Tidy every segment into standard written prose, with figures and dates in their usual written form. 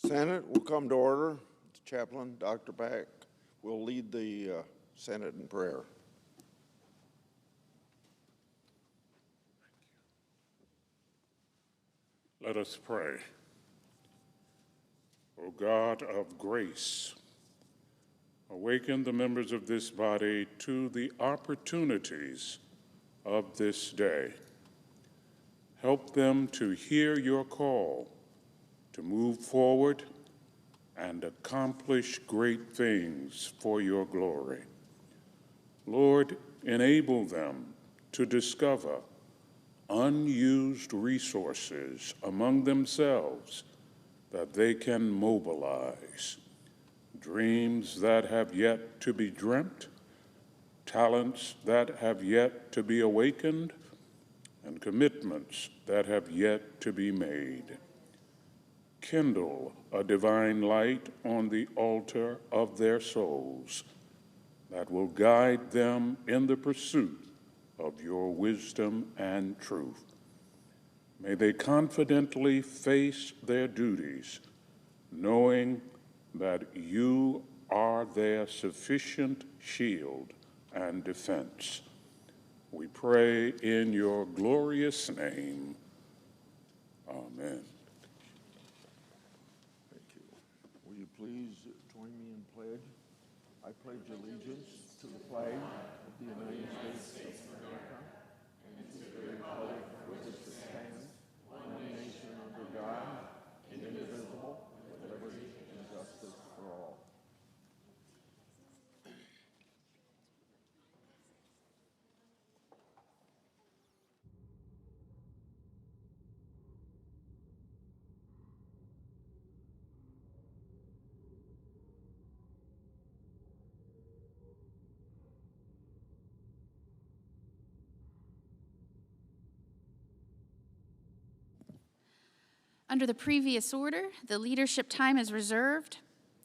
Senate will come to order. The chaplain, Dr. Back, will lead the Senate in prayer. Let us pray. O God of grace, awaken the members of this body to the opportunities of this day. Help them to hear your call to move forward and accomplish great things for your glory. Lord, enable them to discover unused resources among themselves that they can mobilize, dreams that have yet to be dreamt, talents that have yet to be awakened, and commitments that have yet to be made. Kindle a divine light on the altar of their souls that will guide them in the pursuit of your wisdom and truth. May they confidently face their duties, knowing that you are their sufficient shield and defense. We pray in your glorious name. Amen. Thank you. Will you please join me in pledge? I pledge allegiance to the flag of the United States of America and to the republic for which it stands, one nation under God, indivisible, with liberty and justice for all. Under the previous order, the leadership time is reserved.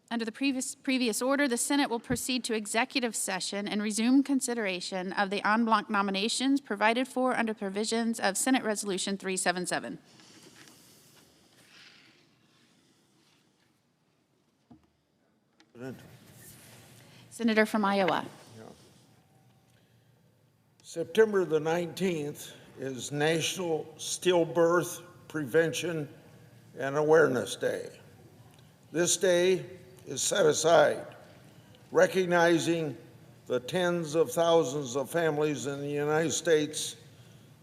Under the previous order, the Senate will proceed to executive session and resume consideration of the en bloc nominations provided for under provisions of Senate Resolution 377. Senator from Iowa. Yeah. September the 19th is National Stillbirth Prevention and Awareness Day. This day is set aside, recognizing the tens of thousands of families in the United States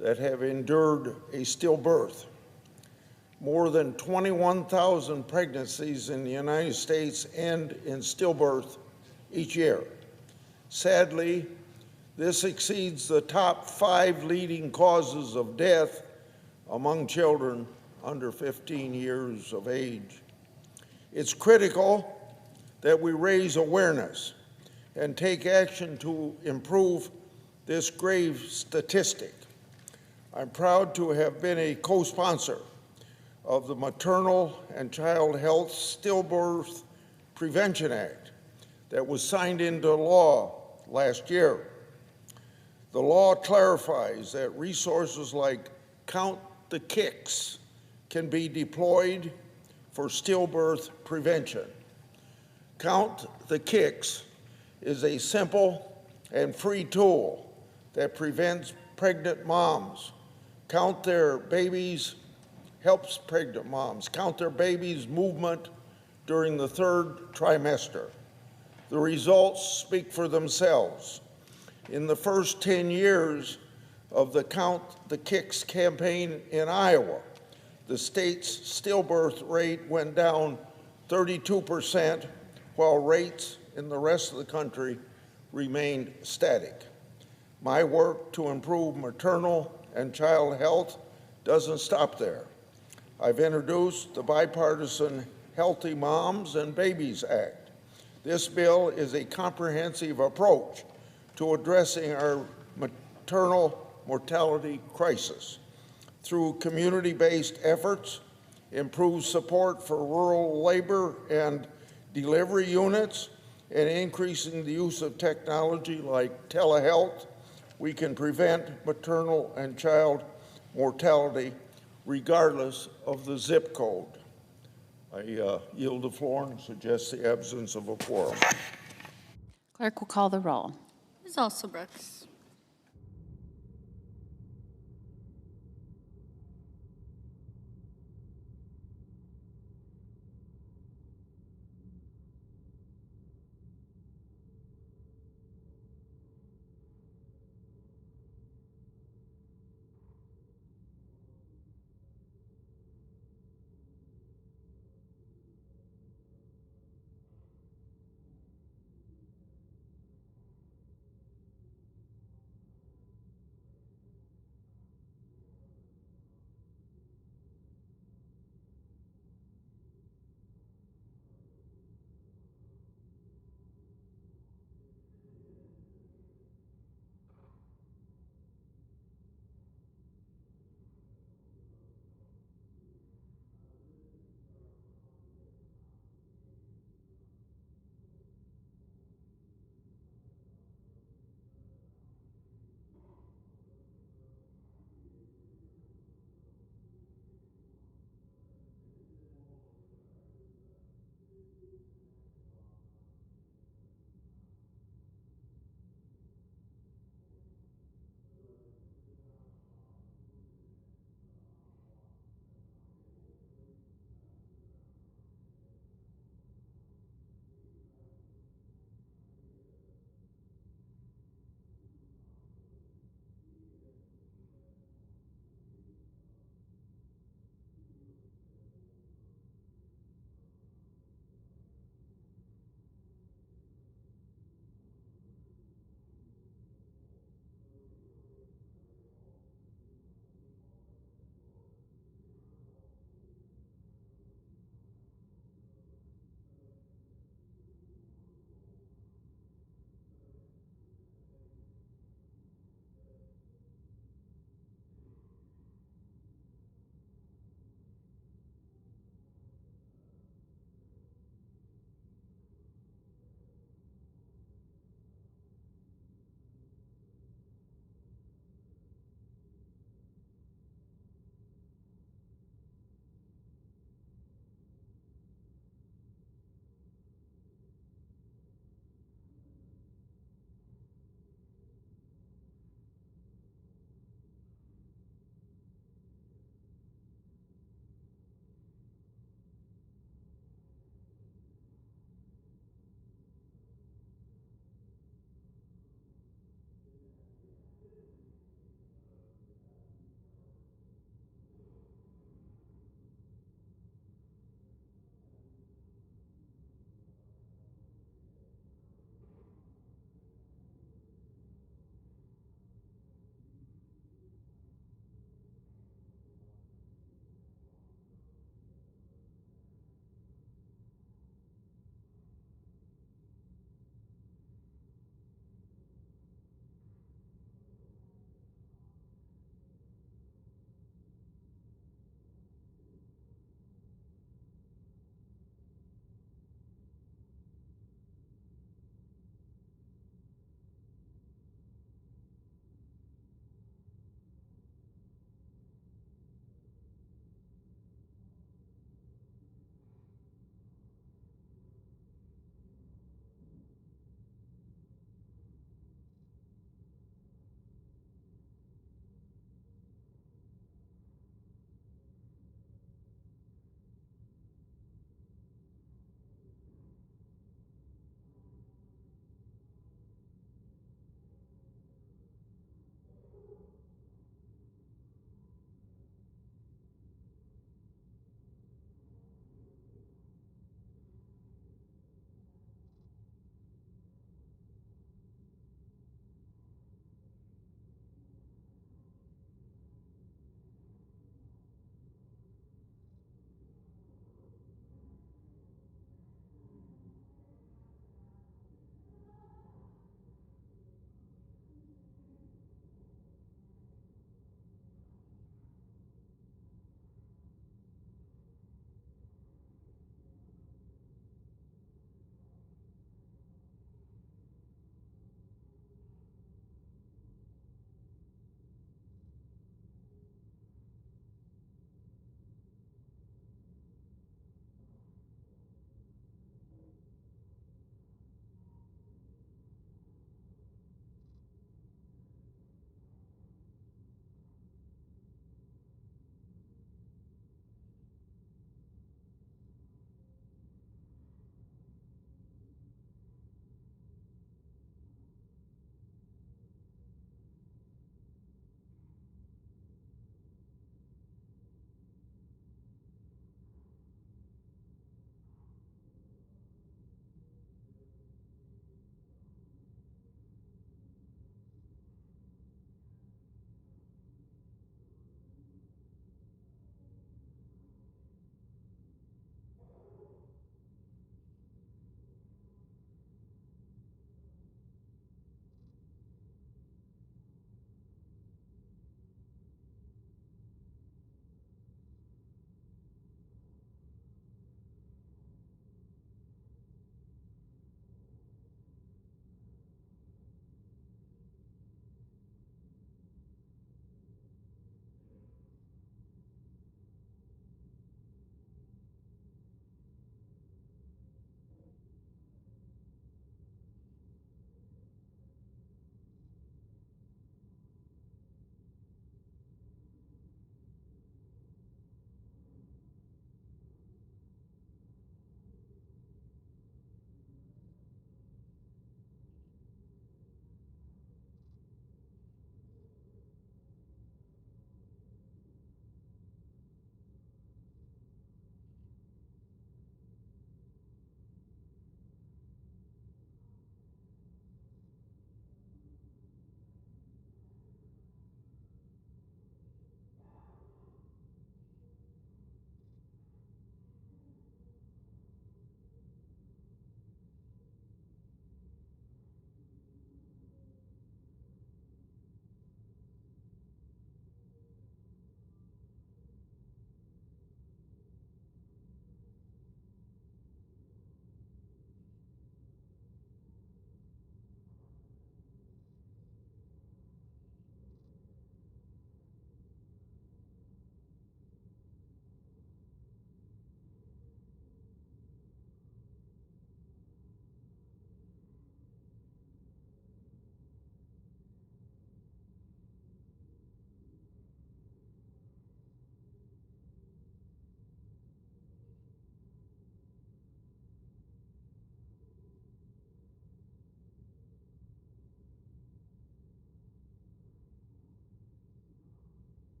that have endured a stillbirth. More than 21,000 pregnancies in the United States end in stillbirth each year. Sadly, this exceeds the top 5 leading causes of death among children under 15 years of age. It's critical that we raise awareness and take action to improve this grave statistic. I'm proud to have been a co-sponsor of the Maternal and Child Health Stillbirth Prevention Act that was signed into law last year. The law clarifies that resources like Count the Kicks can be deployed for stillbirth prevention. Count the Kicks is a simple and free tool that prevents pregnant moms. Count their babies, helps pregnant moms count their babies' movement during the 3rd trimester. The results speak for themselves. In the first 10 years, of the Count the Kicks campaign in Iowa. The state's stillbirth rate went down 32%, while rates in the rest of the country remained static. My work to improve maternal and child health doesn't stop there. I've introduced the bipartisan Healthy Moms and Babies Act. This bill is a comprehensive approach to addressing our maternal mortality crisis through community-based efforts, improved support for rural labor and delivery units, and increasing the use of technology like telehealth. We can prevent maternal and child mortality regardless of the zip code. I yield the floor and suggest the absence of a quorum. Clerk will call the roll. Ms. Alsobrooks.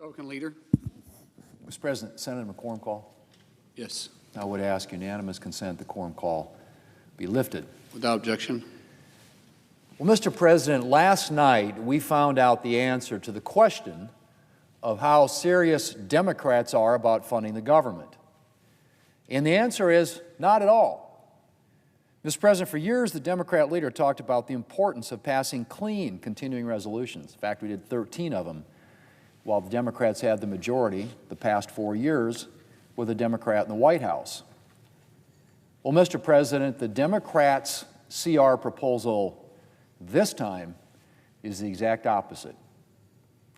Republican leader. Mr. President, Senator McCorm call. Yes. I would ask unanimous consent the quorum call be lifted. Without objection. Well, Mr. President, last night we found out the answer to the question of how serious Democrats are about funding the government. And the answer is not at all. Mr. President, for years the Democrat leader talked about the importance of passing clean continuing resolutions. In fact, we did 13 of them while the Democrats had the majority the past 4 years with a Democrat in the White House. Well, Mr. President, the Democrats' CR proposal this time is the exact opposite.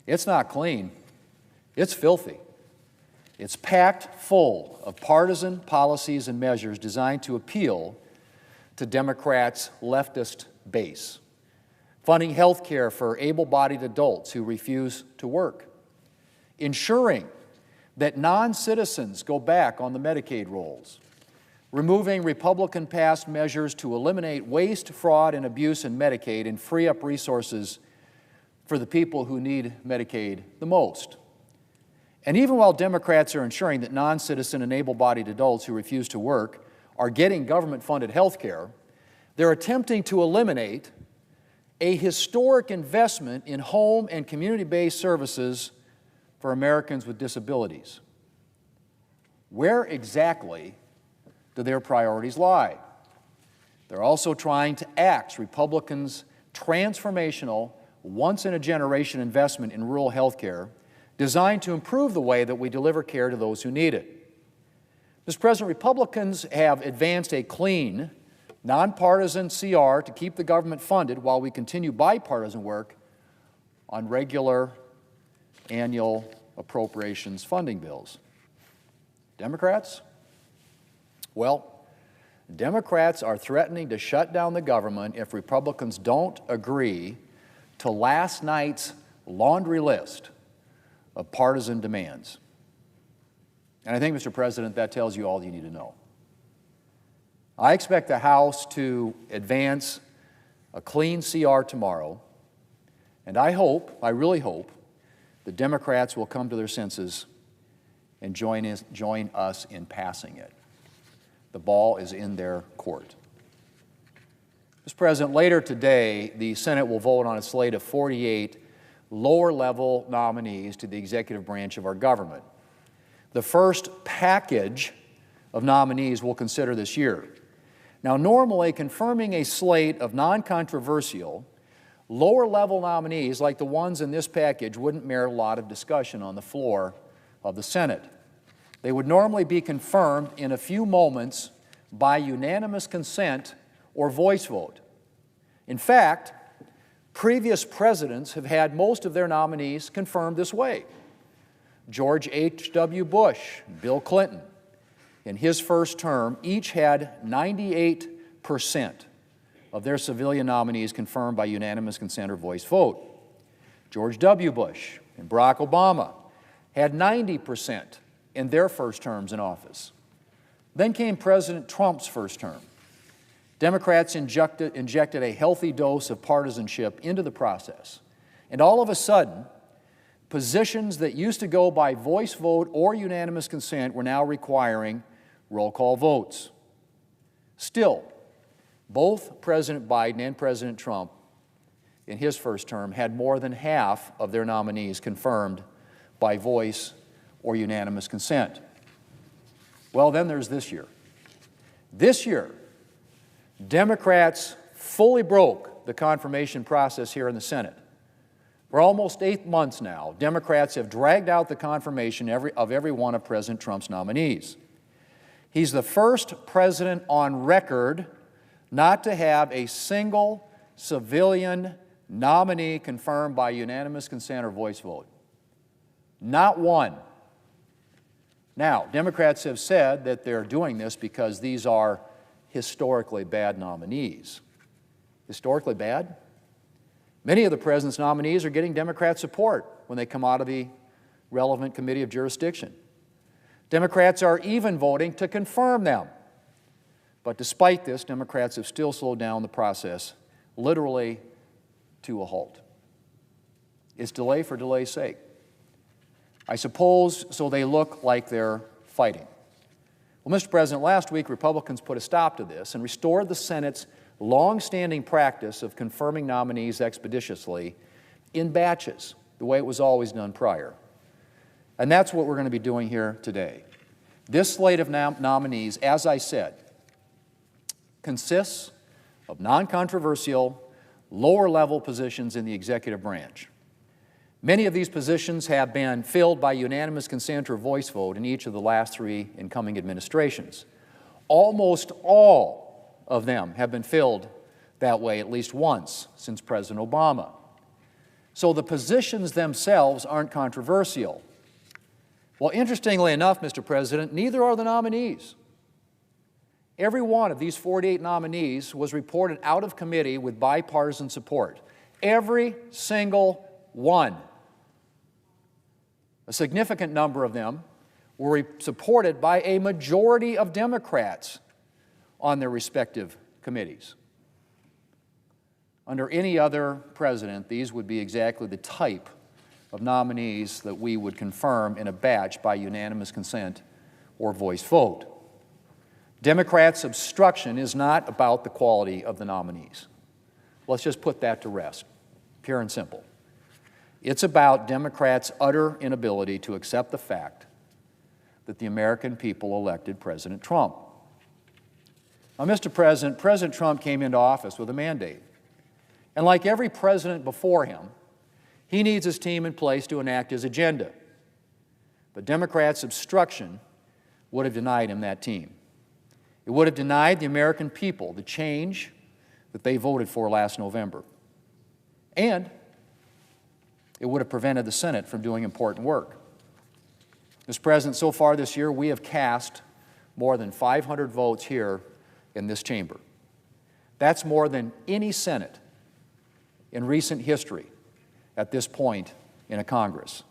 It's not clean, it's filthy. It's packed full of partisan policies and measures designed to appeal to Democrats' leftist base. Funding health care for able-bodied adults who refuse to work. Ensuring that non-citizens go back on the Medicaid rolls. Removing Republican-passed measures to eliminate waste, fraud, and abuse in Medicaid and free up resources for the people who need Medicaid the most. And even while Democrats are ensuring that non-citizen and able-bodied adults who refuse to work are getting government-funded health care, they're attempting to eliminate a historic investment in home and community-based services for Americans with disabilities. Where exactly do their priorities lie? They're also trying to axe Republicans' transformational, once-in-a-generation investment in rural health care designed to improve the way that we deliver care to those who need it. Mr. President, Republicans have advanced a clean, nonpartisan CR to keep the government funded while we continue bipartisan work on regular annual appropriations funding bills. Democrats? Well, Democrats are threatening to shut down the government if Republicans don't agree to last night's laundry list of partisan demands. And I think, Mr. President, that tells you all you need to know. I expect the House to advance a clean CR tomorrow, and I really hope, the Democrats will come to their senses and join us in passing it. The ball is in their court. Mr. President, later today, the Senate will vote on a slate of 48 lower-level nominees to the executive branch of our government. The first package of nominees we'll consider this year. Now, normally, confirming a slate of non-controversial, lower-level nominees like the ones in this package wouldn't merit a lot of discussion on the floor of the Senate. They would normally be confirmed in a few moments by unanimous consent or voice vote. In fact, previous presidents have had most of their nominees confirmed this way. George H.W. Bush, Bill Clinton, in his first term, each had 98% of their civilian nominees confirmed by unanimous consent or voice vote. George W. Bush and Barack Obama had 90% in their first terms in office. Then came President Trump's first term. Democrats injected a healthy dose of partisanship into the process. And all of a sudden, positions that used to go by voice vote or unanimous consent were now requiring roll call votes. Still, both President Biden and President Trump in his first term had more than half of their nominees confirmed by voice or unanimous consent. Well, then there's this year. This year, Democrats fully broke the confirmation process here in the Senate. For almost 8 months now, Democrats have dragged out the confirmation of every one of President Trump's nominees. He's the first president on record not to have a single civilian nominee confirmed by unanimous consent or voice vote. Not one. Now, Democrats have said that they're doing this because these are historically bad nominees. Historically bad? Many of the president's nominees are getting Democrat support when they come out of the relevant committee of jurisdiction. Democrats are even voting to confirm them. But despite this, Democrats have still slowed down the process, literally to a halt. It's delay for delay's sake. I suppose so they look like they're fighting. Well, Mr. President, last week Republicans put a stop to this and restored the Senate's long-standing practice of confirming nominees expeditiously in batches, the way it was always done prior. And that's what we're going to be doing here today. This slate of nominees, as I said, consists of non-controversial, lower-level positions in the executive branch. Many of these positions have been filled by unanimous consent or voice vote in each of the last 3 incoming administrations. Almost all of them have been filled that way at least once since President Obama. So the positions themselves aren't controversial. Well, interestingly enough, Mr. President, neither are the nominees. Every one of these 48 nominees was reported out of committee with bipartisan support. Every single one. A significant number of them were supported by a majority of Democrats on their respective committees. Under any other president, these would be exactly the type of nominees that we would confirm in a batch by unanimous consent or voice vote. Democrats' obstruction is not about the quality of the nominees. Let's just put that to rest, pure and simple. It's about Democrats' utter inability to accept the fact that the American people elected President Trump. Now, Mr. President, President Trump came into office with a mandate. And like every president before him, he needs his team in place to enact his agenda. But Democrats' obstruction would have denied him that team. It would have denied the American people the change that they voted for last November. And it would have prevented the Senate from doing important work. Mr. President, so far this year, we have cast more than 500 votes here in this chamber. That's more than any Senate in recent history at this point in a Congress.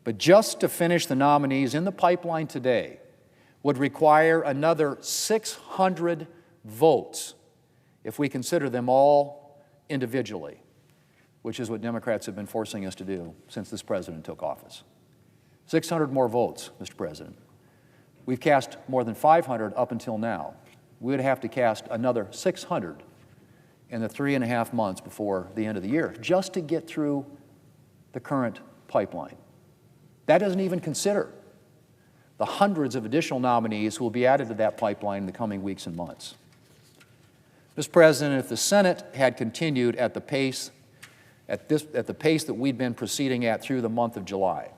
But just to finish the nominees in the pipeline today would require another 600 votes if we consider them all individually, which is what Democrats have been forcing us to do since this president took office. 600 more votes, Mr. President. We've cast more than 500 up until now. We would have to cast another 600 in the 3.5 months before the end of the year just to get through the current pipeline. That doesn't even consider the hundreds of additional nominees who will be added to that pipeline in the coming weeks and months. Mr. President, if the Senate had continued at the pace that we'd been proceeding at through the month of July,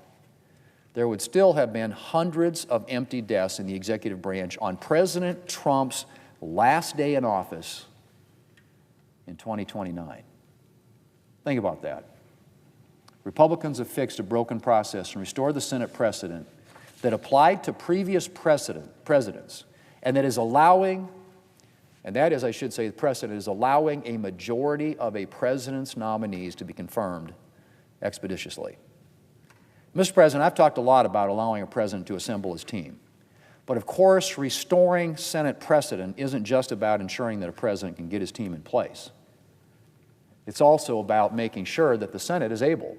there would still have been hundreds of empty desks in the executive branch on President Trump's last day in office in 2029. Think about that. Republicans have fixed a broken process and restored the Senate precedent that applied to previous presidents, and that is allowing, and that is, I should say, the precedent is allowing a majority of a president's nominees to be confirmed expeditiously. Mr. President, I've talked a lot about allowing a president to assemble his team. But of course, restoring Senate precedent isn't just about ensuring that a president can get his team in place. It's also about making sure that the Senate is able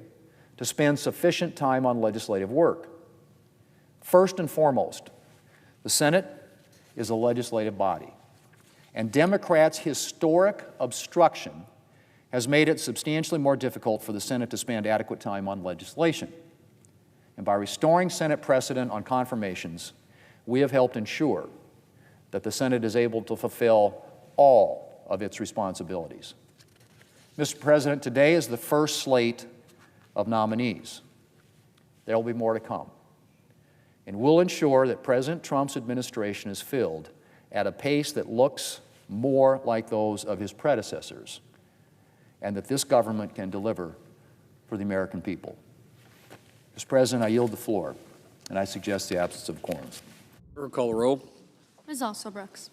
to spend sufficient time on legislative work. First and foremost, the Senate is a legislative body, and Democrats' historic obstruction has made it substantially more difficult for the Senate to spend adequate time on legislation. And by restoring Senate precedent on confirmations, we have helped ensure that the Senate is able to fulfill all of its responsibilities. Mr. President, today is the first slate of nominees. There will be more to come. And we'll ensure that President Trump's administration is filled at a pace that looks more like those of his predecessors, and that this government can deliver for the American people. Mr. President, I yield the floor, and I suggest the absence of quorum. Call the roll. Ms. Alsobrooks.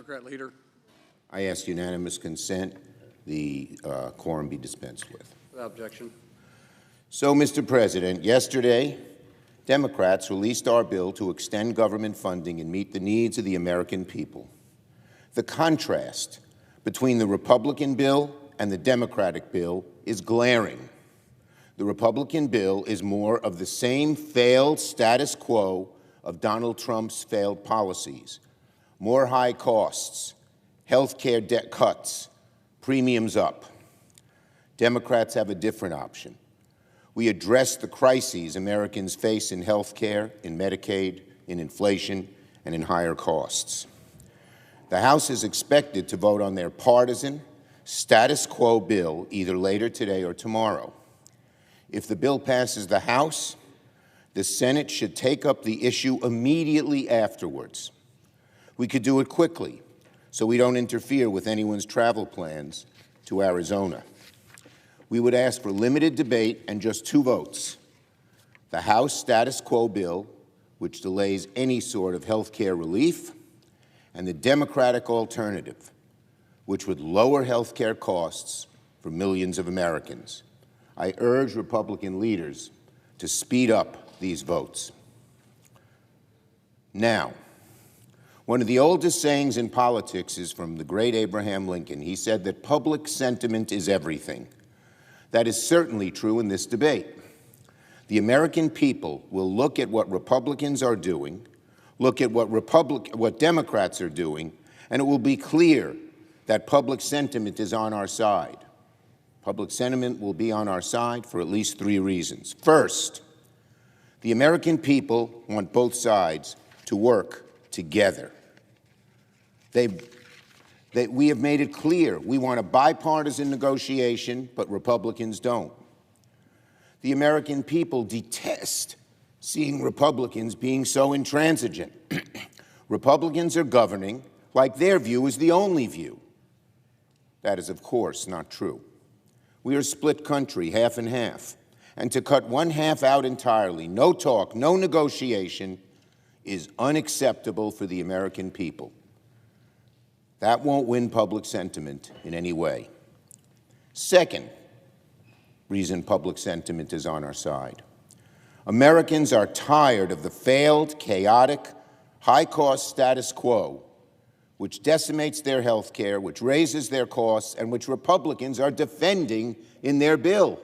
Democrat leader. I ask unanimous consent the quorum be dispensed with. Without objection. So, Mr. President, yesterday, Democrats released our bill to extend government funding and meet the needs of the American people. The contrast between the Republican bill and the Democratic bill is glaring. The Republican bill is more of the same failed status quo of Donald Trump's failed policies. More high costs, health care debt cuts, premiums up. Democrats have a different option. We address the crises Americans face in health care, in Medicaid, in inflation, and in higher costs. The House is expected to vote on their partisan, status quo bill either later today or tomorrow. If the bill passes the House, the Senate should take up the issue immediately afterwards. We could do it quickly, so we don't interfere with anyone's travel plans to Arizona. We would ask for limited debate and just 2 votes. The House status quo bill, which delays any sort of health care relief, and the Democratic alternative, which would lower health care costs for millions of Americans. I urge Republican leaders to speed up these votes. Now, one of the oldest sayings in politics is from the great Abraham Lincoln. He said that public sentiment is everything. That is certainly true in this debate. The American people will look at what Republicans are doing, look at what Democrats are doing, and it will be clear that public sentiment is on our side. Public sentiment will be on our side for at least 3 reasons. First, the American people want both sides to work together. We have made it clear we want a bipartisan negotiation, but Republicans don't. The American people detest seeing Republicans being so intransigent. Republicans are governing like their view is the only view. That is, of course, not true. We are a split country, half and half. And to cut one half out entirely, no talk, no negotiation, is unacceptable for the American people. That won't win public sentiment in any way. Second reason public sentiment is on our side. Americans are tired of the failed, chaotic, high-cost status quo, which decimates their health care, which raises their costs, and which Republicans are defending in their bill.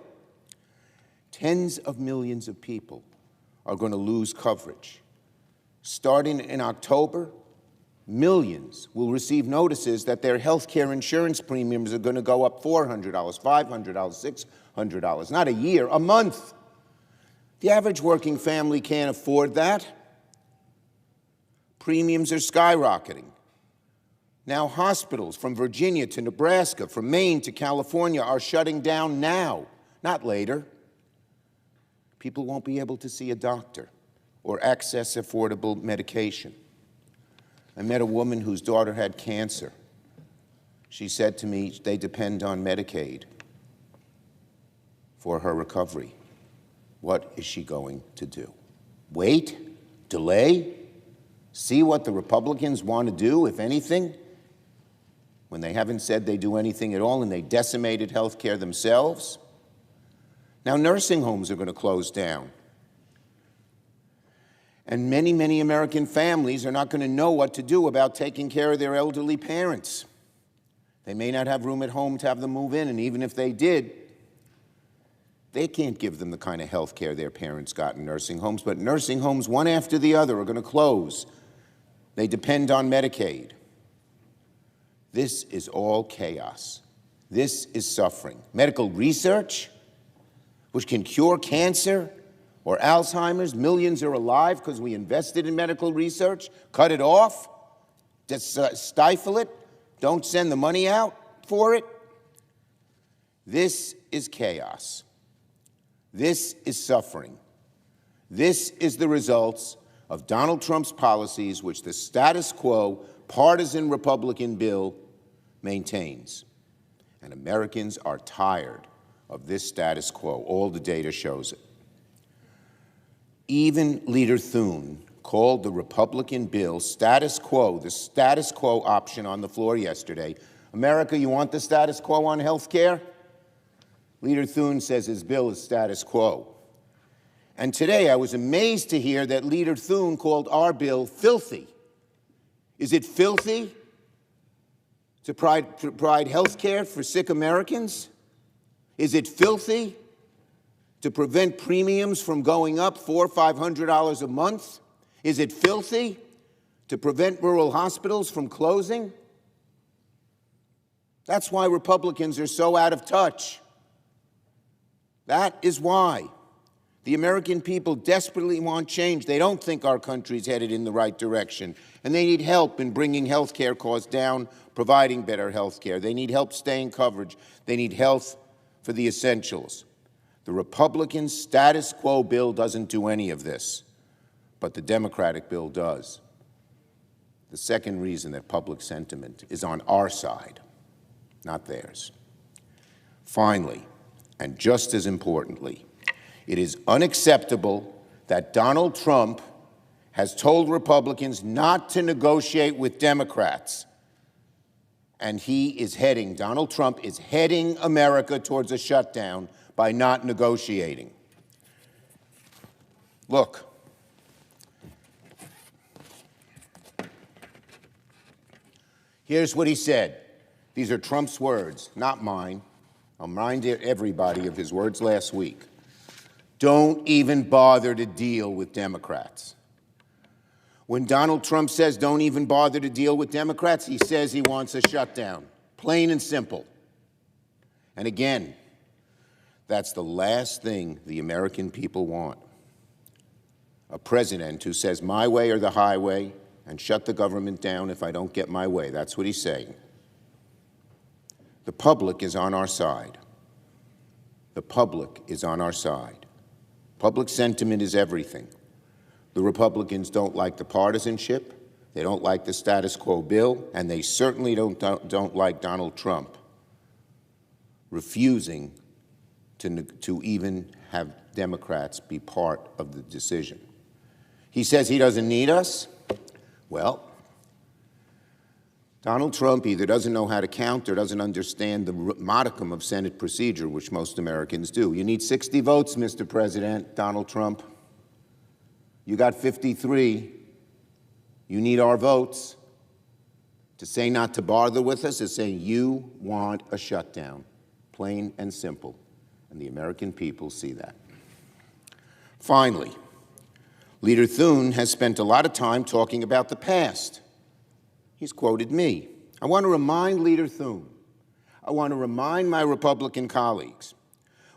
Tens of millions of people are going to lose coverage. Starting in October, millions will receive notices that their health care insurance premiums are going to go up $400, $500, $600, not a year, a month. The average working family can't afford that. Premiums are skyrocketing. Now hospitals from Virginia to Nebraska, from Maine to California are shutting down now, not later. People won't be able to see a doctor or access affordable medication. I met a woman whose daughter had cancer. She said to me they depend on Medicaid for her recovery. What is she going to do? Wait? Delay? See what the Republicans want to do, if anything, when they haven't said they do anything at all and they decimated health care themselves? Now nursing homes are going to close down. And many, many American families are not going to know what to do about taking care of their elderly parents. They may not have room at home to have them move in, and even if they did, they can't give them the kind of health care their parents got in nursing homes. But nursing homes, one after the other, are going to close. They depend on Medicaid. This is all chaos. This is suffering. Medical research, which can cure cancer or Alzheimer's, millions are alive because we invested in medical research. Cut it off, just stifle it, don't send the money out for it. This is chaos. This is suffering. This is the results of Donald Trump's policies, which the status quo partisan Republican bill maintains. And Americans are tired of this status quo. All the data shows it. Even Leader Thune called the Republican bill status quo, the status quo option on the floor yesterday. America, you want the status quo on health care? Leader Thune says his bill is status quo. And today I was amazed to hear that Leader Thune called our bill filthy. Is it filthy to provide health care for sick Americans? Is it filthy to prevent premiums from going up $400 or $500 a month? Is it filthy to prevent rural hospitals from closing? That's why Republicans are so out of touch. That is why. The American people desperately want change. They don't think our country's headed in the right direction. And they need help in bringing health care costs down, providing better health care. They need help staying coverage. They need health for the essentials. The Republican status quo bill doesn't do any of this, but the Democratic bill does. The second reason that public sentiment is on our side, not theirs. Finally, and just as importantly, it is unacceptable that Donald Trump has told Republicans not to negotiate with Democrats. And Donald Trump is heading America towards a shutdown by not negotiating. Look, here's what he said. These are Trump's words, not mine. I'll remind everybody of his words last week. Don't even bother to deal with Democrats. When Donald Trump says don't even bother to deal with Democrats, he says he wants a shutdown. Plain and simple. And again, that's the last thing the American people want. A president who says my way or the highway and shut the government down if I don't get my way. That's what he's saying. The public is on our side. The public is on our side. Public sentiment is everything. The Republicans don't like the partisanship, they don't like the status quo bill, and they certainly don't like Donald Trump refusing to even have Democrats be part of the decision. He says he doesn't need us. Well, Donald Trump either doesn't know how to count or doesn't understand the modicum of Senate procedure, which most Americans do. You need 60 votes, Mr. President, Donald Trump. You got 53. You need our votes. To say not to bother with us is saying you want a shutdown, plain and simple. And the American people see that. Finally, Leader Thune has spent a lot of time talking about the past. He's quoted me. I want to remind Leader Thune, I want to remind my Republican colleagues,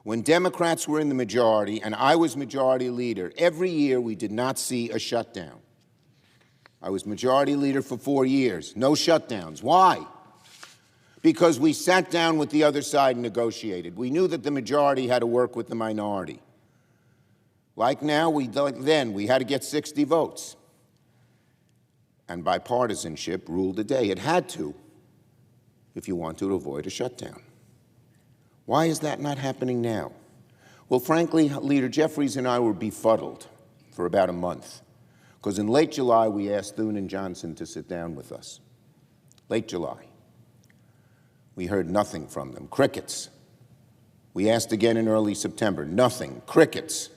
when Democrats were in the majority and I was majority leader, every year we did not see a shutdown. I was majority leader for 4 years. No shutdowns. Why? Because we sat down with the other side and negotiated. We knew that the majority had to work with the minority. Like now, like then, we had to get 60 votes. And bipartisanship ruled the day. It had to, if you want to avoid a shutdown. Why is that not happening now? Well, frankly, Leader Jeffries and I were befuddled for about a month, because in late July, we asked Thune and Johnson to sit down with us. Late July. We heard nothing from them. Crickets. We asked again in early September. Nothing. Crickets.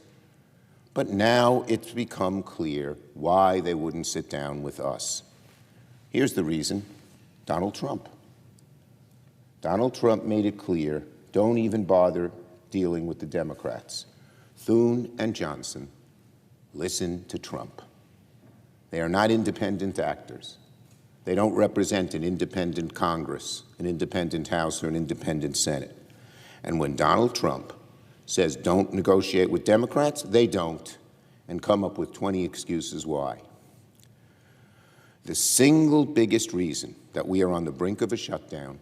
But now it's become clear why they wouldn't sit down with us. Here's the reason: Donald Trump. Donald Trump made it clear, don't even bother dealing with the Democrats. Thune and Johnson, listen to Trump. They are not independent actors. They don't represent an independent Congress, an independent House, or an independent Senate. And when Donald Trump says don't negotiate with Democrats, they don't, and come up with 20 excuses why. The single biggest reason that we are on the brink of a shutdown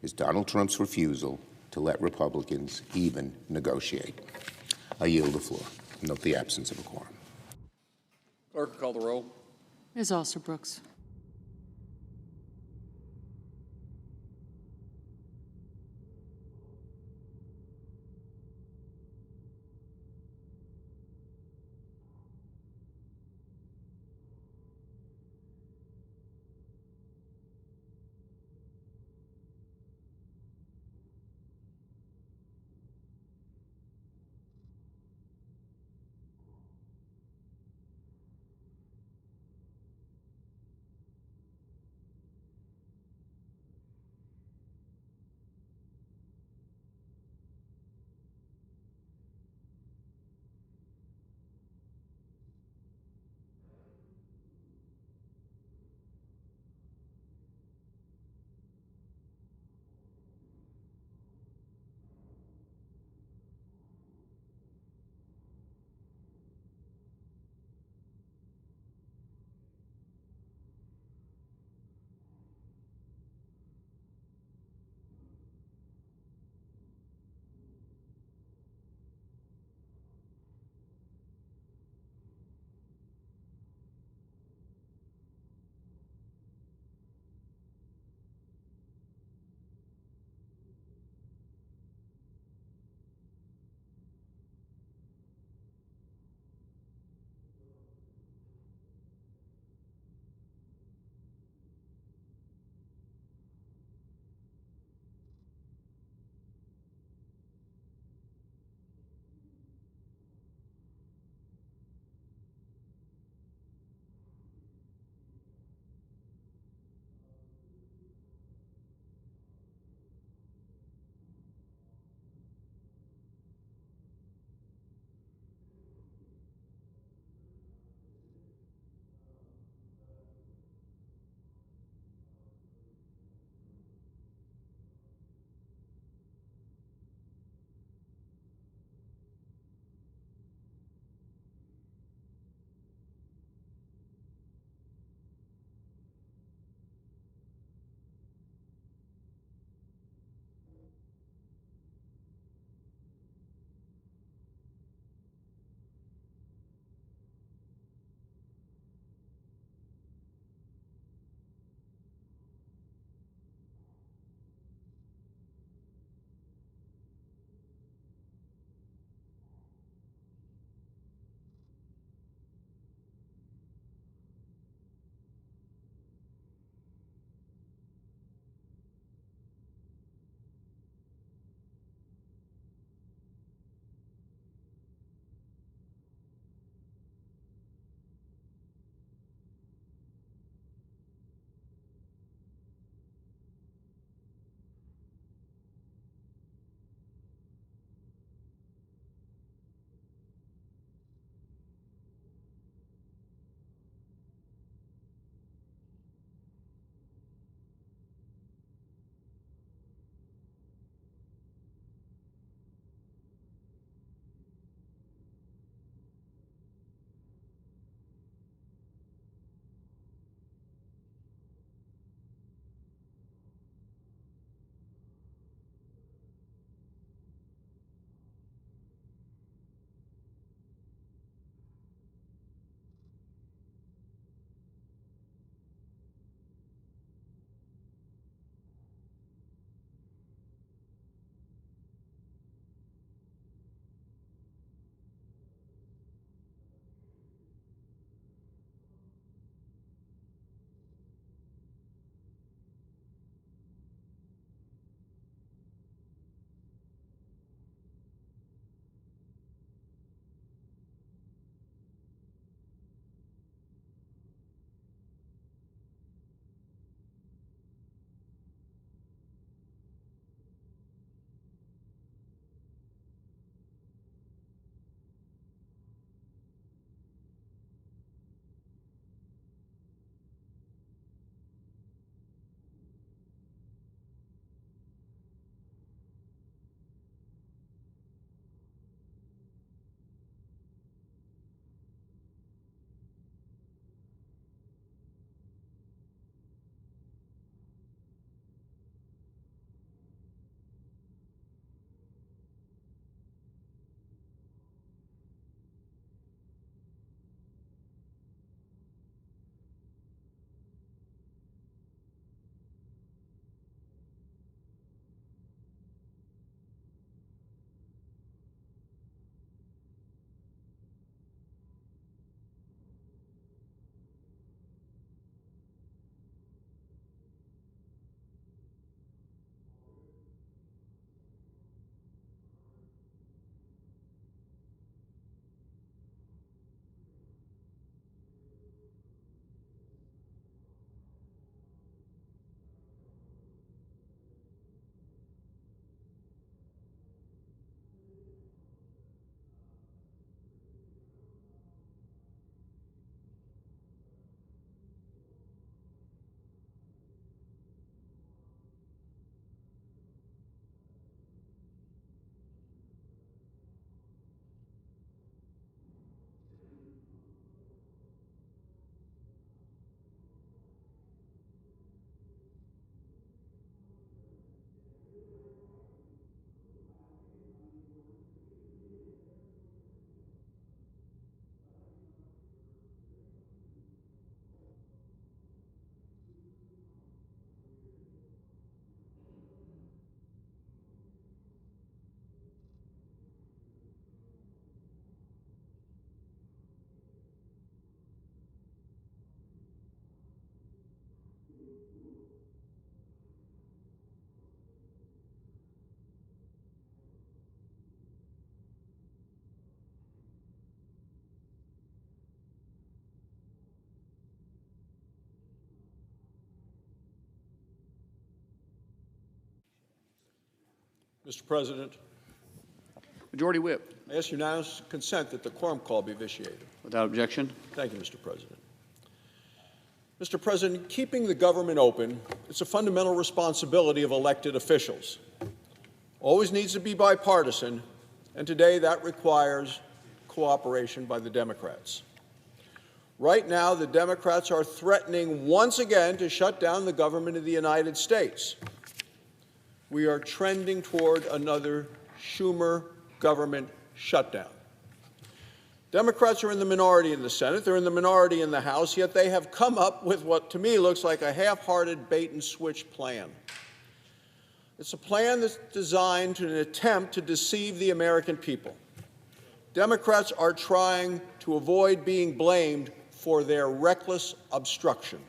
is Donald Trump's refusal to let Republicans even negotiate. I yield the floor. Note the absence of a quorum. Clerk, call the roll. Ms. Alston-Brooks. Mr. President, Majority Whip. I ask unanimous consent that the quorum call be vitiated. Without objection. Thank you, Mr. President. Mr. President, keeping the government open is a fundamental responsibility of elected officials. Always needs to be bipartisan, and today that requires cooperation by the Democrats. Right now, the Democrats are threatening once again to shut down the government of the United States. We are trending toward another Schumer government shutdown. Democrats are in the minority in the Senate, they're in the minority in the House, yet they have come up with what to me looks like a half-hearted bait-and-switch plan. It's a plan that's designed to an attempt to deceive the American people. Democrats are trying to avoid being blamed for their reckless obstruction.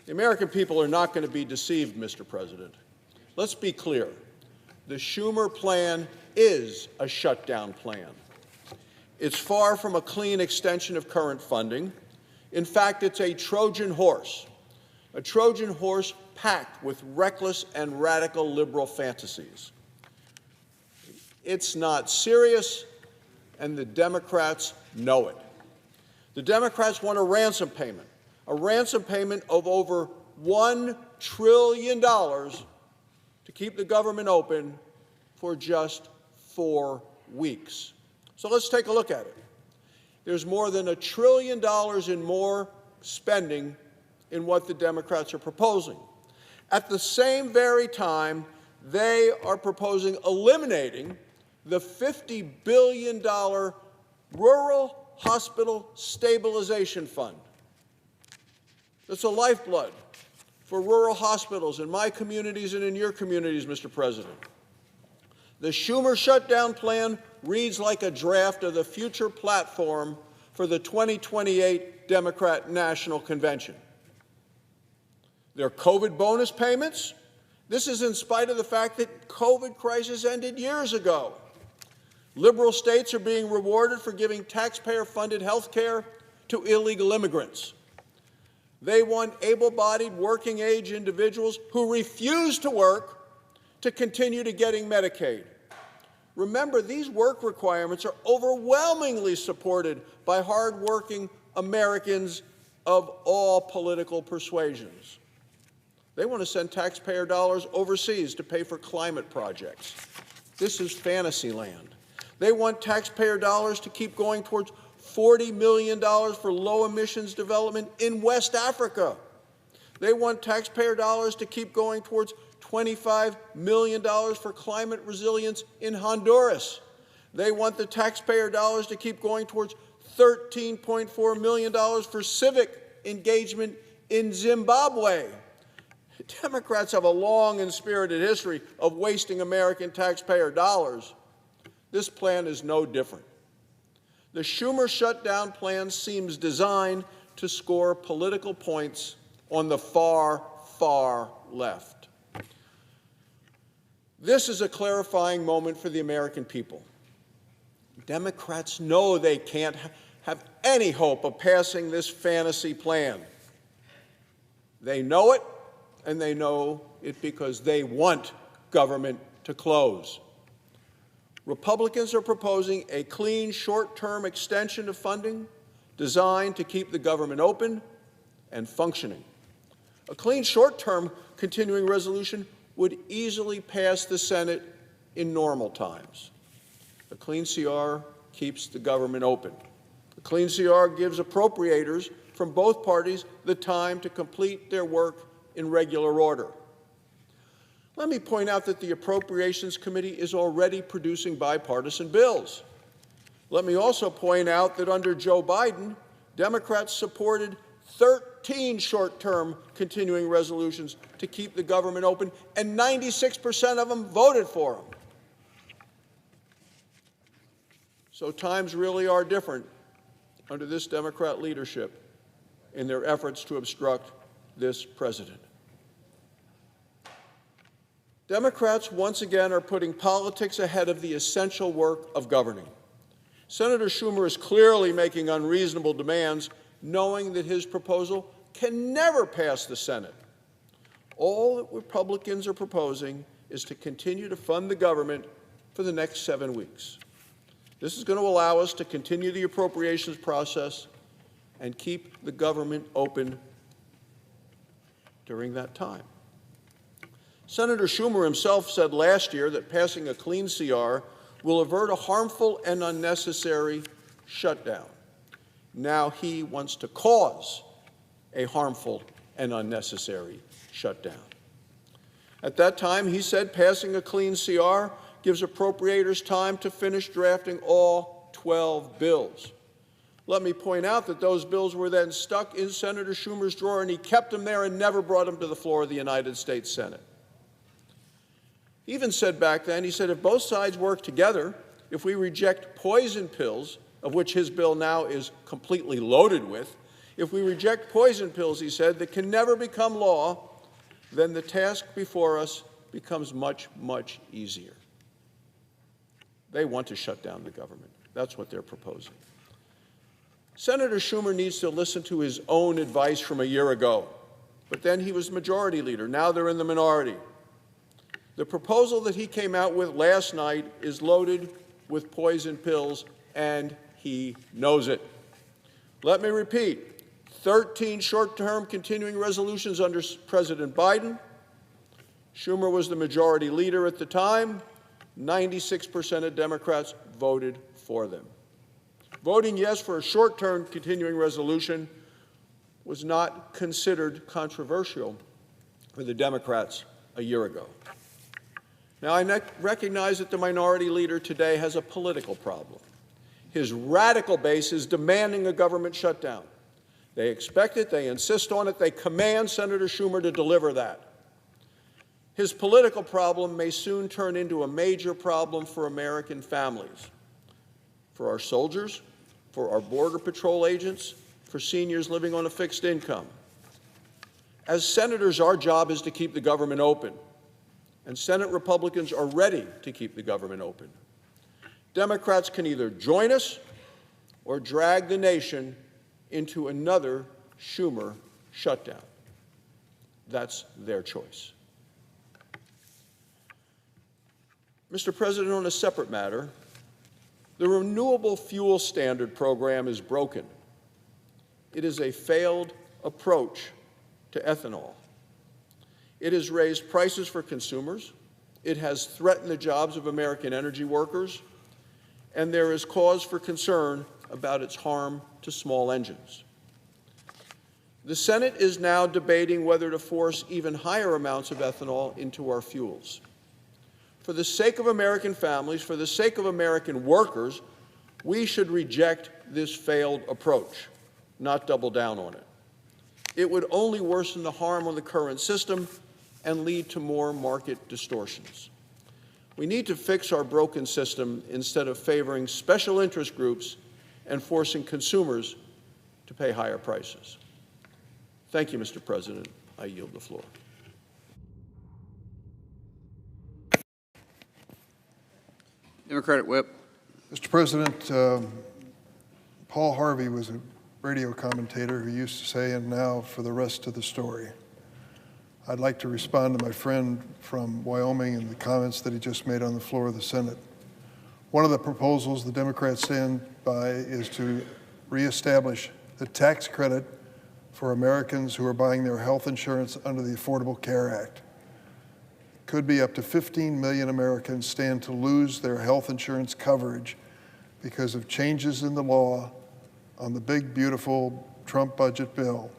The American people are not going to be deceived, Mr. President. Let's be clear. The Schumer plan is a shutdown plan. It's far from a clean extension of current funding. In fact, it's a Trojan horse packed with reckless and radical liberal fantasies. It's not serious, and the Democrats know it. The Democrats want a ransom payment of over $1 trillion to keep the government open for just 4 weeks. So let's take a look at it. There's more than $1 trillion in more spending in what the Democrats are proposing. At the same very time, they are proposing eliminating the $50 billion Rural Hospital Stabilization Fund. It's a lifeblood for rural hospitals in my communities and in your communities, Mr. President. The Schumer shutdown plan reads like a draft of the future platform for the 2028 Democrat National Convention. Their COVID bonus payments, this is in spite of the fact that COVID crisis ended years ago. Liberal states are being rewarded for giving taxpayer-funded health care to illegal immigrants. They want able-bodied working-age individuals who refuse to work to continue to getting Medicaid. Remember, these work requirements are overwhelmingly supported by hard-working Americans of all political persuasions. They want to send taxpayer dollars overseas to pay for climate projects. This is fantasy land. They want taxpayer dollars to keep going towards $40 million for low-emissions development in West Africa. They want taxpayer dollars to keep going towards $25 million for climate resilience in Honduras. They want the taxpayer dollars to keep going towards $13.4 million for civic engagement in Zimbabwe. Democrats have a long and spirited history of wasting American taxpayer dollars. This plan is no different. The Schumer shutdown plan seems designed to score political points on the far, far left. This is a clarifying moment for the American people. Democrats know they can't have any hope of passing this fantasy plan. They know it, and they know it because they want government to close. Republicans are proposing a clean, short-term extension of funding designed to keep the government open and functioning. A clean, short-term continuing resolution would easily pass the Senate in normal times. A clean CR keeps the government open. A clean CR gives appropriators from both parties the time to complete their work in regular order. Let me point out that the Appropriations Committee is already producing bipartisan bills. Let me also point out that under Joe Biden, Democrats supported 13 short-term continuing resolutions to keep the government open, and 96% of them voted for them. So times really are different under this Democrat leadership in their efforts to obstruct this president. Democrats once again are putting politics ahead of the essential work of governing. Senator Schumer is clearly making unreasonable demands, knowing that his proposal can never pass the Senate. All that Republicans are proposing is to continue to fund the government for the next 7 weeks. This is going to allow us to continue the appropriations process and keep the government open during that time. Senator Schumer himself said last year that passing a clean CR will avert a harmful and unnecessary shutdown. Now he wants to cause a harmful and unnecessary shutdown. At that time, he said passing a clean CR gives appropriators time to finish drafting all 12 bills. Let me point out that those bills were then stuck in Senator Schumer's drawer, and he kept them there and never brought them to the floor of the United States Senate. He even said back then, he said, if both sides work together, if we reject poison pills, of which his bill now is completely loaded with, if we reject poison pills, he said, that can never become law, then the task before us becomes much, much easier. They want to shut down the government. That's what they're proposing. Senator Schumer needs to listen to his own advice from a year ago, but then he was majority leader. Now they're in the minority. The proposal that he came out with last night is loaded with poison pills, and he knows it. Let me repeat, 13 short-term continuing resolutions under President Biden. Schumer was the majority leader at the time. 96% of Democrats voted for them. Voting yes for a short-term continuing resolution was not considered controversial for the Democrats a year ago. Now, I recognize that the minority leader today has a political problem. His radical base is demanding a government shutdown. They expect it, they insist on it, they command Senator Schumer to deliver that. His political problem may soon turn into a major problem for American families, for our soldiers, for our Border Patrol agents, for seniors living on a fixed income. As senators, our job is to keep the government open, and Senate Republicans are ready to keep the government open. Democrats can either join us or drag the nation into another Schumer shutdown. That's their choice. Mr. President, on a separate matter, the Renewable Fuel Standard program is broken. It is a failed approach to ethanol. It has raised prices for consumers. It has threatened the jobs of American energy workers. And there is cause for concern about its harm to small engines. The Senate is now debating whether to force even higher amounts of ethanol into our fuels. For the sake of American families, for the sake of American workers, we should reject this failed approach, not double down on it. It would only worsen the harm on the current system and lead to more market distortions. We need to fix our broken system instead of favoring special interest groups and forcing consumers to pay higher prices. Thank you, Mr. President. I yield the floor. Democratic Whip. Mr. President, Paul Harvey was a radio commentator who used to say, "And now for the rest of the story." I'd like to respond to my friend from Wyoming and the comments that he just made on the floor of the Senate. One of the proposals the Democrats stand by is to reestablish the tax credit for Americans who are buying their health insurance under the Affordable Care Act. Could be up to 15 million Americans stand to lose their health insurance coverage because of changes in the law on the big, beautiful Trump budget bill.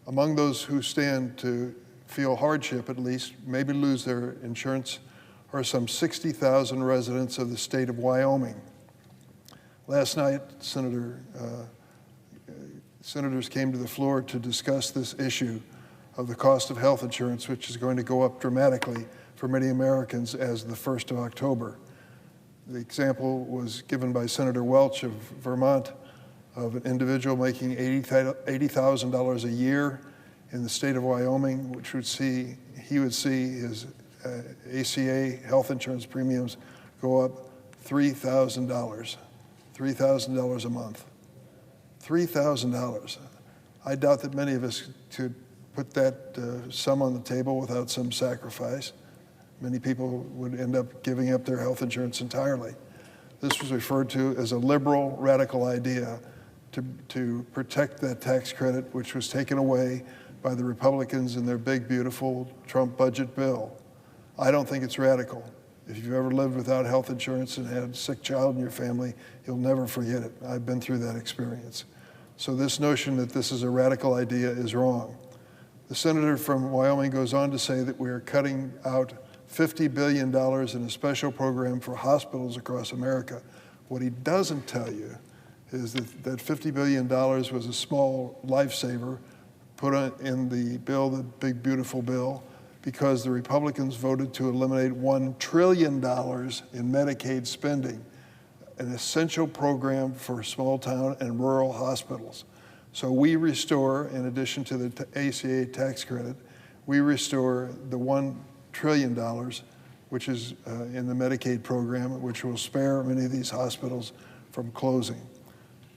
Among those who stand to feel hardship, at least, maybe lose their insurance, are some 60,000 residents of the state of Wyoming. Last night, senators came to the floor to discuss this issue of the cost of health insurance, which is going to go up dramatically for many Americans as of the 1st of October. The example was given by Senator Welch of Vermont of an individual making $80,000 a year in the state of Wyoming, which he would see his ACA health insurance premiums go up $3,000 a month. $3,000. I doubt that many of us could put that sum on the table without some sacrifice. Many people would end up giving up their health insurance entirely. This was referred to as a liberal, radical idea to protect that tax credit, which was taken away by the Republicans in their big, beautiful Trump budget bill. I don't think it's radical. If you've ever lived without health insurance and had a sick child in your family, you'll never forget it. I've been through that experience. So this notion that this is a radical idea is wrong. The senator from Wyoming goes on to say that we are cutting out $50 billion in a special program for hospitals across America. What he doesn't tell you is that $50 billion was a small lifesaver put in the bill, the big, beautiful bill, because the Republicans voted to eliminate $1 trillion in Medicaid spending, an essential program for small town and rural hospitals. So we restore, in addition to the ACA tax credit, we restore the $1 trillion, which is in the Medicaid program, which will spare many of these hospitals from closing.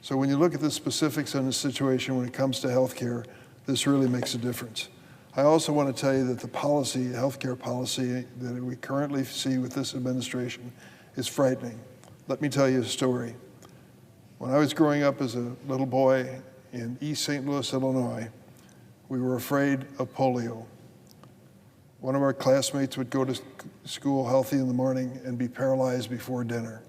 So when you look at the specifics on the situation when it comes to health care, this really makes a difference. I also want to tell you that the policy, healthcare policy that we currently see with this administration is frightening. Let me tell you a story. When I was growing up as a little boy in East St. Louis, Illinois, we were afraid of polio. One of our classmates would go to school healthy in the morning and be paralyzed before dinner.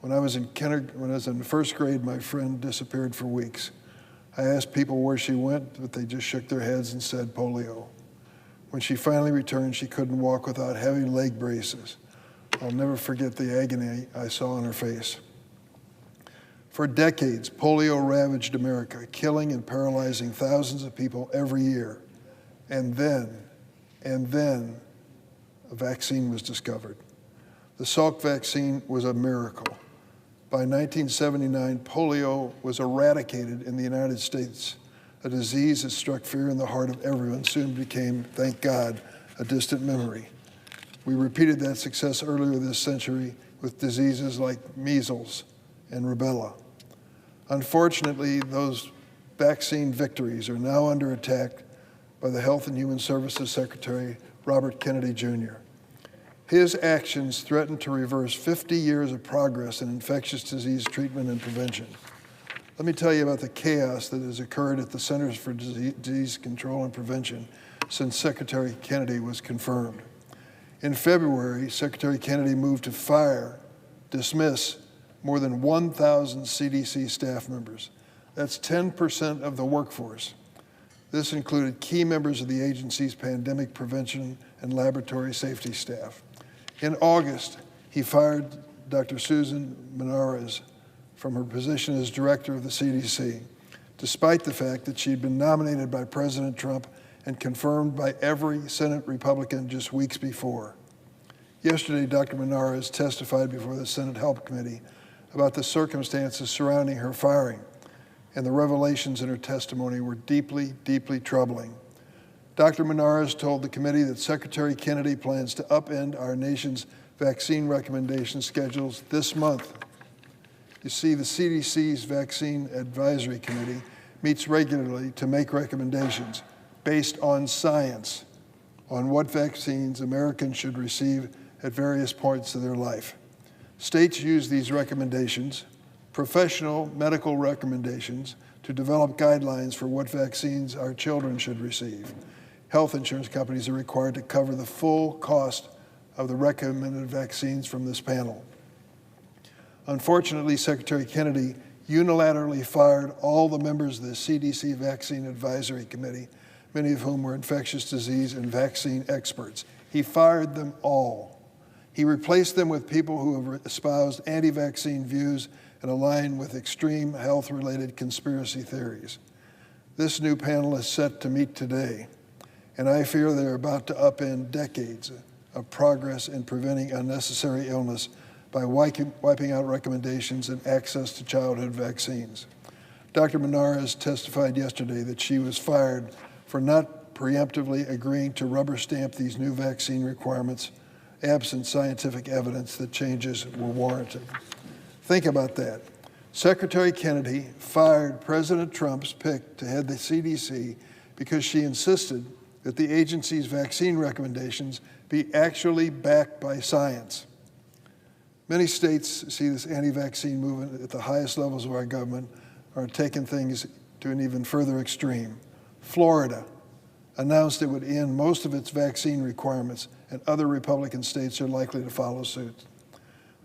When I was in first grade, my friend disappeared for weeks. I asked people where she went, but they just shook their heads and said polio. When she finally returned, she couldn't walk without heavy leg braces. I'll never forget the agony I saw on her face. For decades, polio ravaged America, killing and paralyzing thousands of people every year. And then a vaccine was discovered. The Salk vaccine was a miracle. By 1979, polio was eradicated in the United States. A disease that struck fear in the heart of everyone soon became, thank God, a distant memory. We repeated that success earlier this century with diseases like measles and rubella. Unfortunately, those vaccine victories are now under attack by the Health and Human Services Secretary, Robert Kennedy Jr. His actions threaten to reverse 50 years of progress in infectious disease treatment and prevention. Let me tell you about the chaos that has occurred at the Centers for Disease Control and Prevention since Secretary Kennedy was confirmed. In February, Secretary Kennedy moved to dismiss more than 1,000 CDC staff members. That's 10% of the workforce. This included key members of the agency's pandemic prevention and laboratory safety staff. In August, he fired Dr. Susan Menares from her position as director of the CDC, despite the fact that she'd been nominated by President Trump and confirmed by every Senate Republican just weeks before. Yesterday, Dr. Menares testified before the Senate Health Committee about the circumstances surrounding her firing, and the revelations in her testimony were deeply, deeply troubling. Dr. Menares told the committee that Secretary Kennedy plans to upend our nation's vaccine recommendation schedules this month. You see, the CDC's Vaccine Advisory Committee meets regularly to make recommendations based on science on what vaccines Americans should receive at various points of their life. States use these recommendations, professional medical recommendations, to develop guidelines for what vaccines our children should receive. Health insurance companies are required to cover the full cost of the recommended vaccines from this panel. Unfortunately, Secretary Kennedy unilaterally fired all the members of the CDC Vaccine Advisory Committee, many of whom were infectious disease and vaccine experts. He fired them all. He replaced them with people who have espoused anti-vaccine views and align with extreme health-related conspiracy theories. This new panel is set to meet today, and I fear they're about to upend decades of progress in preventing unnecessary illness by wiping out recommendations and access to childhood vaccines. Dr. Menares testified yesterday that she was fired for not preemptively agreeing to rubber stamp these new vaccine requirements, absent scientific evidence that changes were warranted. Think about that. Secretary Kennedy fired President Trump's pick to head the CDC because she insisted that the agency's vaccine recommendations be actually backed by science. Many states see this anti-vaccine movement at the highest levels of our government are taking things to an even further extreme. Florida announced it would end most of its vaccine requirements, and other Republican states are likely to follow suit.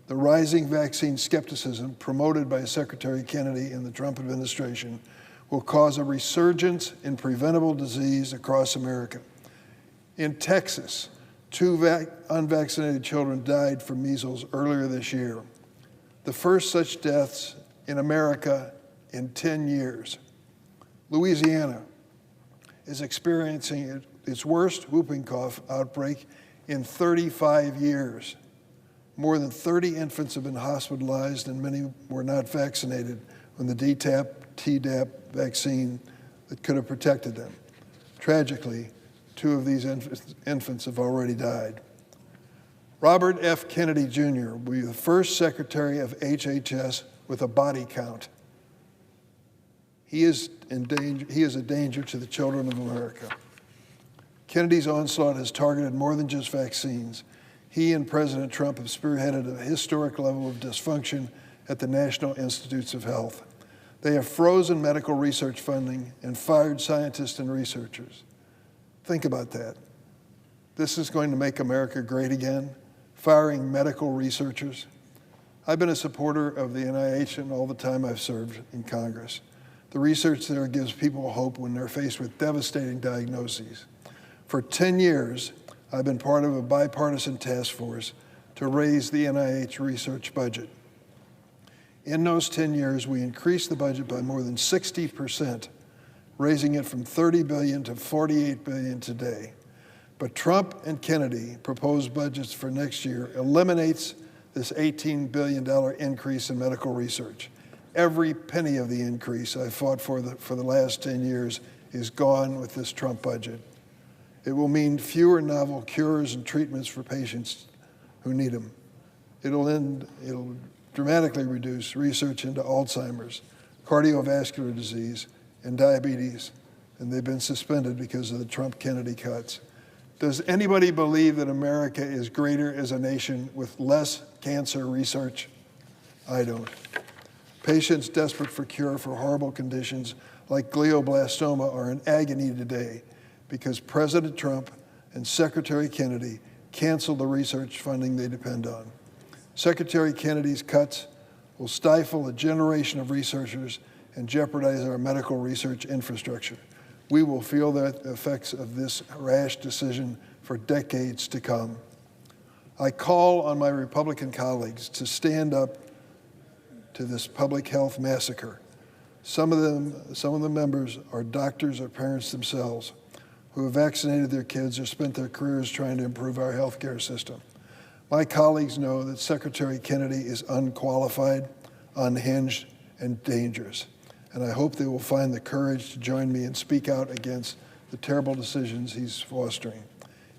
The rising vaccine skepticism promoted by Secretary Kennedy and the Trump administration will cause a resurgence in preventable disease across America. In Texas, 2 unvaccinated children died from measles earlier this year, the first such deaths in America in 10 years. Louisiana is experiencing its worst whooping cough outbreak in 35 years. More than 30 infants have been hospitalized and many were not vaccinated when the DTaP, Tdap vaccine that could have protected them. Tragically, 2 of these infants have already died. Robert F. Kennedy Jr. will be the first Secretary of HHS with a body count. He is a danger to the children of America. Kennedy's onslaught has targeted more than just vaccines. He and President Trump have spearheaded a historic level of dysfunction at the National Institutes of Health. They have frozen medical research funding and fired scientists and researchers. Think about that. This is going to make America great again, firing medical researchers. I've been a supporter of the NIH in all the time I've served in Congress. The research there gives people hope when they're faced with devastating diagnoses. For 10 years, I've been part of a bipartisan task force to raise the NIH research budget. In those 10 years, we increased the budget by more than 60%, raising it from $30 billion to $48 billion today. But Trump and Kennedy proposed budgets for next year eliminates this $18 billion increase in medical research. Every penny of the increase I fought for the last 10 years is gone with this Trump budget. It will mean fewer novel cures and treatments for patients who need them. It'll dramatically reduce research into Alzheimer's, cardiovascular disease, and diabetes, and they've been suspended because of the Trump-Kennedy cuts. Does anybody believe that America is greater as a nation with less cancer research? I don't. Patients desperate for cure for horrible conditions like glioblastoma are in agony today because President Trump and Secretary Kennedy canceled the research funding they depend on. Secretary Kennedy's cuts will stifle a generation of researchers and jeopardize our medical research infrastructure. We will feel the effects of this rash decision for decades to come. I call on my Republican colleagues to stand up to this public health massacre. Some of the members are doctors or parents themselves who have vaccinated their kids or spent their careers trying to improve our healthcare system. My colleagues know that Secretary Kennedy is unqualified, unhinged, and dangerous. And I hope they will find the courage to join me and speak out against the terrible decisions he's fostering.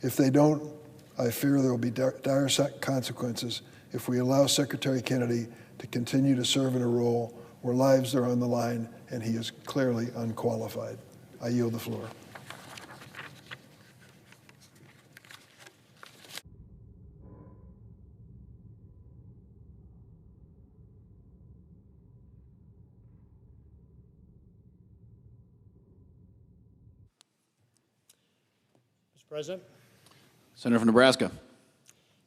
If they don't, I fear there will be dire consequences if we allow Secretary Kennedy to continue to serve in a role where lives are on the line and he is clearly unqualified. I yield the floor. Mr. President. Senator from Nebraska.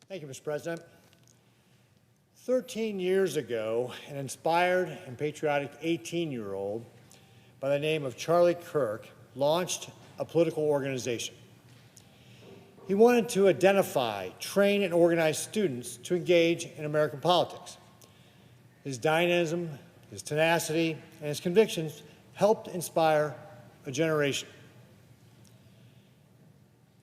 Thank you, Mr. President. 13 years ago, an inspired and patriotic 18-year-old by the name of Charlie Kirk launched a political organization. He wanted to identify, train, and organize students to engage in American politics. His dynamism, his tenacity, and his convictions helped inspire a generation.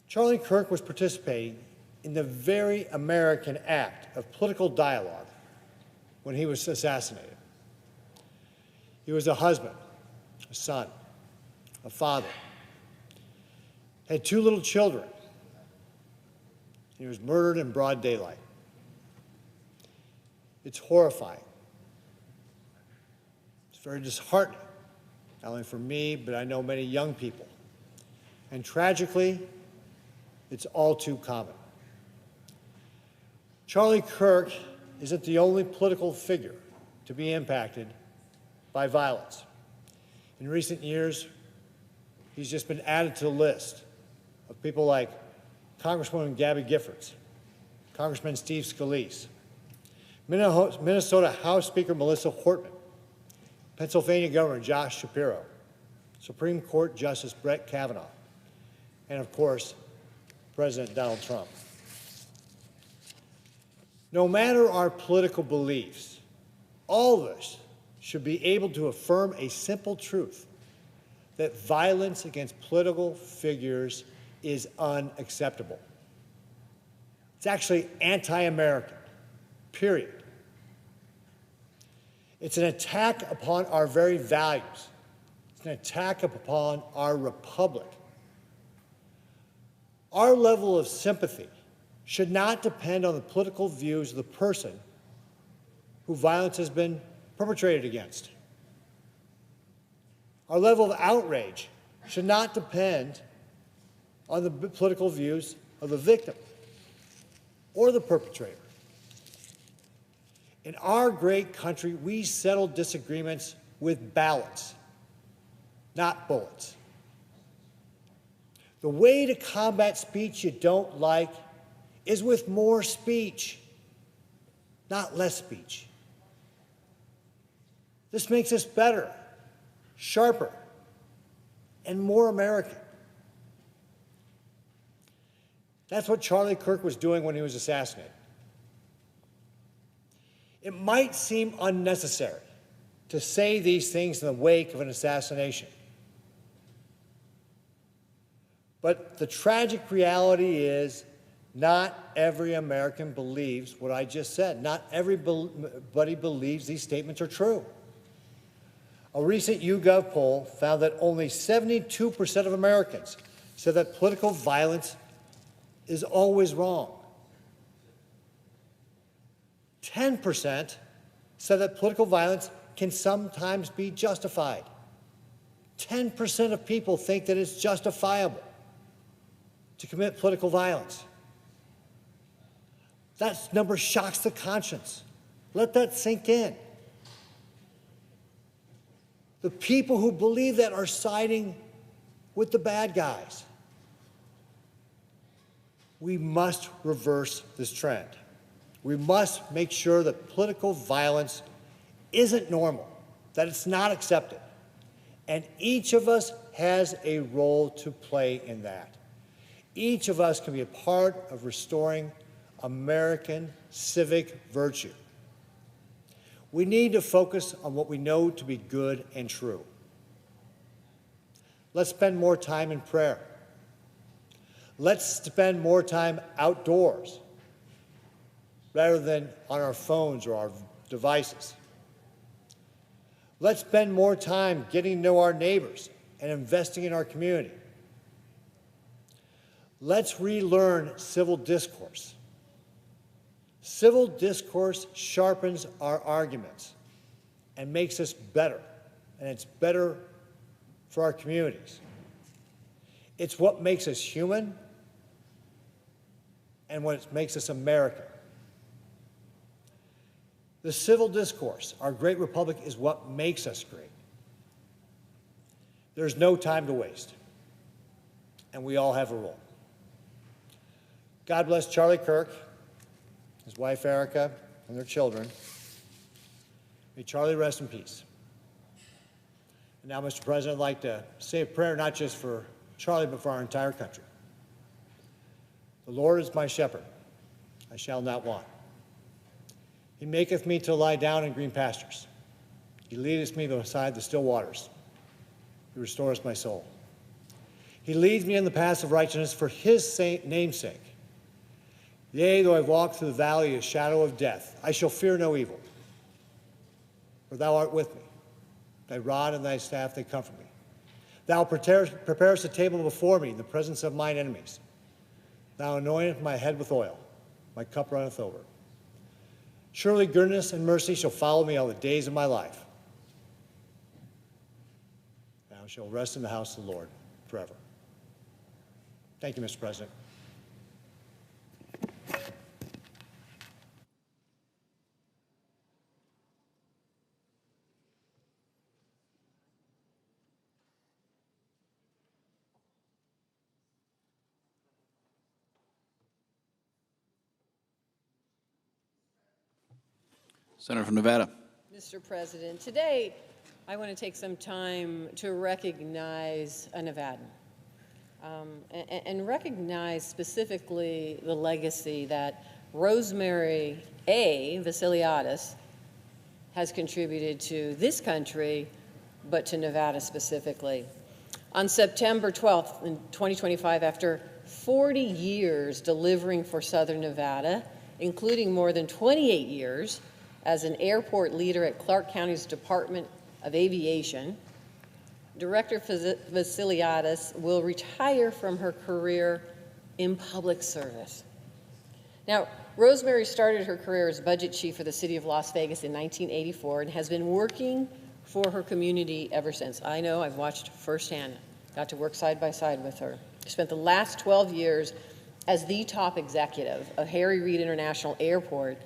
Charlie Kirk was participating in the very American act of political dialogue when he was assassinated. He was a husband, a son, a father, had 2 little children. He was murdered in broad daylight. It's horrifying. It's very disheartening, not only for me, but I know many young people. And tragically, it's all too common. Charlie Kirk isn't the only political figure to be impacted by violence. In recent years, he's just been added to the list of people like Congresswoman Gabby Giffords, Congressman Steve Scalise, Minnesota House Speaker Melissa Hortman, Pennsylvania Governor Josh Shapiro, Supreme Court Justice Brett Kavanaugh, and of course, President Donald Trump. No matter our political beliefs, all of us should be able to affirm a simple truth, that violence against political figures is unacceptable. It's actually anti-American, period. It's an attack upon our very values. It's an attack upon our republic. Our level of sympathy should not depend on the political views of the person who violence has been perpetrated against. Our level of outrage should not depend on the political views of the victim or the perpetrator. In our great country, we settle disagreements with ballots, not bullets. The way to combat speech you don't like is with more speech, not less speech. This makes us better, sharper, and more American. That's what Charlie Kirk was doing when he was assassinated. It might seem unnecessary to say these things in the wake of an assassination. But the tragic reality is not every American believes what I just said. Not everybody believes these statements are true. A recent YouGov poll found that only 72% of Americans said that political violence is always wrong. 10% said that political violence can sometimes be justified. 10% of people think that it's justifiable to commit political violence. That number shocks the conscience. Let that sink in. The people who believe that are siding with the bad guys. We must reverse this trend. We must make sure that political violence isn't normal, that it's not accepted. And each of us has a role to play in that. Each of us can be a part of restoring American civic virtue. We need to focus on what we know to be good and true. Let's spend more time in prayer. Let's spend more time outdoors rather than on our phones or our devices. Let's spend more time getting to know our neighbors and investing in our community. Let's relearn civil discourse. Civil discourse sharpens our arguments and makes us better, and it's better for our communities. It's what makes us human and what makes us American. The civil discourse, our great republic, is what makes us great. There's no time to waste, and we all have a role. God bless Charlie Kirk, his wife Erica, and their children. May Charlie rest in peace. And now, Mr. President, I'd like to say a prayer not just for Charlie, but for our entire country. The Lord is my shepherd, I shall not want. He maketh me to lie down in green pastures. He leadeth me beside the still waters. He restoreth my soul. He leads me in the paths of righteousness for his name's sake. Yea, though I walk through the valley of the shadow of death, I shall fear no evil. For thou art with me. Thy rod and thy staff, they comfort me. Thou preparest a table before me in the presence of mine enemies. Thou anointest my head with oil. My cup runneth over. Surely goodness and mercy shall follow me all the days of my life. And I shall rest in the house of the Lord forever. Thank you, Mr. President. Senator from Nevada. Mr. President, today I want to take some time to recognize a Nevadan and recognize specifically the legacy that Rosemary A. Vasiliadis has contributed to this country, but to Nevada specifically. On September 12th, in 2025, after 40 years delivering for Southern Nevada, including more than 28 years as an airport leader at Clark County's Department of Aviation, Director Vasiliadis will retire from her career in public service. Now, Rosemary started her career as budget chief for the city of Las Vegas in 1984 and has been working for her community ever since. I know, I've watched firsthand, got to work side by side with her. Spent the last 12 years as the top executive of Harry Reid International Airport,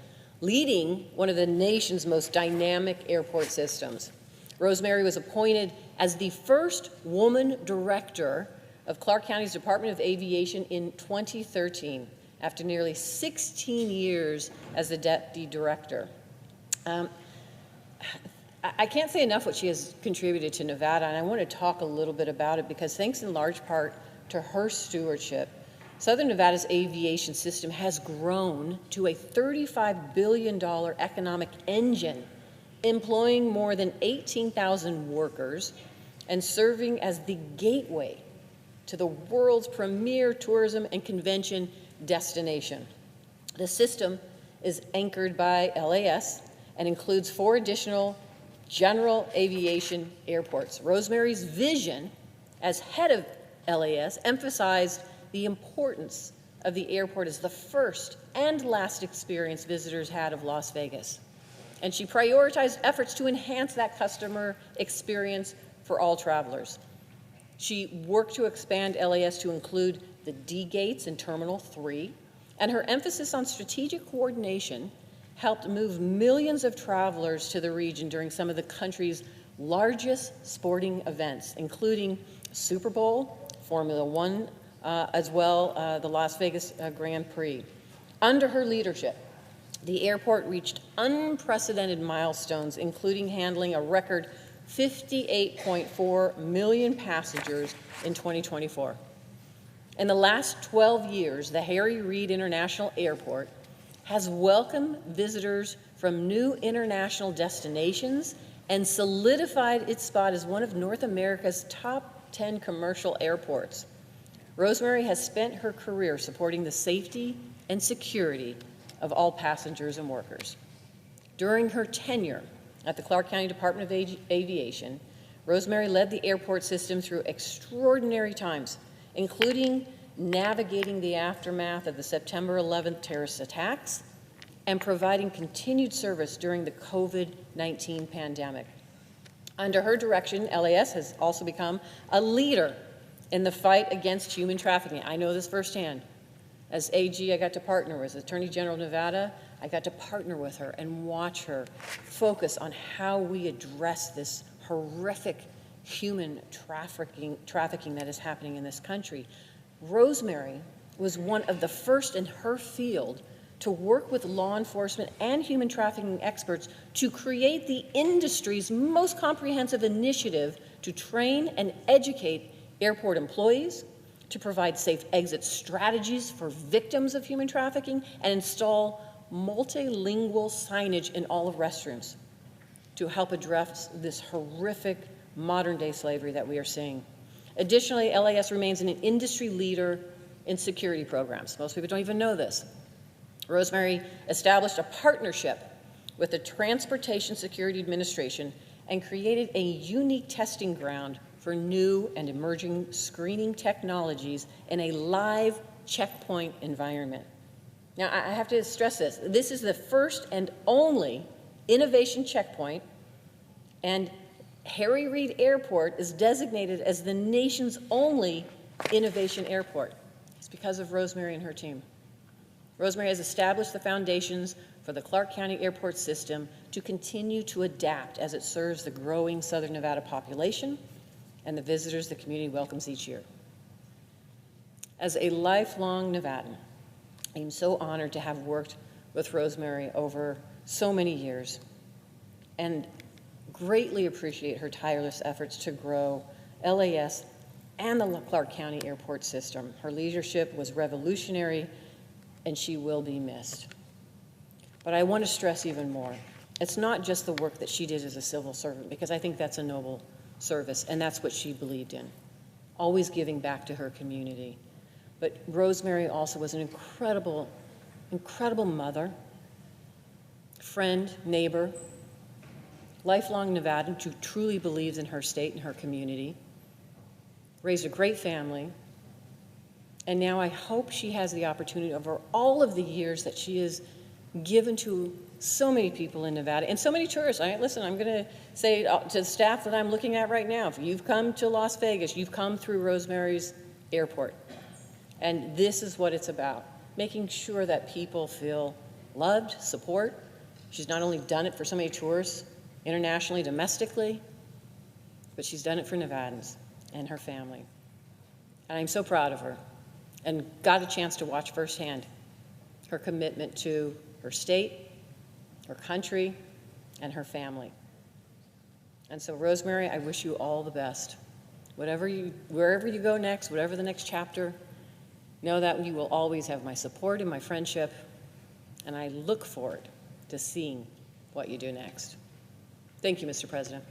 leading one of the nation's most dynamic airport systems. Rosemary was appointed as the first woman director of Clark County's Department of Aviation in 2013, after nearly 16 years as the deputy director. I can't say enough what she has contributed to Nevada, and I want to talk a little bit about it because thanks in large part to her stewardship, Southern Nevada's aviation system has grown to a $35 billion economic engine, employing more than 18,000 workers and serving as the gateway to the world's premier tourism and convention destination. The system is anchored by LAS and includes 4 additional general aviation airports. Rosemary's vision as head of LAS emphasized the importance of the airport as the first and last experience visitors had of Las Vegas. And she prioritized efforts to enhance that customer experience for all travelers. She worked to expand LAS to include the D gates in Terminal 3, and her emphasis on strategic coordination helped move millions of travelers to the region during some of the country's largest sporting events, including Super Bowl, Formula One, as well the Las Vegas Grand Prix. Under her leadership, the airport reached unprecedented milestones, including handling a record 58.4 million passengers in 2024. In the last 12 years, the Harry Reid International Airport has welcomed visitors from new international destinations and solidified its spot as one of North America's top 10 commercial airports. Rosemary has spent her career supporting the safety and security of all passengers and workers. During her tenure at the Clark County Department of Aviation, Rosemary led the airport system through extraordinary times, including navigating the aftermath of the September 11th terrorist attacks and providing continued service during the COVID-19 pandemic. Under her direction, LAS has also become a leader in the fight against human trafficking. I know this firsthand. As AG, I got to partner with Attorney General of Nevada. I got to partner with her and watch her focus on how we address this horrific human trafficking that is happening in this country. Rosemary was one of the first in her field to work with law enforcement and human trafficking experts to create the industry's most comprehensive initiative to train and educate airport employees, to provide safe exit strategies for victims of human trafficking, and install multilingual signage in all of restrooms to help address this horrific modern-day slavery that we are seeing. Additionally, LAS remains an industry leader in security programs. Most people don't even know this. Rosemary established a partnership with the Transportation Security Administration and created a unique testing ground for new and emerging screening technologies in a live checkpoint environment. Now, I have to stress this. This is the first and only innovation checkpoint, and Harry Reid Airport is designated as the nation's only innovation airport. It's because of Rosemary and her team. Rosemary has established the foundations for the Clark County Airport system to continue to adapt as it serves the growing Southern Nevada population and the visitors the community welcomes each year. As a lifelong Nevadan, I am so honored to have worked with Rosemary over so many years and greatly appreciate her tireless efforts to grow LAS and the Clark County Airport system. Her leadership was revolutionary, and she will be missed. But I want to stress even more, it's not just the work that she did as a civil servant, because I think that's a noble service, and that's what she believed in, always giving back to her community. But Rosemary also was an incredible, incredible mother, friend, neighbor, lifelong Nevadan who truly believes in her state and her community, raised a great family, and now I hope she has the opportunity over all of the years that she has given to so many people in Nevada and so many tourists. Listen, I'm going to say to the staff that I'm looking at right now, if you've come to Las Vegas, you've come through Rosemary's Airport. And this is what it's about, making sure that people feel loved, support. She's not only done it for so many tourists, internationally, domestically, but she's done it for Nevadans and her family. And I'm so proud of her and got a chance to watch firsthand her commitment to her state, her country, and her family. And so, Rosemary, I wish you all the best. Wherever you go next, whatever the next chapter, know that you will always have my support and my friendship, and I look forward to seeing what you do next. Thank you, Mr. President.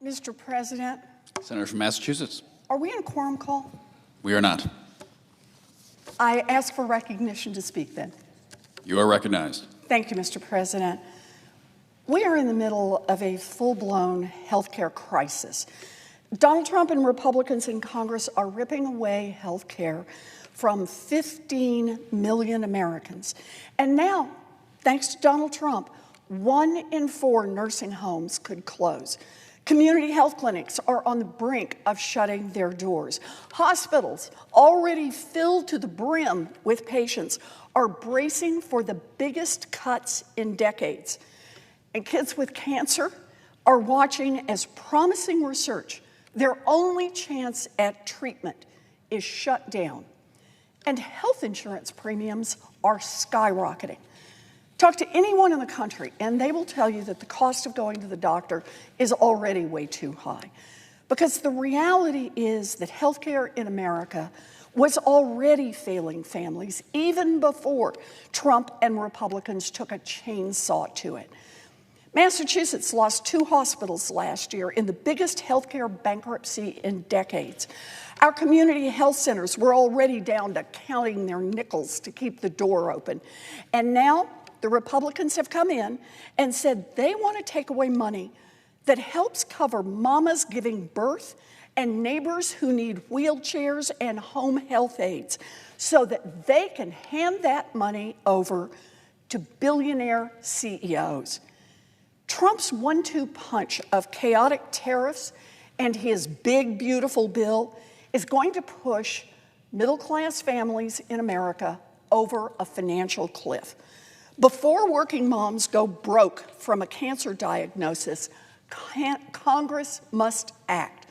Mr. President, Senator from Massachusetts. are we in a quorum call? We are not. I ask for recognition to speak then. You are recognized. Thank you, Mr. President. We are in the middle of a full-blown health care crisis. Donald Trump and Republicans in Congress are ripping away health care from 15 million Americans. And now, thanks to Donald Trump, 1 in 4 nursing homes could close. Community health clinics are on the brink of shutting their doors. Hospitals, already filled to the brim with patients, are bracing for the biggest cuts in decades. And kids with cancer are watching as promising research, their only chance at treatment, is shut down. And health insurance premiums are skyrocketing. Talk to anyone in the country, and they will tell you that the cost of going to the doctor is already way too high. Because the reality is that healthcare in America was already failing families even before Trump and Republicans took a chainsaw to it. Massachusetts lost 2 hospitals last year in the biggest healthcare bankruptcy in decades. Our community health centers were already down to counting their nickels to keep the door open. And now the Republicans have come in and said they want to take away money that helps cover mamas giving birth and neighbors who need wheelchairs and home health aides so that they can hand that money over to billionaire CEOs. Trump's 1-2 punch of chaotic tariffs and his big, beautiful bill is going to push middle-class families in America over a financial cliff. Before working moms go broke from a cancer diagnosis, Congress must act.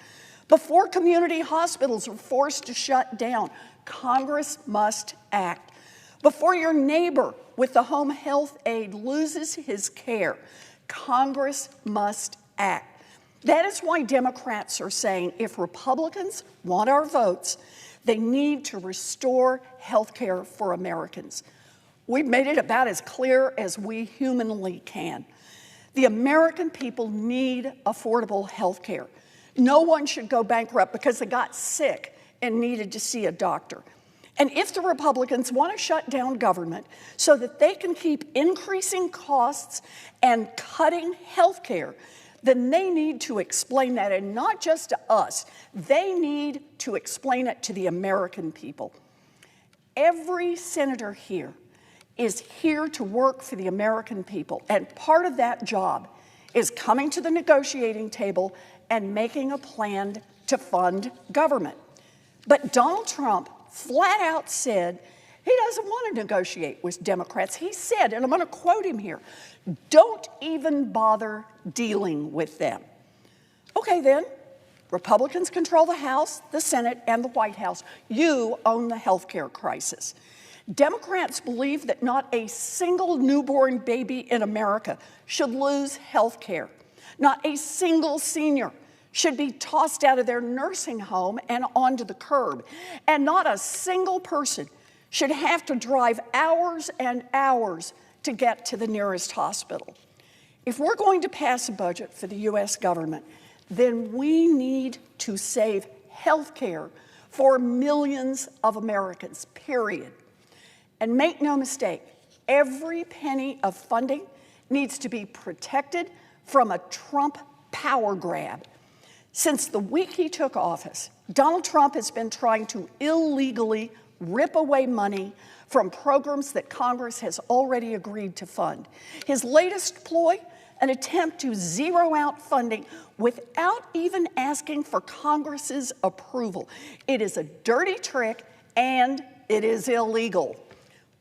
Before community hospitals are forced to shut down, Congress must act. Before your neighbor with the home health aide loses his care, Congress must act. That is why Democrats are saying if Republicans want our votes, they need to restore health care for Americans. We've made it about as clear as we humanly can. The American people need affordable health care. No one should go bankrupt because they got sick and needed to see a doctor. And if the Republicans want to shut down government so that they can keep increasing costs and cutting health care, then they need to explain that, and not just to us. They need to explain it to the American people. Every senator here is here to work for the American people, and part of that job is coming to the negotiating table and making a plan to fund government. But Donald Trump flat out said he doesn't want to negotiate with Democrats. He said, and I'm going to quote him here, "Don't even bother dealing with them." Okay, then, Republicans control the House, the Senate, and the White House. You own the health care crisis. Democrats believe that not a single newborn baby in America should lose health care. Not a single senior should be tossed out of their nursing home and onto the curb. And not a single person should have to drive hours and hours to get to the nearest hospital. If we're going to pass a budget for the U.S. government, then we need to save health care for millions of Americans, period. And make no mistake, every penny of funding needs to be protected from a Trump power grab. Since the week he took office, Donald Trump has been trying to illegally rip away money from programs that Congress has already agreed to fund. His latest ploy, an attempt to zero out funding without even asking for Congress's approval. It is a dirty trick and it is illegal.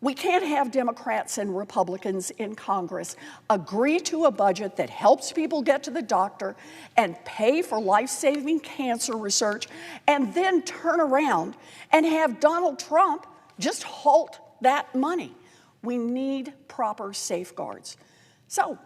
We can't have Democrats and Republicans in Congress agree to a budget that helps people get to the doctor and pay for life-saving cancer research and then turn around and have Donald Trump just halt that money. We need proper safeguards. So,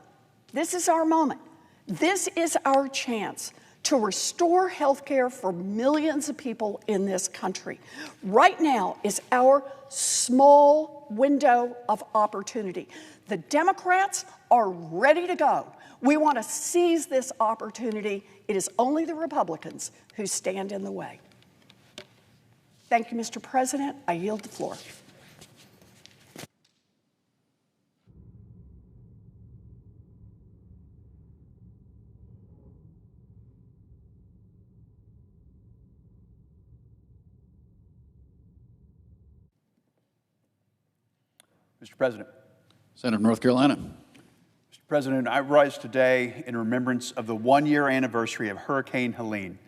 this is our moment. This is our chance to restore health care for millions of people in this country. Right now is our small window of opportunity. The Democrats are ready to go We want to seize this opportunity. It is only the Republicans who stand in the way. Thank you, Mr. President. I yield the floor. Mr. President. Senator from North Carolina. Mr. President, I rise today in remembrance of the one-year anniversary of Hurricane Helene,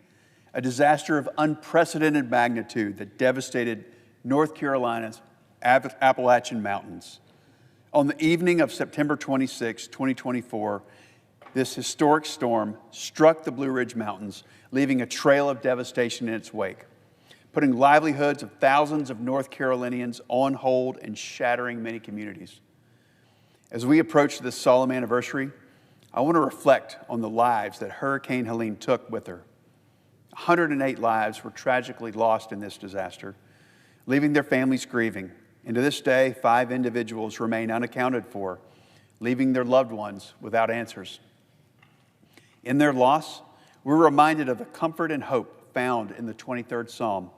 a disaster of unprecedented magnitude that devastated North Carolina's Appalachian Mountains. On the evening of September 26, 2024, this historic storm struck the Blue Ridge Mountains, leaving a trail of devastation in its wake, putting livelihoods of thousands of North Carolinians on hold and shattering many communities. As we approach this solemn anniversary, I want to reflect on the lives that Hurricane Helene took with her. 108 lives were tragically lost in this disaster, leaving their families grieving. And to this day, 5 individuals remain unaccounted for, leaving their loved ones without answers. In their loss, we're reminded of the comfort and hope found in the 23rd Psalm.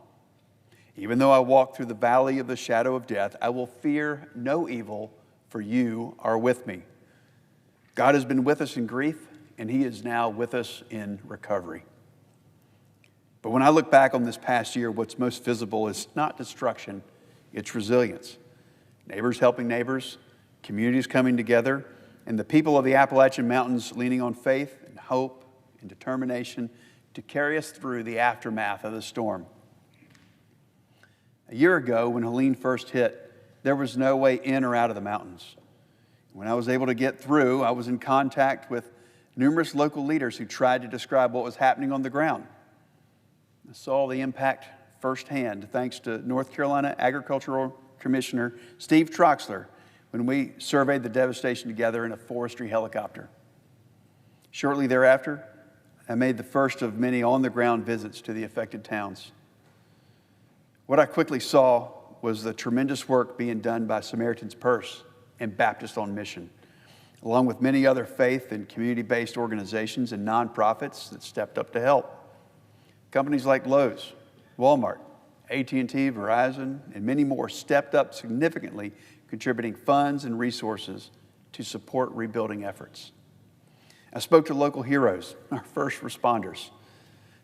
Even though I walk through the valley of the shadow of death, I will fear no evil, for you are with me. God has been with us in grief, and he is now with us in recovery. But when I look back on this past year, what's most visible is not destruction, it's resilience. Neighbors helping neighbors, communities coming together, and the people of the Appalachian Mountains leaning on faith and hope and determination to carry us through the aftermath of the storm. A year ago, when Helene first hit, there was no way in or out of the mountains. When I was able to get through, I was in contact with numerous local leaders who tried to describe what was happening on the ground. I saw the impact firsthand thanks to North Carolina Agricultural Commissioner Steve Troxler when we surveyed the devastation together in a forestry helicopter. Shortly thereafter, I made the first of many on-the-ground visits to the affected towns. What I quickly saw was the tremendous work being done by Samaritan's Purse and Baptist on Mission, along with many other faith and community-based organizations and nonprofits that stepped up to help. Companies like Lowe's, Walmart, AT&T, Verizon, and many more stepped up significantly, contributing funds and resources to support rebuilding efforts. I spoke to local heroes, our first responders,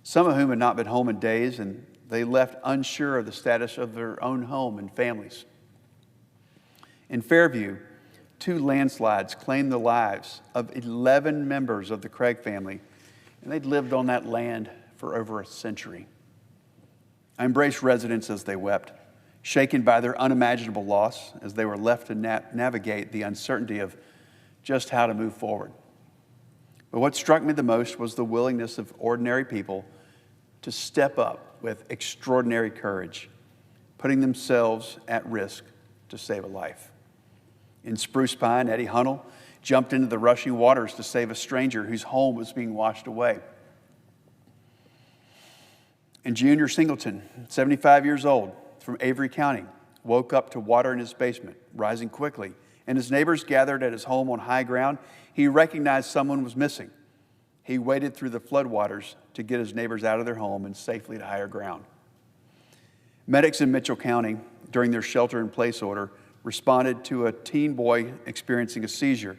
some of whom had not been home in days, and they left unsure of the status of their own home and families. In Fairview, 2 landslides claimed the lives of 11 members of the Craig family, and they'd lived on that land for over a century. I embraced residents as they wept, shaken by their unimaginable loss as they were left to navigate the uncertainty of just how to move forward. But what struck me the most was the willingness of ordinary people to step up with extraordinary courage, putting themselves at risk to save a life. In Spruce Pine, Eddie Hunnell jumped into the rushing waters to save a stranger whose home was being washed away. And Junior Singleton, 75 years old, from Avery County, woke up to water in his basement, rising quickly. And as neighbors gathered at his home on high ground, he recognized someone was missing. He waded through the floodwaters to get his neighbors out of their home and safely to higher ground. Medics in Mitchell County, during their shelter-in-place order, responded to a teen boy experiencing a seizure.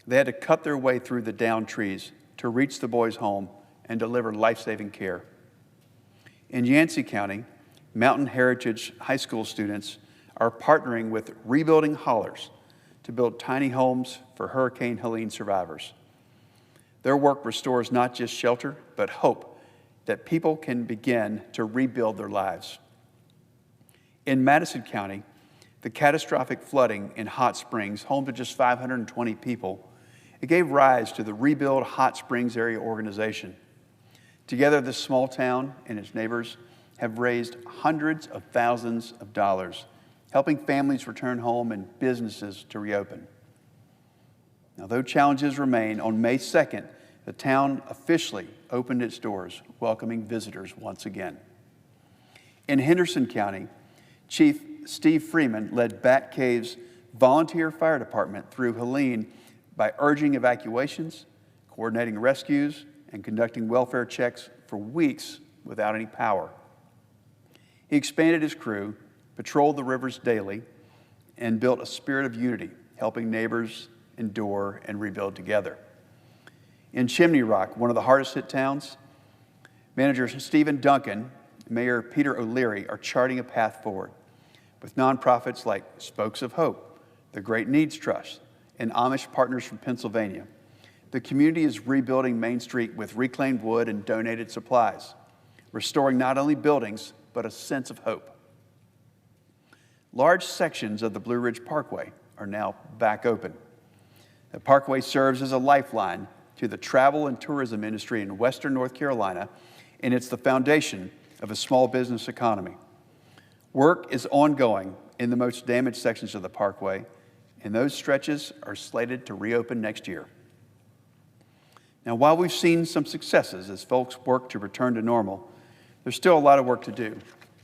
They had to cut their way through the downed trees to reach the boy's home and deliver life-saving care. In Yancey County, Mountain Heritage High School students are partnering with Rebuilding Hollers to build tiny homes for Hurricane Helene survivors. Their work restores not just shelter, but hope that people can begin to rebuild their lives. In Madison County, the catastrophic flooding in Hot Springs, home to just 520 people, it gave rise to the Rebuild Hot Springs Area Organization. Together, this small town and its neighbors have raised hundreds of thousands of dollars, helping families return home and businesses to reopen. Now, though challenges remain, on May 2nd, the town officially opened its doors, welcoming visitors once again. In Henderson County, Chief Steve Freeman led Bat Cave's volunteer fire department through Helene by urging evacuations, coordinating rescues, and conducting welfare checks for weeks without any power. He expanded his crew, patrolled the rivers daily, and built a spirit of unity, helping neighbors endure and rebuild together. In Chimney Rock, one of the hardest hit towns, Manager Stephen Duncan and Mayor Peter O'Leary are charting a path forward with nonprofits like Spokes of Hope, the Great Needs Trust, and Amish Partners from Pennsylvania. The community is rebuilding Main Street with reclaimed wood and donated supplies, restoring not only buildings, but a sense of hope. Large sections of the Blue Ridge Parkway are now back open. The parkway serves as a lifeline to the travel and tourism industry in Western North Carolina, and it's the foundation of a small business economy. Work is ongoing in the most damaged sections of the parkway, and those stretches are slated to reopen next year. Now, while we've seen some successes as folks work to return to normal, there's still a lot of work to do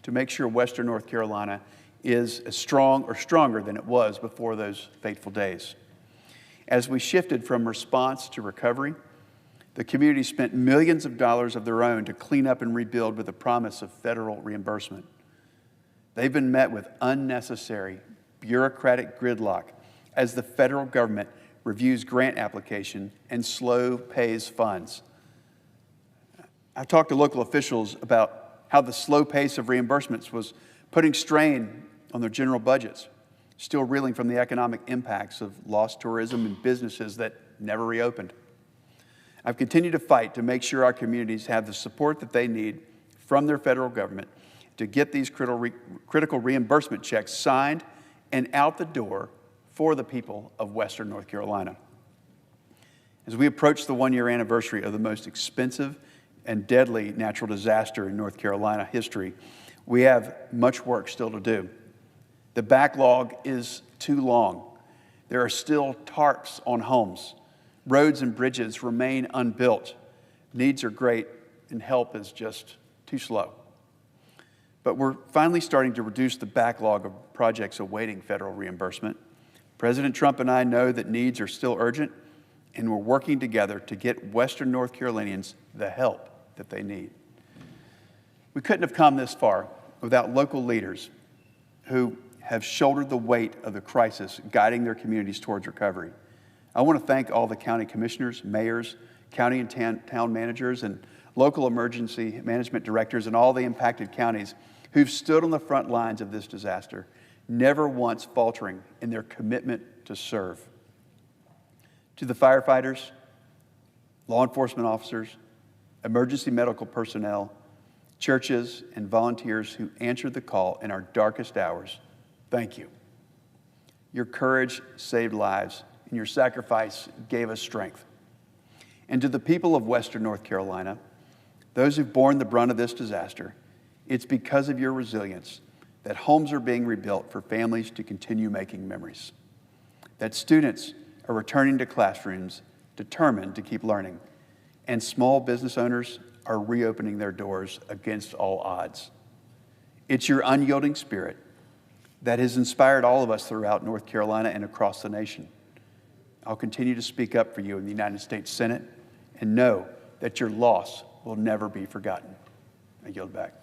to make sure Western North Carolina is as strong or stronger than it was before those fateful days. As we shifted from response to recovery, the community spent millions of dollars of their own to clean up and rebuild with the promise of federal reimbursement. They've been met with unnecessary bureaucratic gridlock as the federal government reviews grant application and slow pays funds. I've talked to local officials about how the slow pace of reimbursements was putting strain on their general budgets, still reeling from the economic impacts of lost tourism and businesses that never reopened. I've continued to fight to make sure our communities have the support that they need from their federal government to get these critical reimbursement checks signed and out the door for the people of Western North Carolina. As we approach the one-year anniversary of the most expensive and deadly natural disaster in North Carolina history, we have much work still to do. The backlog is too long. There are still tarps on homes. Roads and bridges remain unbuilt. Needs are great, and help is just too slow. But we're finally starting to reduce the backlog of projects awaiting federal reimbursement. President Trump and I know that needs are still urgent, and we're working together to get Western North Carolinians the help that they need. We couldn't have come this far without local leaders who have shouldered the weight of the crisis, guiding their communities towards recovery. I want to thank all the county commissioners, mayors, county and town managers, and local emergency management directors in all the impacted counties who've stood on the front lines of this disaster, never once faltering in their commitment to serve. To the firefighters, law enforcement officers, emergency medical personnel, churches, and volunteers who answered the call in our darkest hours, thank you. Your courage saved lives, and your sacrifice gave us strength. And to the people of Western North Carolina, those who've borne the brunt of this disaster, it's because of your resilience that homes are being rebuilt for families to continue making memories, that students are returning to classrooms determined to keep learning, and small business owners are reopening their doors against all odds. It's your unyielding spirit that has inspired all of us throughout North Carolina and across the nation. I'll continue to speak up for you in the United States Senate and know that your loss will never be forgotten. I yield back.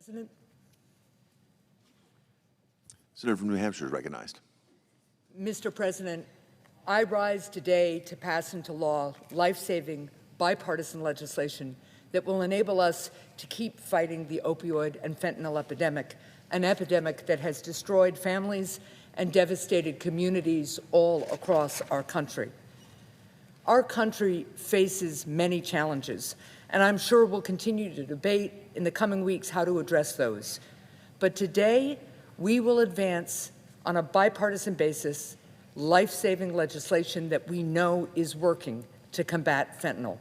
President, Senator from New Hampshire is recognized. Mr. President, I rise today to pass into law life-saving bipartisan legislation that will enable us to keep fighting the opioid and fentanyl epidemic, an epidemic that has destroyed families and devastated communities all across our country. Our country faces many challenges, and I'm sure we'll continue to debate in the coming weeks how to address those. But today, we will advance on a bipartisan basis life-saving legislation that we know is working to combat fentanyl.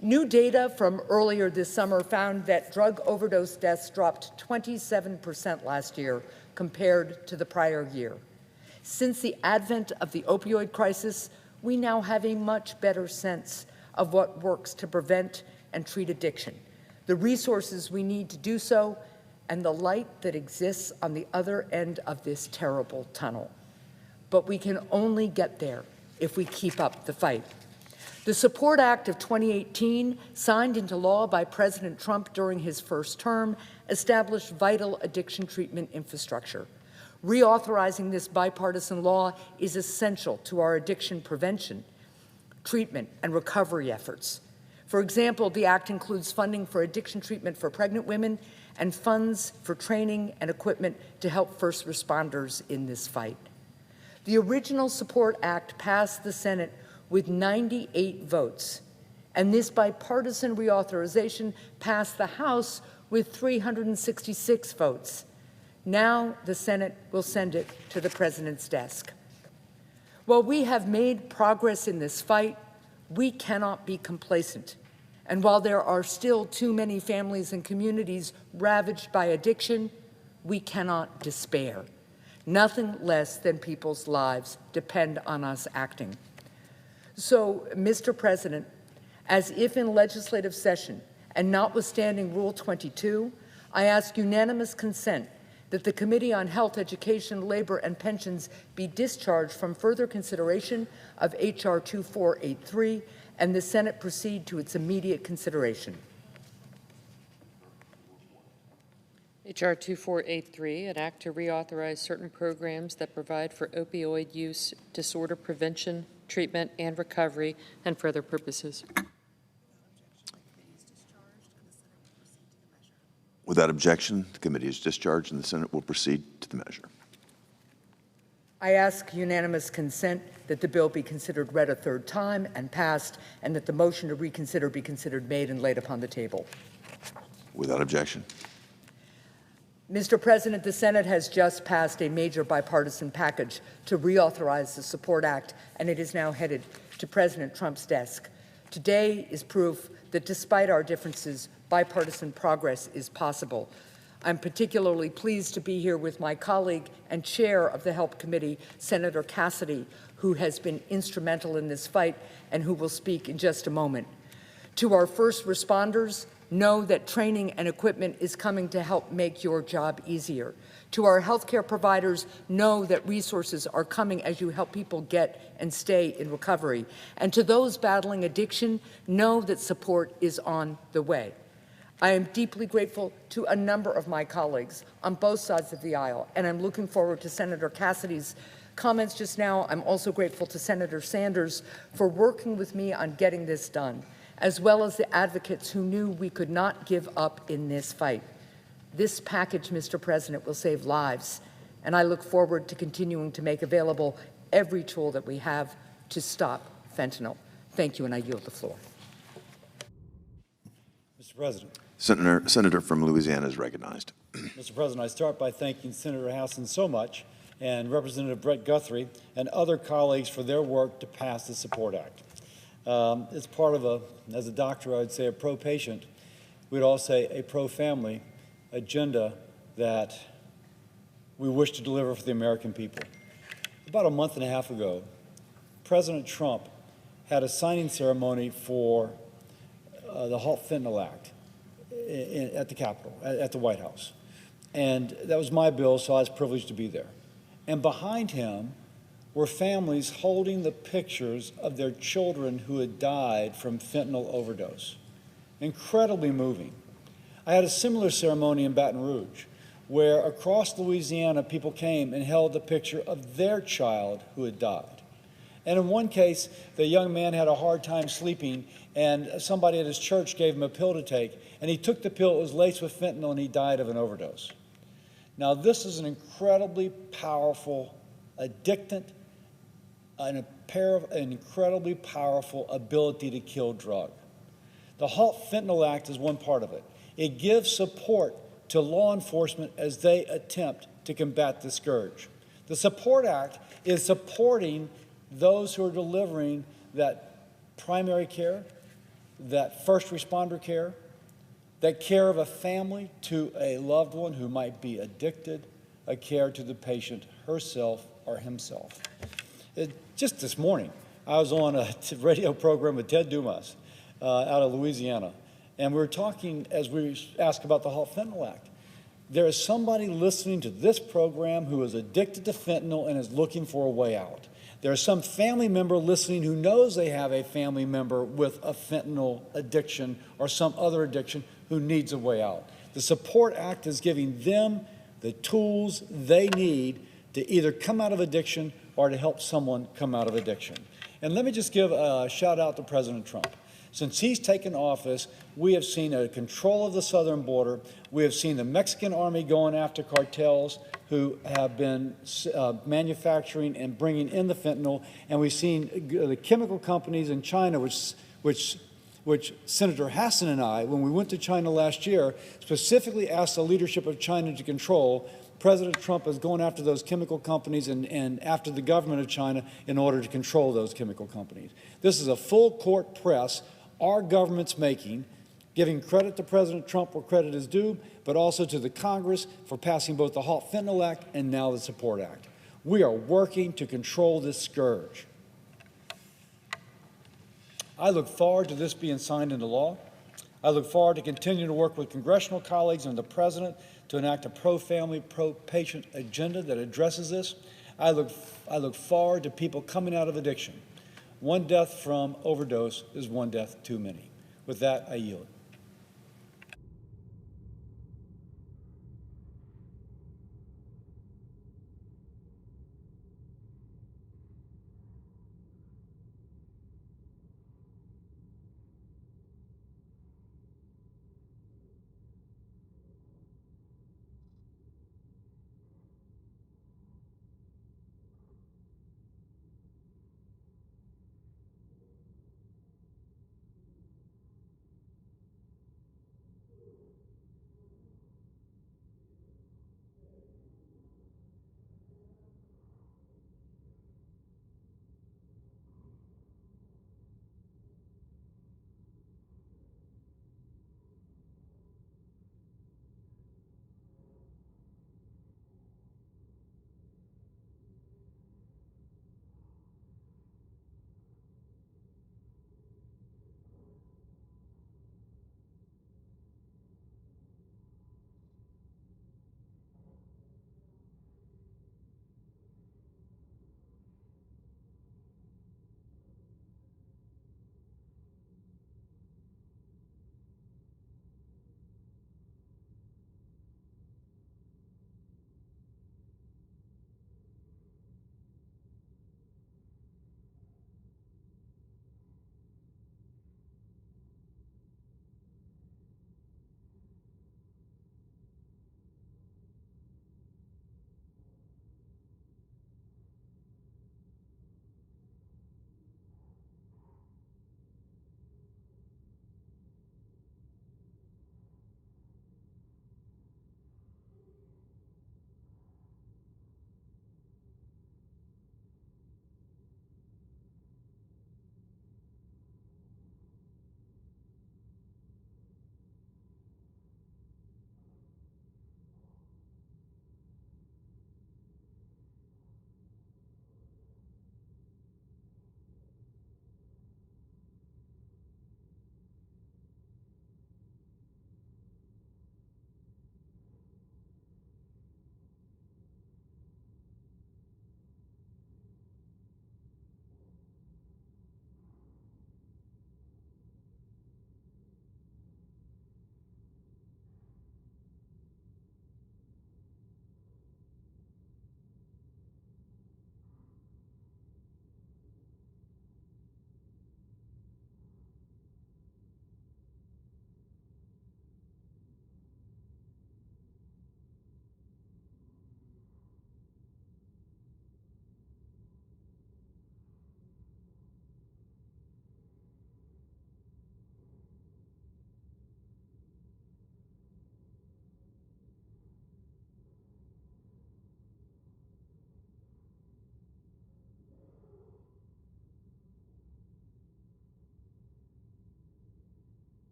New data from earlier this summer found that drug overdose deaths dropped 27% last year compared to the prior year. Since the advent of the opioid crisis, we now have a much better sense of what works to prevent and treat addiction, the resources we need to do so, and the light that exists on the other end of this terrible tunnel. But we can only get there if we keep up the fight. The SUPPORT Act of 2018, signed into law by President Trump during his first term, established vital addiction treatment infrastructure. Reauthorizing this bipartisan law is essential to our addiction prevention, treatment, and recovery efforts. For example, the Act includes funding for addiction treatment for pregnant women and funds for training and equipment to help first responders in this fight. The original SUPPORT Act passed the Senate with 98 votes, and this bipartisan reauthorization passed the House with 366 votes. Now the Senate will send it to the President's desk. While we have made progress in this fight, we cannot be complacent. And while there are still too many families and communities ravaged by addiction, we cannot despair. Nothing less than people's lives depend on us acting. So, Mr. President, as if in legislative session and notwithstanding Rule 22, I ask unanimous consent that the Committee on Health, Education, Labor, and Pensions be discharged from further consideration of H.R. 2483 and the Senate proceed to its immediate consideration. H.R. 2483, an act to reauthorize certain programs that provide for opioid use disorder prevention, treatment, and recovery, and for other purposes. Without objection, the committee is discharged and the Senate will proceed to the measure. I ask unanimous consent that the bill be considered read a third time and passed, and that the motion to reconsider be considered made and laid upon the table. Without objection. Mr. President, the Senate has just passed a major bipartisan package to reauthorize the SUPPORT Act, and it is now headed to President Trump's desk. Today is proof that despite our differences, bipartisan progress is possible. I'm particularly pleased to be here with my colleague and chair of the Help Committee, Senator Cassidy, who has been instrumental in this fight and who will speak in just a moment. To our first responders, know that training and equipment is coming to help make your job easier. To our healthcare providers, know that resources are coming as you help people get and stay in recovery. And to those battling addiction, know that support is on the way. I am deeply grateful to a number of my colleagues on both sides of the aisle, and I'm looking forward to Senator Cassidy's comments just now. I'm also grateful to Senator Sanders for working with me on getting this done, as well as the advocates who knew we could not give up in this fight. This package, Mr. President, will save lives, and I look forward to continuing to make available every tool that we have to stop fentanyl. Thank you, and I yield the floor. Mr. President. Senator from Louisiana is recognized. Mr. President, I start by thanking Senator Hassan so much and Representative Brett Guthrie and other colleagues for their work to pass the SUPPORT Act. It's part of as a doctor, I would say a pro-patient, we'd all say a pro-family agenda that we wish to deliver for the American people. About a month and a half ago, President Trump had a signing ceremony for the Halt Fentanyl Act at the Capitol, at the White House. And that was my bill, so I was privileged to be there. And behind him were families holding the pictures of their children who had died from fentanyl overdose. Incredibly moving. I had a similar ceremony in Baton Rouge, where across Louisiana people came and held a picture of their child who had died. And in one case, the young man had a hard time sleeping, and somebody at his church gave him a pill to take, and he took the pill. It was laced with fentanyl, and he died of an overdose. Now, this is an incredibly powerful addictant, an incredibly powerful ability to kill drug. The HALT Fentanyl Act is one part of it. It gives support to law enforcement as they attempt to combat the scourge. The Support Act is supporting those who are delivering that primary care, that first responder care, that care of a family to a loved one who might be addicted, a care to the patient herself or himself. Just this morning, I was on a radio program with Ted Dumas out of Louisiana, and we were talking as we asked about the HALT Fentanyl Act. There is somebody listening to this program who is addicted to fentanyl and is looking for a way out. There's some family member listening who knows they have a family member with a fentanyl addiction or some other addiction who needs a way out. The Support Act is giving them the tools they need to either come out of addiction or to help someone come out of addiction. And let me just give a shout out to President Trump. Since he's taken office, we have seen a control of the southern border. We have seen the Mexican army going after cartels who have been manufacturing and bringing in the fentanyl. And we've seen the chemical companies in China, which Senator Hassan and I, when we went to China last year, specifically asked the leadership of China to control. President Trump is going after those chemical companies and after the government of China in order to control those chemical companies. This is a full court press our government's making, giving credit to President Trump where credit is due, but also to the Congress for passing both the HALT Fentanyl Act and now the Support Act. We are working to control this scourge. I look forward to this being signed into law. I look forward to continuing to work with congressional colleagues and the President to enact a pro-family, pro-patient agenda that addresses this. I look forward to people coming out of addiction. One death from overdose is one death too many. With that, I yield.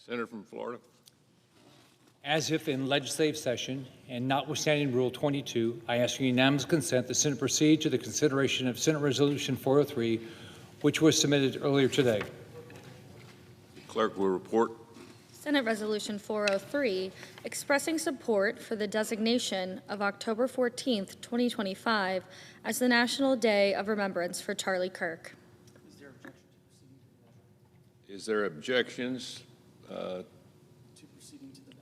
Senator from Florida. As if in legislative session and notwithstanding Rule 22, I ask unanimous consent the Senate proceed to the consideration of Senate Resolution 403, which was submitted earlier today. The clerk will report. Senate Resolution 403, expressing support for the designation of October 14th, 2025 as the National Day of Remembrance for Charlie Kirk. Is there objections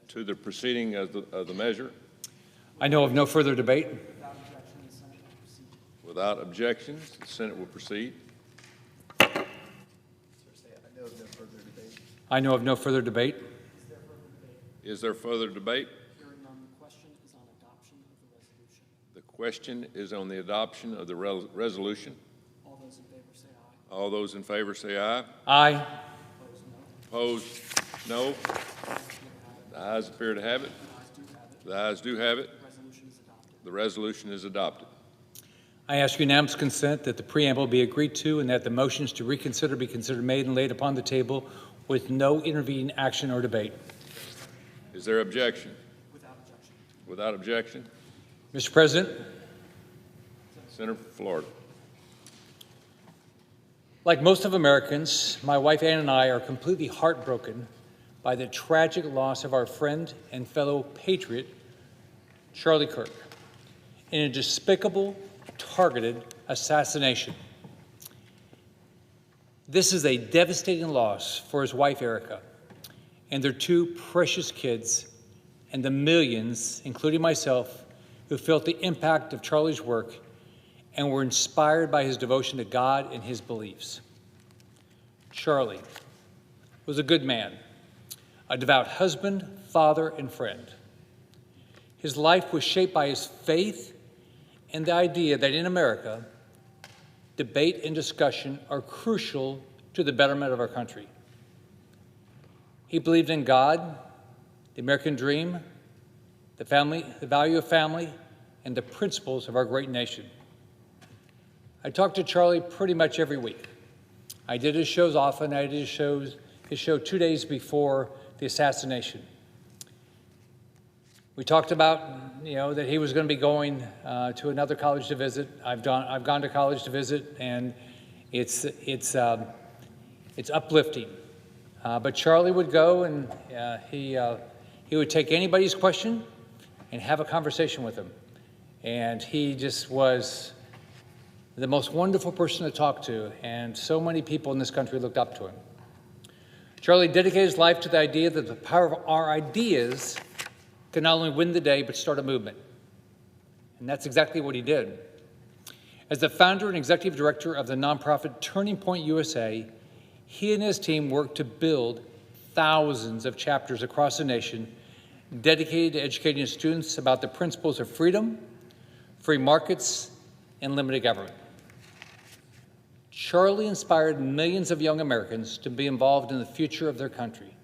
to the proceeding of the measure? I know of no further debate. Without objections, the Senate will proceed. I know of no further debate. Is there further debate? The question is on the adoption of the resolution. All those in favor say aye. Aye. Opposed, no. The ayes appear to have it. The ayes do have it. The resolution is adopted. I ask unanimous consent that the preamble be agreed to and that the motions to reconsider be considered made and laid upon the table with no intervening action or debate. Is there objection? Without objection. Mr. President. Senator from Florida. Like most of Americans, my wife Ann and I are completely heartbroken by the tragic loss of our friend and fellow patriot, Charlie Kirk, in a despicable, targeted assassination. This is a devastating loss for his wife, Erica, and their two precious kids, and the millions, including myself, who felt the impact of Charlie's work and were inspired by his devotion to God and his beliefs. Charlie was a good man, a devout husband, father, and friend. His life was shaped by his faith and the idea that in America, debate and discussion are crucial to the betterment of our country. He believed in God, the American dream, the value of family, and the principles of our great nation. I talked to Charlie pretty much every week. I did his shows often. I did his show 2 days before the assassination. We talked about, that he was going to be going to another college to visit. I've gone to college to visit, and it's uplifting. But Charlie would go, and he would take anybody's question and have a conversation with them. And he just was the most wonderful person to talk to, and so many people in this country looked up to him. Charlie dedicated his life to the idea that the power of our ideas can not only win the day, but start a movement. And that's exactly what he did. As the founder and executive director of the nonprofit Turning Point USA, he and his team worked to build thousands of chapters across the nation dedicated to educating students about the principles of freedom, free markets, and limited government. Charlie inspired millions of young Americans to be involved in the future of their country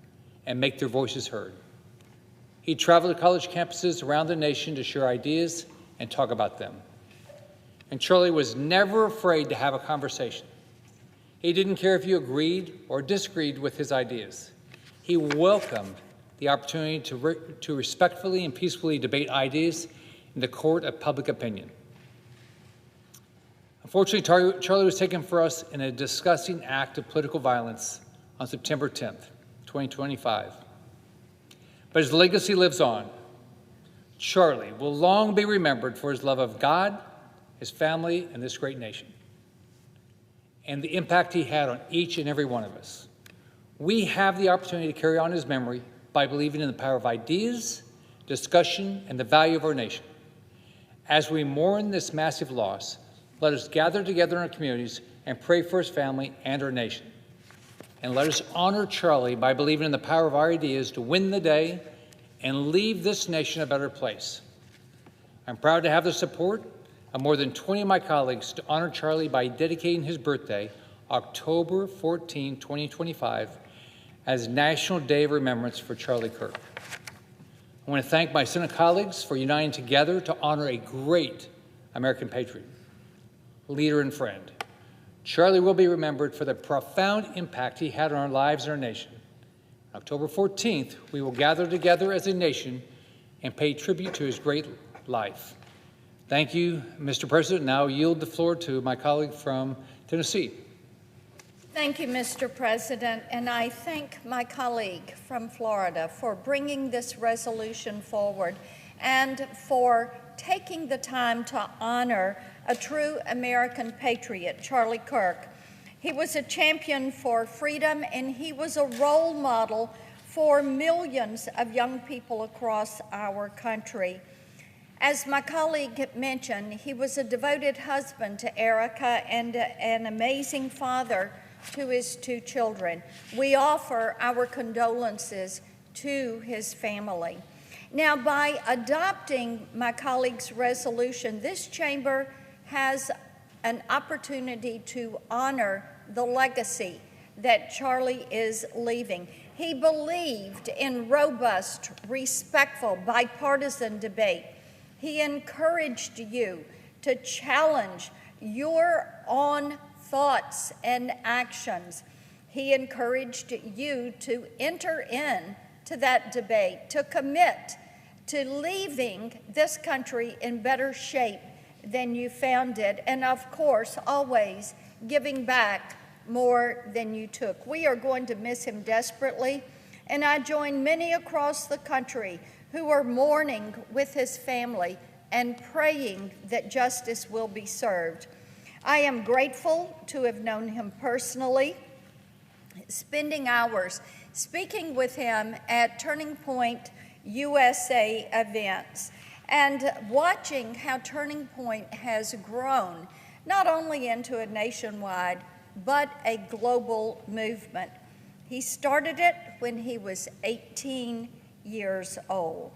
and make their voices heard. He traveled to college campuses around the nation to share ideas and talk about them. And Charlie was never afraid to have a conversation. He didn't care if you agreed or disagreed with his ideas. He welcomed the opportunity to respectfully and peacefully debate ideas in the court of public opinion. Unfortunately, Charlie was taken from us in a disgusting act of political violence on September 10th, 2025. But his legacy lives on. Charlie will long be remembered for his love of God, his family, and this great nation, and the impact he had on each and every one of us. We have the opportunity to carry on his memory by believing in the power of ideas, discussion, and the value of our nation. As we mourn this massive loss, let us gather together in our communities and pray for his family and our nation. And let us honor Charlie by believing in the power of our ideas to win the day and leave this nation a better place. I'm proud to have the support of more than 20 of my colleagues to honor Charlie by dedicating his birthday, October 14, 2025, as National Day of Remembrance for Charlie Kirk. I want to thank my Senate colleagues for uniting together to honor a great American patriot, leader, and friend. Charlie will be remembered for the profound impact he had on our lives and our nation. October 14th, we will gather together as a nation and pay tribute to his great life. Thank you, Mr. President. Now I yield the floor to my colleague from Tennessee. Thank you, Mr. President, and I thank my colleague from Florida for bringing this resolution forward and for taking the time to honor a true American patriot, Charlie Kirk. He was a champion for freedom, and he was a role model for millions of young people across our country. As my colleague mentioned, he was a devoted husband to Erica and an amazing father to his 2 children. We offer our condolences to his family. Now, by adopting my colleague's resolution, this chamber has an opportunity to honor the legacy that Charlie is leaving. He believed in robust, respectful, bipartisan debate. He encouraged you to challenge your own thoughts and actions. He encouraged you to enter into that debate, to commit to leaving this country in better shape than you found it, and of course, always giving back more than you took. We are going to miss him desperately, and I join many across the country who are mourning with his family and praying that justice will be served. I am grateful to have known him personally, spending hours speaking with him at Turning Point USA events and watching how Turning Point has grown, not only into a nationwide, but a global movement. He started it when he was 18 years old.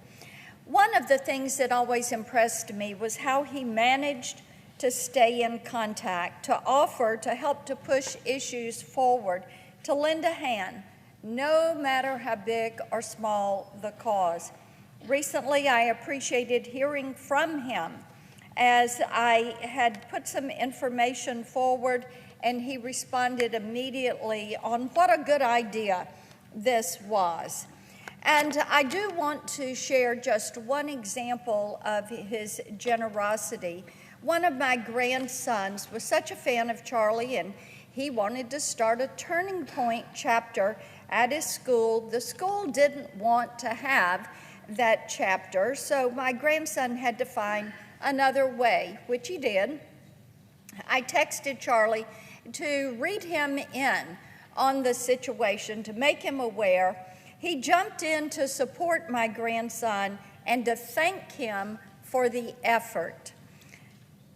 One of the things that always impressed me was how he managed to stay in contact, to offer to help to push issues forward, to lend a hand, no matter how big or small the cause. Recently, I appreciated hearing from him as I had put some information forward, and he responded immediately on what a good idea this was. And I do want to share just one example of his generosity. One of my grandsons was such a fan of Charlie, and he wanted to start a Turning Point chapter at his school. The school didn't want to have that chapter, so my grandson had to find another way, which he did. I texted Charlie to read him in on the situation, to make him aware. He jumped in to support my grandson and to thank him for the effort.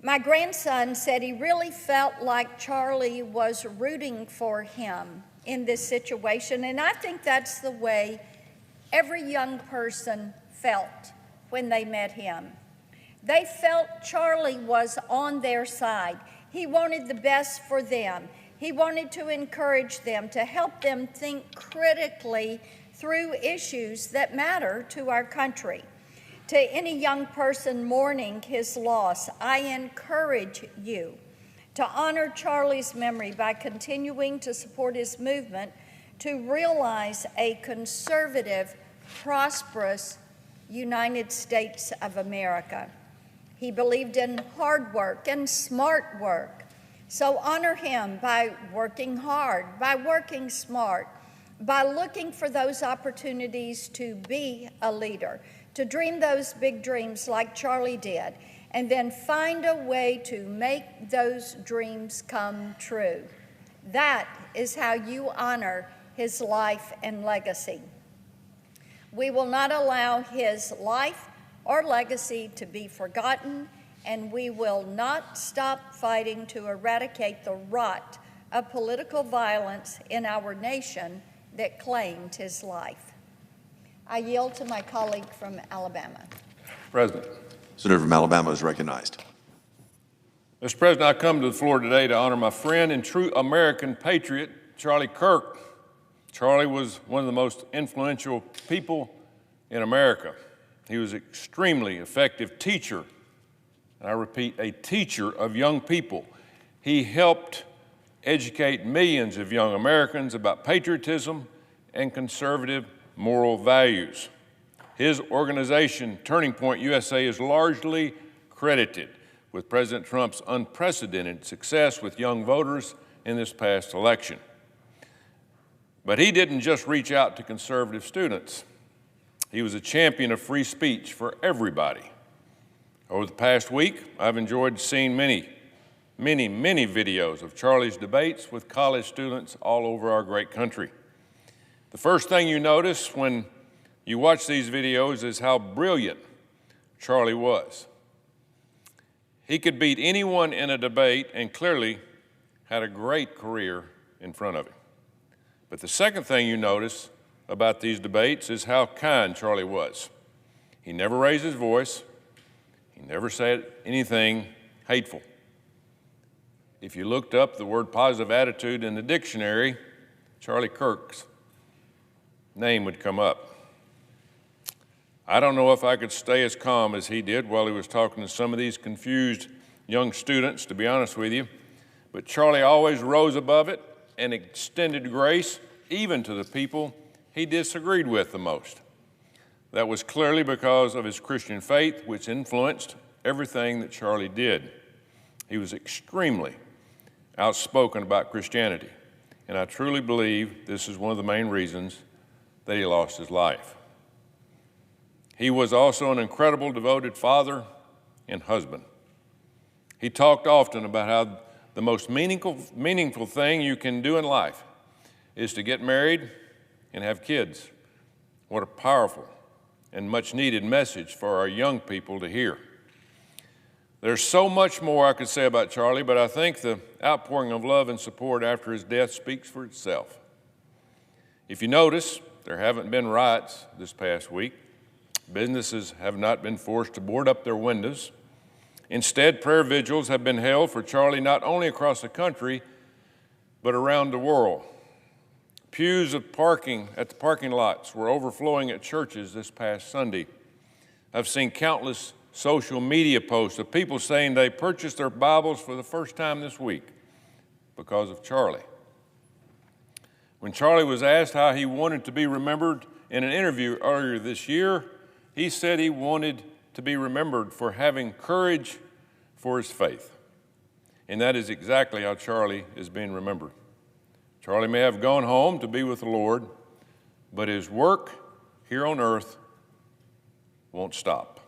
My grandson said he really felt like Charlie was rooting for him in this situation, and I think that's the way every young person felt when they met him. They felt Charlie was on their side. He wanted the best for them. He wanted to encourage them, to help them think critically through issues that matter to our country. To any young person mourning his loss, I encourage you to honor Charlie's memory by continuing to support his movement to realize a conservative, prosperous United States of America. He believed in hard work and smart work. So honor him by working hard, by working smart, by looking for those opportunities to be a leader, to dream those big dreams like Charlie did, and then find a way to make those dreams come true. That is how you honor his life and legacy. We will not allow his life or legacy to be forgotten, and we will not stop fighting to eradicate the rot of political violence in our nation that claimed his life. I yield to my colleague from Alabama. President. Senator from Alabama is recognized. Mr. President, I come to the floor today to honor my friend and true American patriot, Charlie Kirk. Charlie was one of the most influential people in America. He was an extremely effective teacher, and I repeat, a teacher of young people. He helped educate millions of young Americans about patriotism and conservative moral values. His organization, Turning Point USA, is largely credited with President Trump's unprecedented success with young voters in this past election. But he didn't just reach out to conservative students. He was a champion of free speech for everybody. Over the past week, I've enjoyed seeing many videos of Charlie's debates with college students all over our great country. The first thing you notice when you watch these videos is how brilliant Charlie was. He could beat anyone in a debate and clearly had a great career in front of him. But the second thing you notice about these debates is how kind Charlie was. He never raised his voice. He never said anything hateful. If you looked up the word positive attitude in the dictionary, Charlie Kirk's name would come up. I don't know if I could stay as calm as he did while he was talking to some of these confused young students, to be honest with you, but Charlie always rose above it and extended grace even to the people he disagreed with the most. That was clearly because of his Christian faith, which influenced everything that Charlie did. He was extremely outspoken about Christianity, and I truly believe this is one of the main reasons that he lost his life. He was also an incredible devoted father and husband. He talked often about how the most meaningful thing you can do in life is to get married and have kids. What a powerful and much needed message for our young people to hear. There's so much more I could say about Charlie, but I think the outpouring of love and support after his death speaks for itself. If you notice, there haven't been riots this past week. Businesses have not been forced to board up their windows. Instead, prayer vigils have been held for Charlie not only across the country, but around the world. Pews of parking at the parking lots were overflowing at churches this past Sunday. I've seen countless social media posts of people saying they purchased their Bibles for the first time this week because of Charlie. When Charlie was asked how he wanted to be remembered in an interview earlier this year, he said he wanted to be remembered for having courage for his faith. And that is exactly how Charlie is being remembered. Charlie may have gone home to be with the Lord, but his work here on earth won't stop.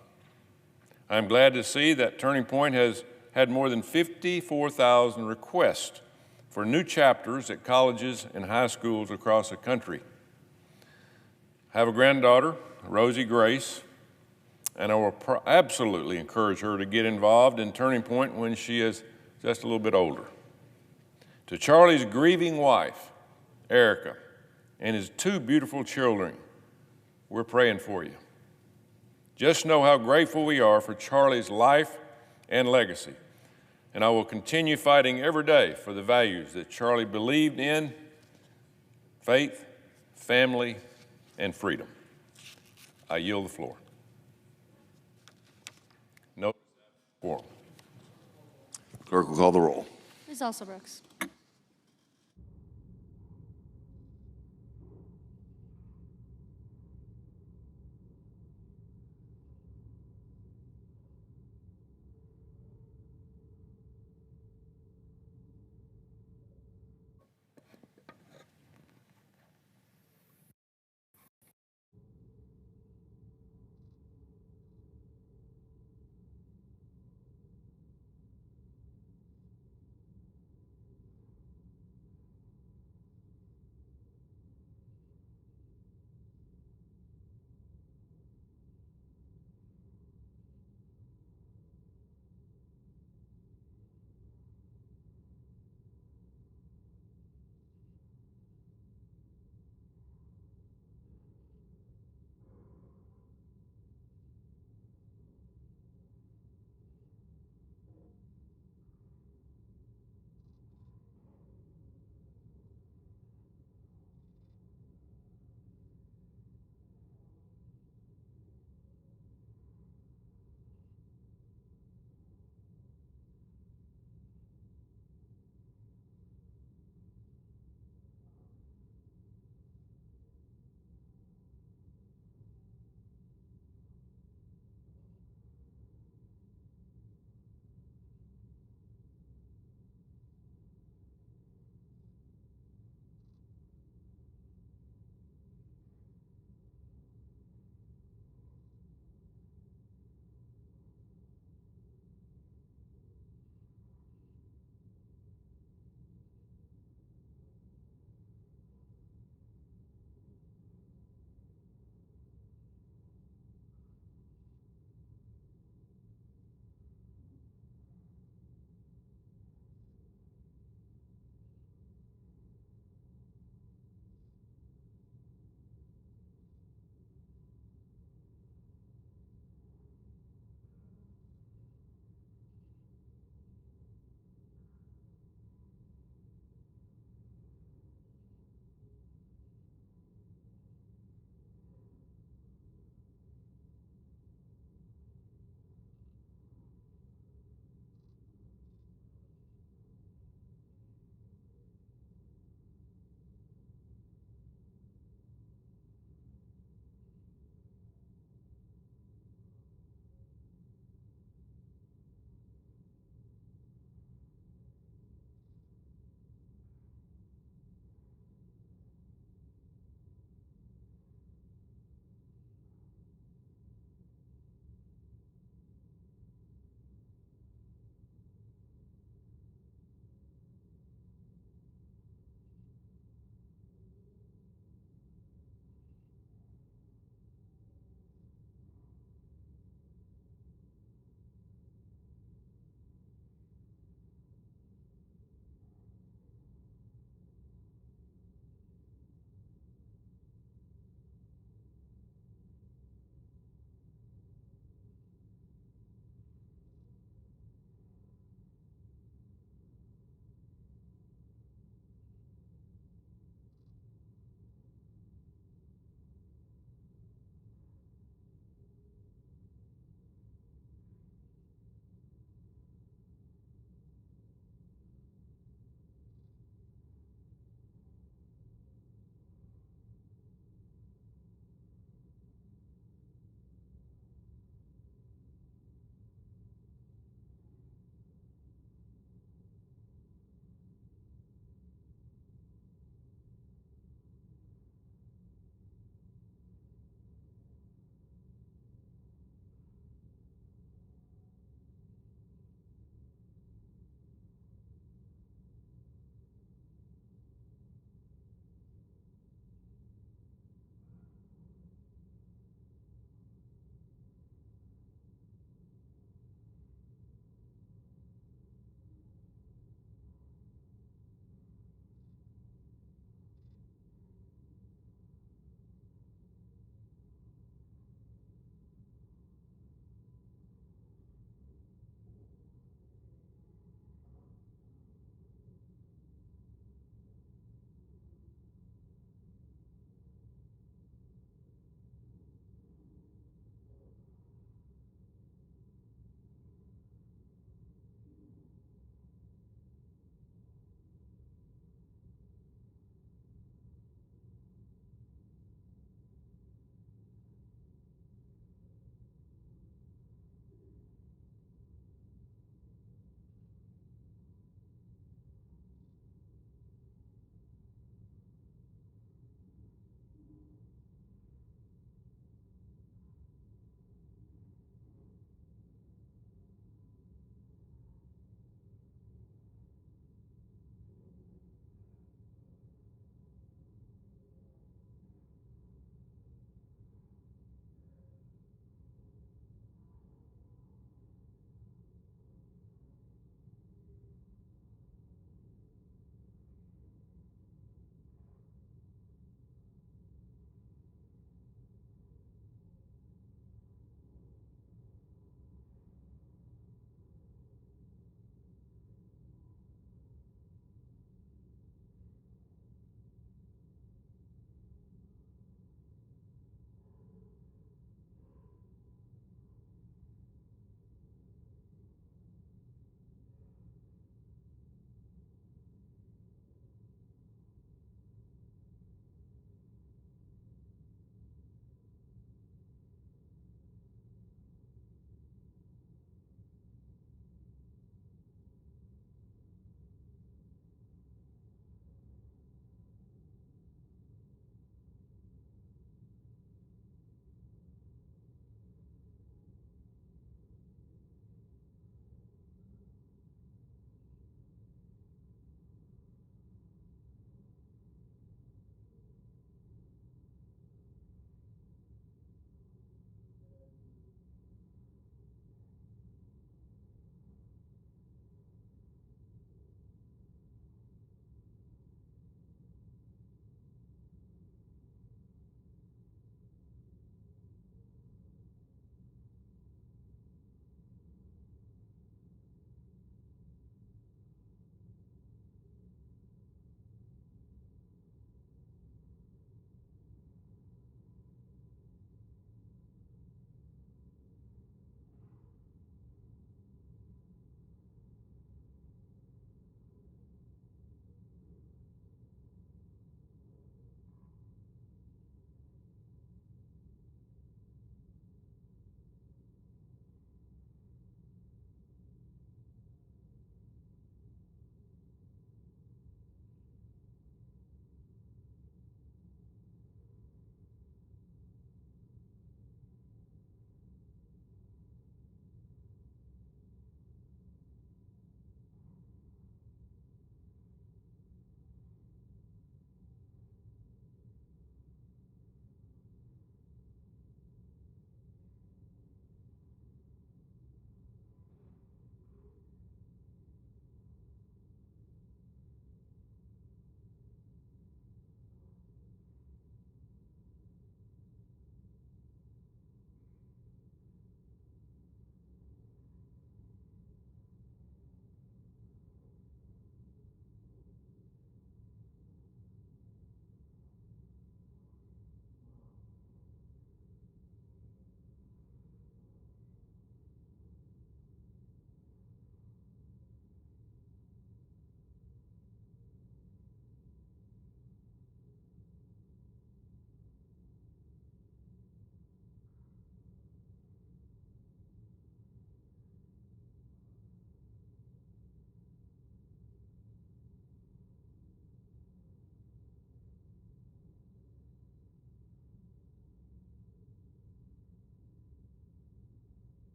I'm glad to see that Turning Point has had more than 54,000 requests for new chapters at colleges and high schools across the country. I have a granddaughter, Rosie Grace, and I will absolutely encourage her to get involved in Turning Point when she is just a little bit older. To Charlie's grieving wife, Erica, and his two beautiful children, we're praying for you. Just know how grateful we are for Charlie's life and legacy, and I will continue fighting every day for the values that Charlie believed in: faith, family, and freedom. I yield the floor. No quorum. Clerk will call the roll. Ms. Alsobrooks.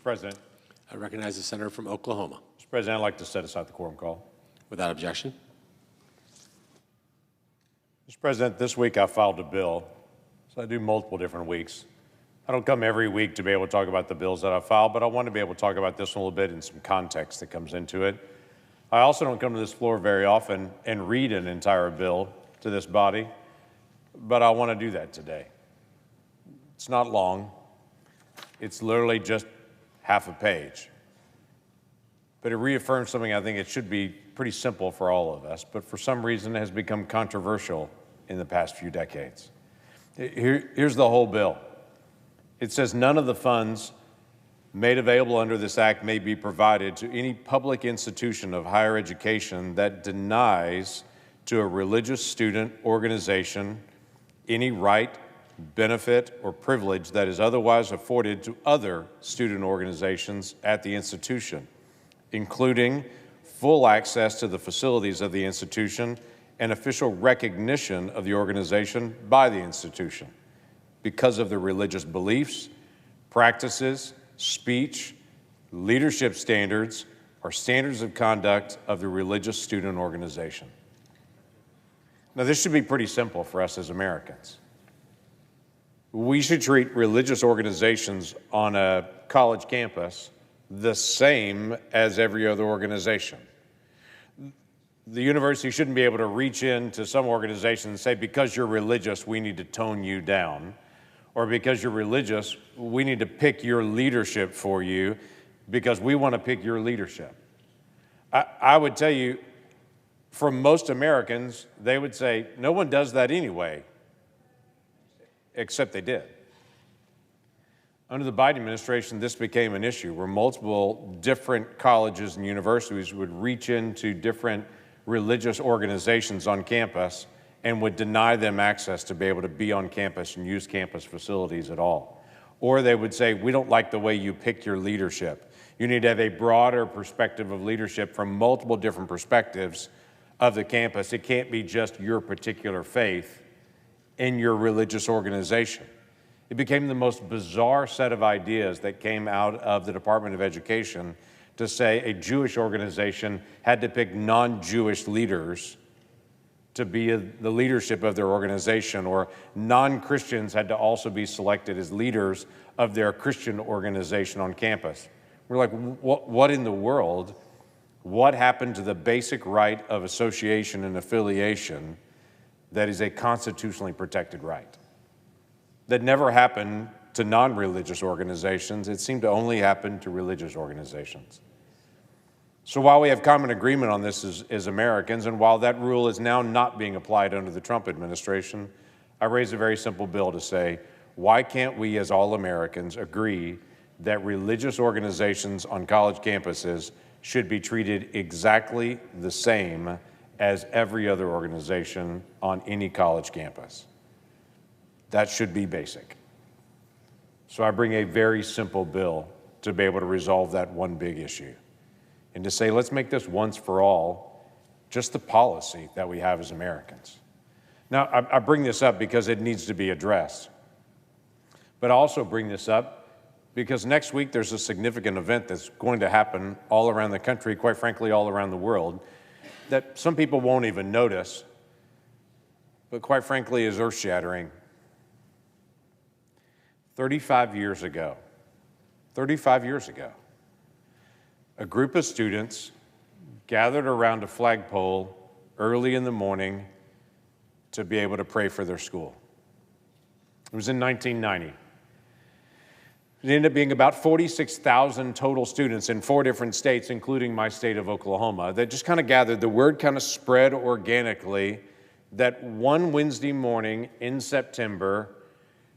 President. I recognize the senator from Oklahoma. Mr. President, I'd like to set aside the quorum call. Without objection. Mr. President, this week I filed a bill, so I do multiple different weeks. I don't come every week to be able to talk about the bills that I filed, but I want to be able to talk about this one a little bit and some context that comes into it. I also don't come to this floor very often and read an entire bill to this body, but I want to do that today. It's not long. It's literally just half a page. But it reaffirms something I think it should be pretty simple for all of us, but for some reason it has become controversial in the past few decades. Here's the whole bill. It says none of the funds made available under this act may be provided to any public institution of higher education that denies to a religious student organization any right, benefit, or privilege that is otherwise afforded to other student organizations at the institution, including full access to the facilities of the institution and official recognition of the organization by the institution because of the religious beliefs, practices, speech, leadership standards, or standards of conduct of the religious student organization. Now, this should be pretty simple for us as Americans. We should treat religious organizations on a college campus the same as every other organization. The university shouldn't be able to reach into some organization and say, because you're religious, we need to tone you down. Or because you're religious, we need to pick your leadership for you because we want to pick your leadership. I would tell you, for most Americans, they would say, no one does that anyway, except they did. Under the Biden administration, this became an issue where multiple different colleges and universities would reach into different religious organizations on campus and would deny them access to be able to be on campus and use campus facilities at all. Or they would say, we don't like the way you pick your leadership. You need to have a broader perspective of leadership from multiple different perspectives of the campus. It can't be just your particular faith in your religious organization. It became the most bizarre set of ideas that came out of the Department of Education to say a Jewish organization had to pick non-Jewish leaders to be the leadership of their organization, or non-Christians had to also be selected as leaders of their Christian organization on campus. We're like, what in the world? What happened to the basic right of association and affiliation that is a constitutionally protected right? That never happened to non-religious organizations. It seemed to only happen to religious organizations. So while we have common agreement on this as Americans, and while that rule is now not being applied under the Trump administration, I raise a very simple bill to say, why can't we as all Americans agree that religious organizations on college campuses should be treated exactly the same as every other organization on any college campus? That should be basic. So I bring a very simple bill to be able to resolve that one big issue, and to say, let's make this once for all just the policy that we have as Americans. Now, I bring this up because it needs to be addressed. But I also bring this up because next week there's a significant event that's going to happen all around the country, quite frankly, all around the world, that some people won't even notice, but quite frankly is earth-shattering. 35 years ago, a group of students gathered around a flagpole early in the morning to be able to pray for their school. It was in 1990. It ended up being about 46,000 total students in 4 different states, including my state of Oklahoma, that just kind of gathered. The word kind of spread organically that one Wednesday morning in September,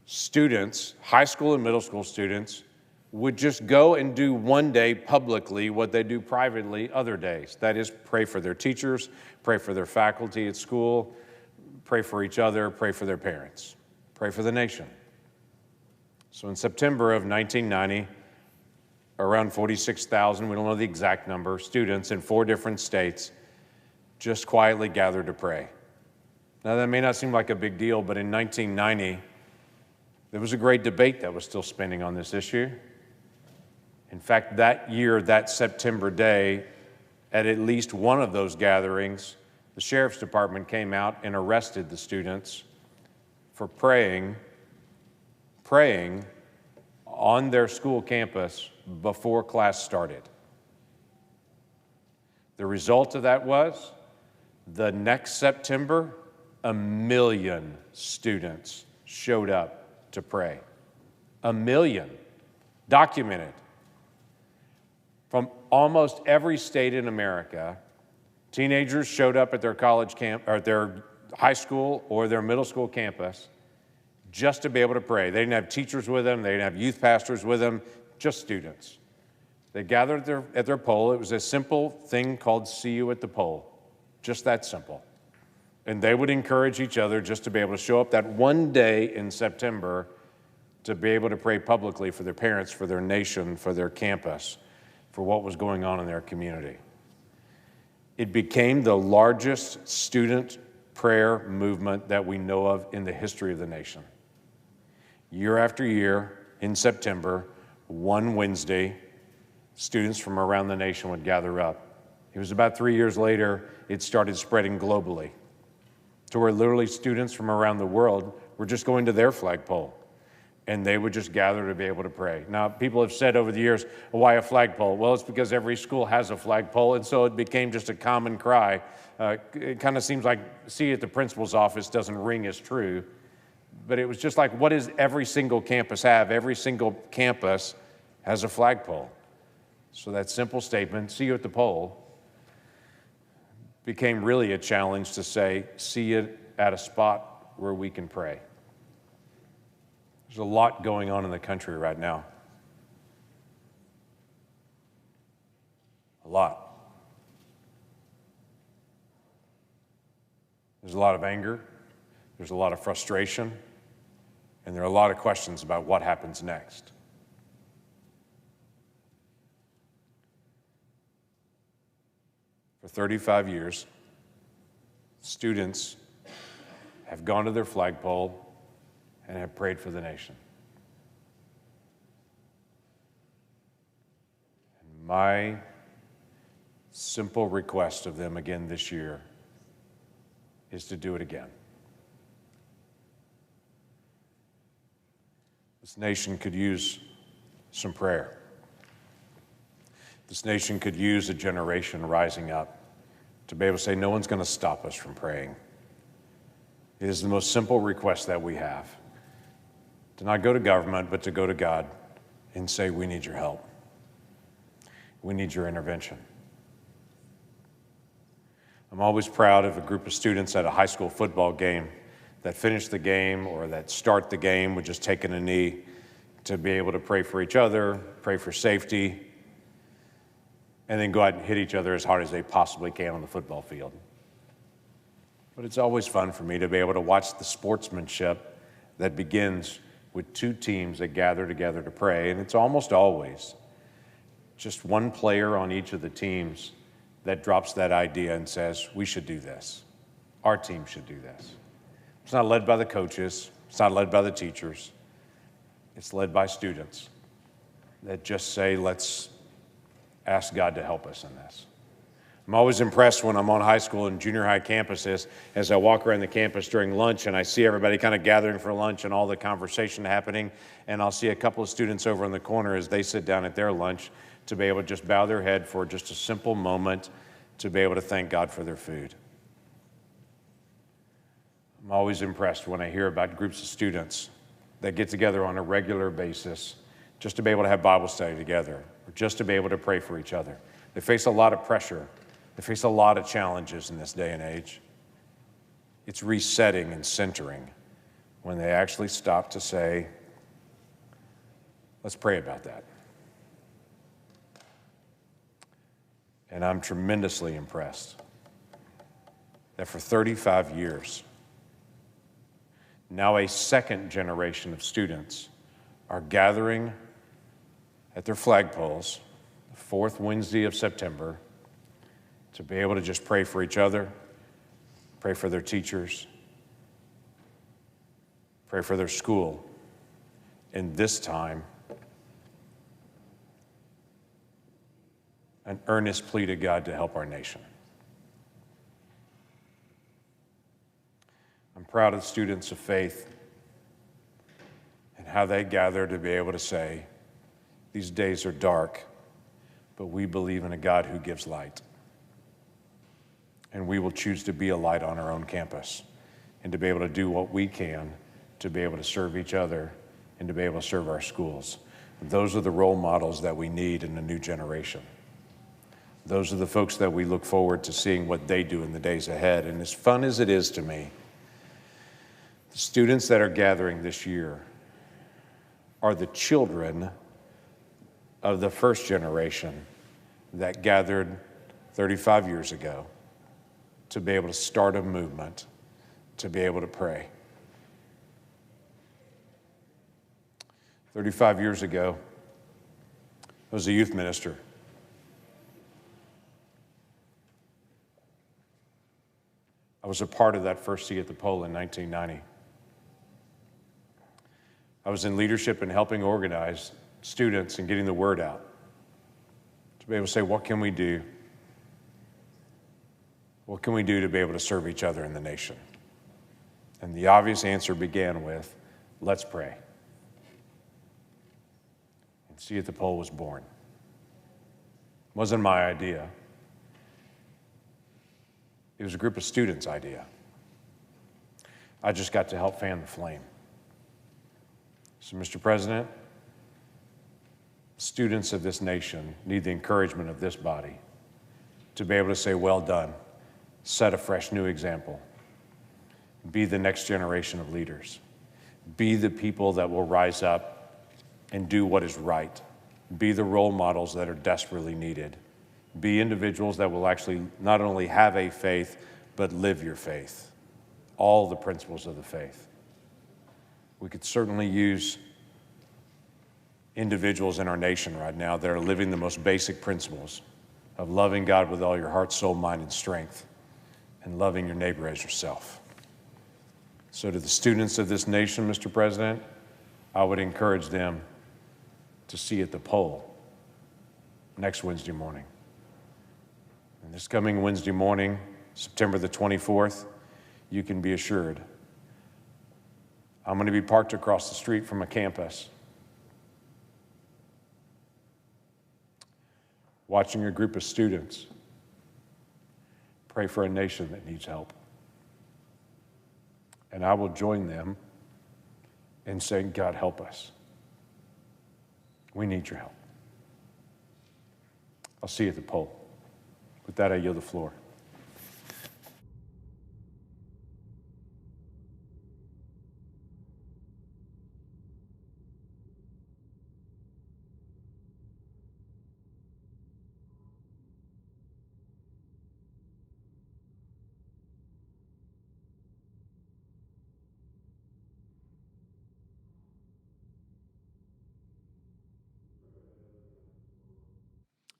students, high school and middle school students, would just go and do one day publicly what they do privately other days. That is, pray for their teachers, pray for their faculty at school, pray for each other, pray for their parents, pray for the nation. So in September of 1990, around 46,000, we don't know the exact number, students in 4 different states just quietly gathered to pray. Now that may not seem like a big deal, but in 1990, there was a great debate that was still spinning on this issue. In fact, that year, that September day, at least one of those gatherings, the sheriff's department came out and arrested the students for praying on their school campus before class started. The result of that was, the next September, 1 million students showed up to pray. 1 million, documented. From almost every state in America, teenagers showed up at their college camp, or their high school or their middle school campus just to be able to pray. They didn't have teachers with them, they didn't have youth pastors with them, just students. They gathered at their pole. It was a simple thing called See You at the Pole, just that simple. And they would encourage each other just to be able to show up that one day in September to be able to pray publicly for their parents, for their nation, for their campus, for what was going on in their community. It became the largest student prayer movement that we know of in the history of the nation. Year after year, in September, one Wednesday, students from around the nation would gather up. It was about 3 years later, it started spreading globally, to where literally students from around the world were just going to their flagpole, and they would just gather to be able to pray. Now, people have said over the years, why a flagpole? Well, it's because every school has a flagpole, and so it became just a common cry. It kind of seems like see at the principal's office doesn't ring as true, but it was just like, what does every single campus have? Every single campus has a flagpole. So that simple statement, see you at the pole, became really a challenge to say, see it at a spot where we can pray. There's a lot going on in the country right now. A lot. There's a lot of anger, there's a lot of frustration, and there are a lot of questions about what happens next. For 35 years, students have gone to their flagpole and have prayed for the nation. And my simple request of them again this year is to do it again. This nation could use some prayer. This nation could use a generation rising up to be able to say, no one's going to stop us from praying. It is the most simple request that we have. To not go to government, but to go to God and say, we need your help. We need your intervention. I'm always proud of a group of students at a high school football game that finish the game or that start the game with just taking a knee to be able to pray for each other, pray for safety, and then go out and hit each other as hard as they possibly can on the football field. But it's always fun for me to be able to watch the sportsmanship that begins with two teams that gather together to pray, and it's almost always just one player on each of the teams that drops that idea and says, we should do this. Our team should do this. It's not led by the coaches. It's not led by the teachers. It's led by students that just say, let's ask God to help us in this. I'm always impressed when I'm on high school and junior high campuses as I walk around the campus during lunch and I see everybody kind of gathering for lunch and all the conversation happening, and I'll see a couple of students over in the corner as they sit down at their lunch to be able to just bow their head for just a simple moment to be able to thank God for their food. I'm always impressed when I hear about groups of students that get together on a regular basis just to be able to have Bible study together, or just to be able to pray for each other. They face a lot of pressure. They face a lot of challenges in this day and age. It's resetting and centering when they actually stop to say, let's pray about that. And I'm tremendously impressed that for 35 years, now a second generation of students are gathering at their flagpoles, the fourth Wednesday of September, to be able to just pray for each other, pray for their teachers, pray for their school, and this time, an earnest plea to God to help our nation. I'm proud of students of faith and how they gather to be able to say, these days are dark, but we believe in a God who gives light. And we will choose to be a light on our own campus and to be able to do what we can to be able to serve each other and to be able to serve our schools. Those are the role models that we need in the new generation. Those are the folks that we look forward to seeing what they do in the days ahead. And as fun as it is to me, the students that are gathering this year are the children of the first generation that gathered 35 years ago to be able to start a movement, to be able to pray. 35 years ago, I was a youth minister. I was a part of that first seat at the poll in 1990. I was in leadership and helping organize students and getting the word out to be able to say, what can we do? What can we do to be able to serve each other in the nation? And the obvious answer began with, let's pray. And See at the Pole was born. It wasn't my idea. It was a group of students' idea. I just got to help fan the flame. So, Mr. President, students of this nation need the encouragement of this body to be able to say, well done, set a fresh new example, be the next generation of leaders, be the people that will rise up and do what is right, be the role models that are desperately needed, be individuals that will actually not only have a faith, but live your faith, all the principles of the faith. We could certainly use individuals in our nation right now that are living the most basic principles of loving God with all your heart, soul, mind, and strength, and loving your neighbor as yourself. So to the students of this nation, Mr. President, I would encourage them to see at the poll next Wednesday morning. And this coming Wednesday morning, September the 24th, you can be assured I'm going to be parked across the street from a campus, watching a group of students pray for a nation that needs help. And I will join them in saying, God, help us. We need your help. I'll see you at the poll. With that, I yield the floor.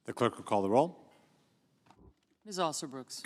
The clerk will call the roll. Ms. Alsobrooks.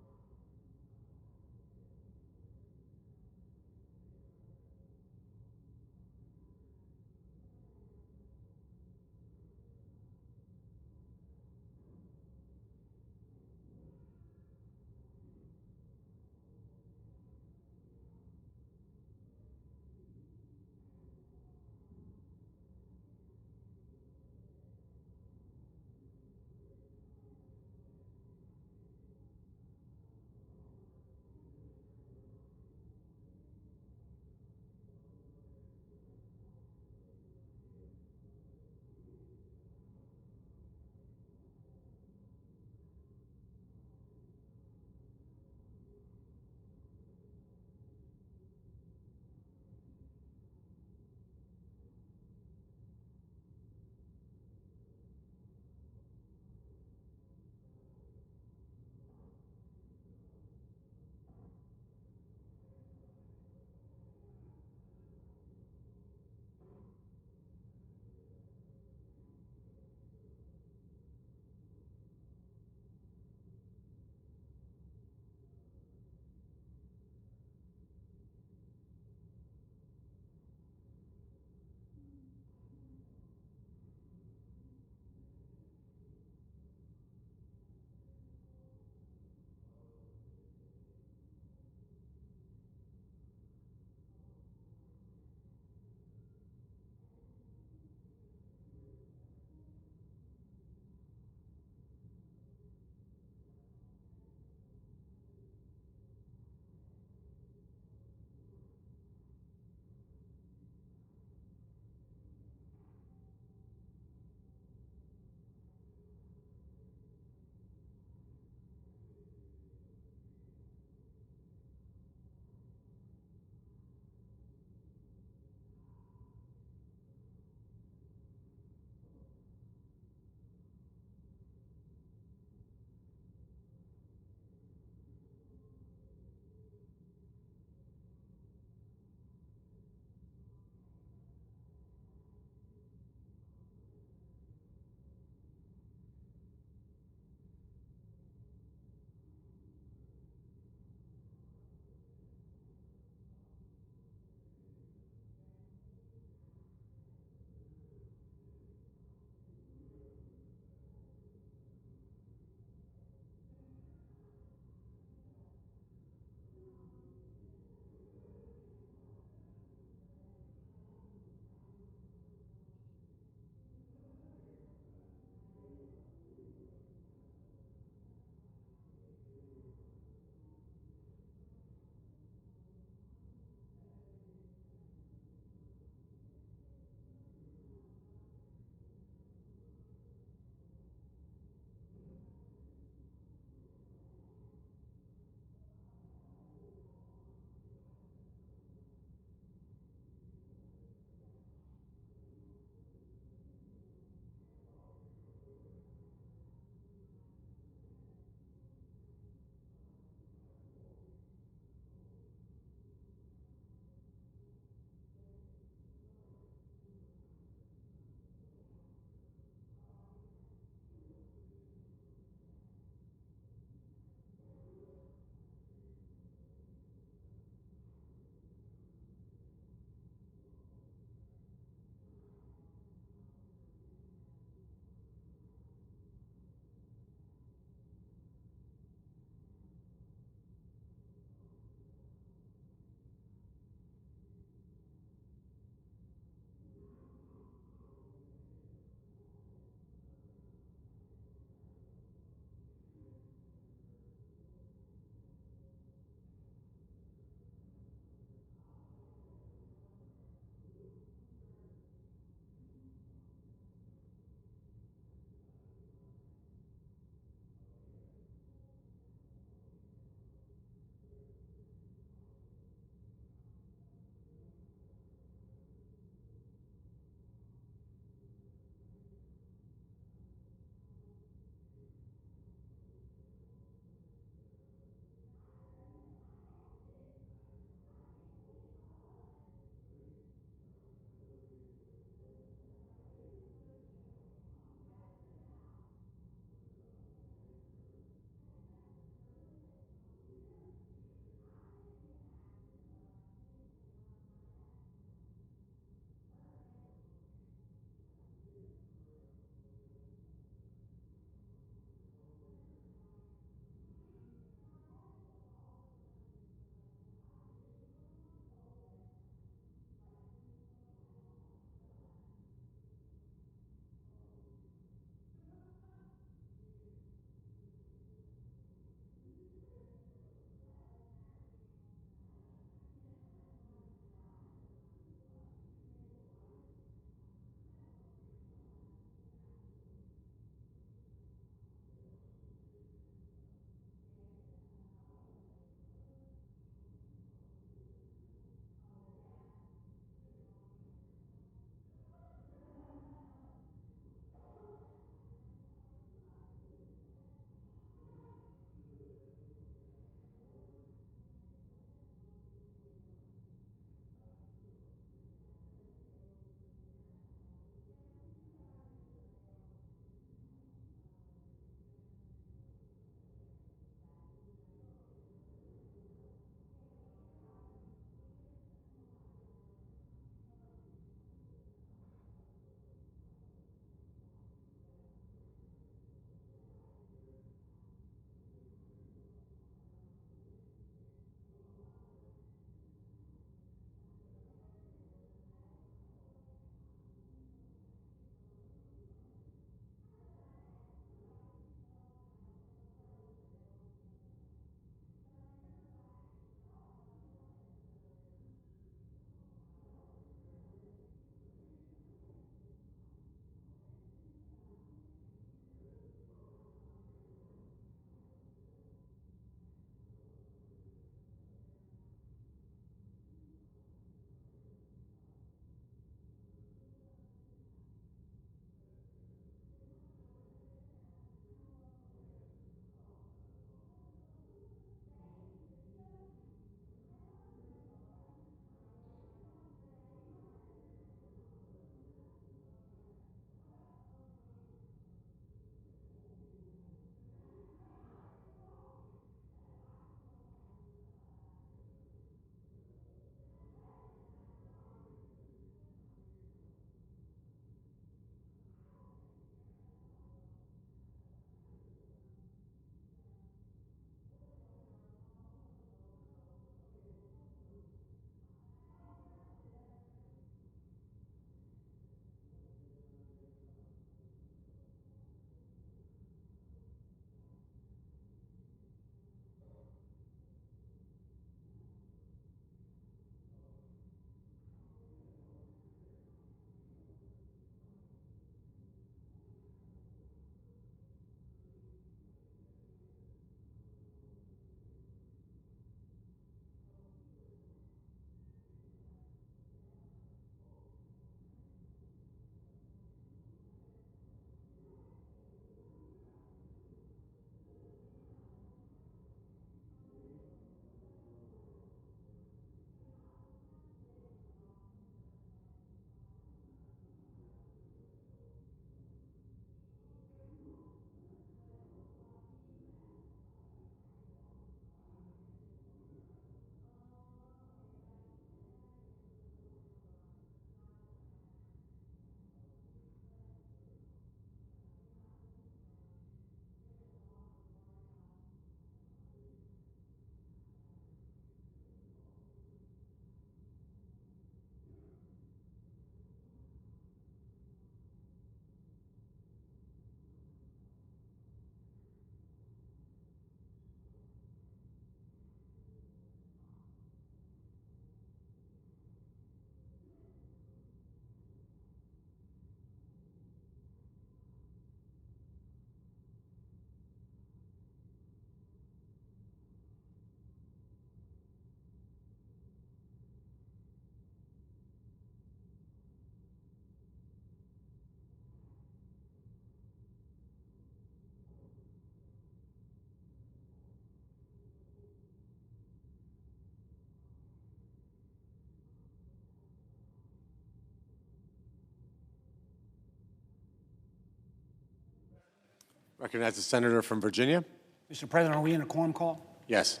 Recognize the senator from Virginia. Mr. President, are we in a quorum call? Yes.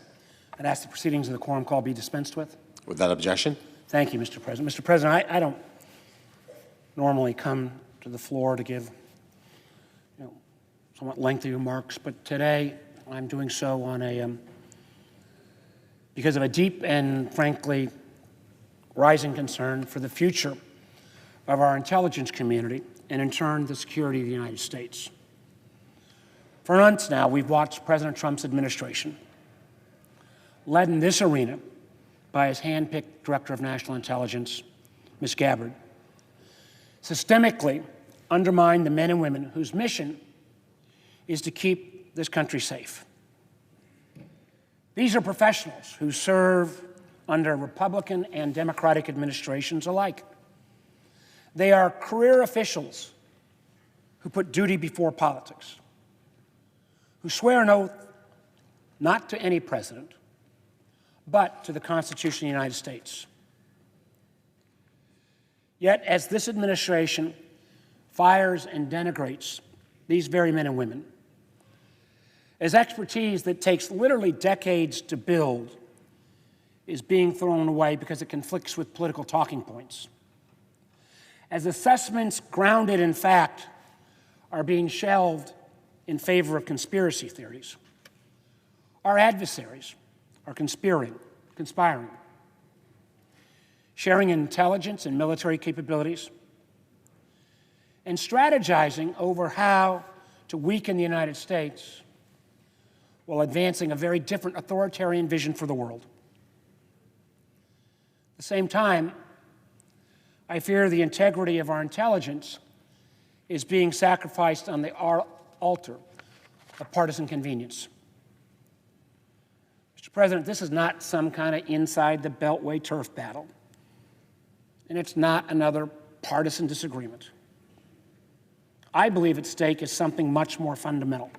I'd ask the proceedings of the quorum call be dispensed with. Without objection. Thank you, Mr. President. Mr. President, I don't normally come to the floor to give somewhat lengthy remarks, but today I'm doing so on because of a deep and frankly rising concern for the future of our intelligence community and in turn the security of the United States. For months now, we've watched President Trump's administration, led in this arena by his hand-picked Director of National Intelligence, Ms. Gabbard, systemically undermine the men and women whose mission is to keep this country safe. These are professionals who serve under Republican and Democratic administrations alike. They are career officials who put duty before politics, who swear an oath not to any president, but to the Constitution of the United States. Yet, as this administration fires and denigrates these very men and women, as expertise that takes literally decades to build is being thrown away because it conflicts with political talking points, as assessments grounded in fact are being shelved in favor of conspiracy theories, our adversaries are conspiring, sharing intelligence and military capabilities, and strategizing over how to weaken the United States while advancing a very different authoritarian vision for the world. At the same time, I fear the integrity of our intelligence is being sacrificed on the altar of partisan convenience. Mr. President, this is not some kind of inside the Beltway turf battle, and it's not another partisan disagreement. I believe at stake is something much more fundamental.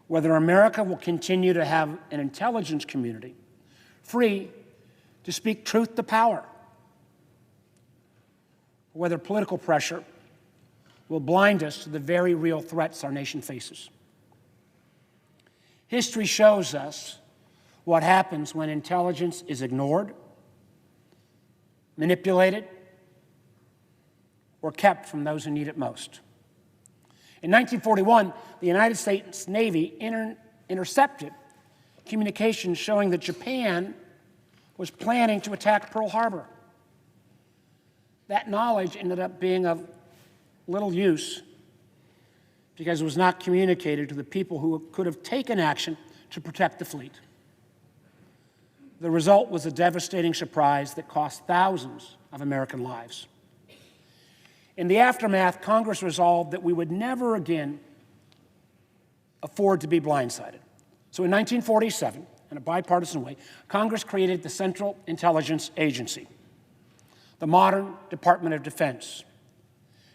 Whether America will continue to have an intelligence community free to speak truth to power, or whether political pressure will blind us to the very real threats our nation faces. History shows us what happens when intelligence is ignored, manipulated, or kept from those who need it most. In 1941, the United States Navy intercepted communications showing that Japan was planning to attack Pearl Harbor. That knowledge ended up being of little use because it was not communicated to the people who could have taken action to protect the fleet. The result was a devastating surprise that cost thousands of American lives. In the aftermath, Congress resolved that we would never again afford to be blindsided. So in 1947, in a bipartisan way, Congress created the Central Intelligence Agency, the modern Department of Defense,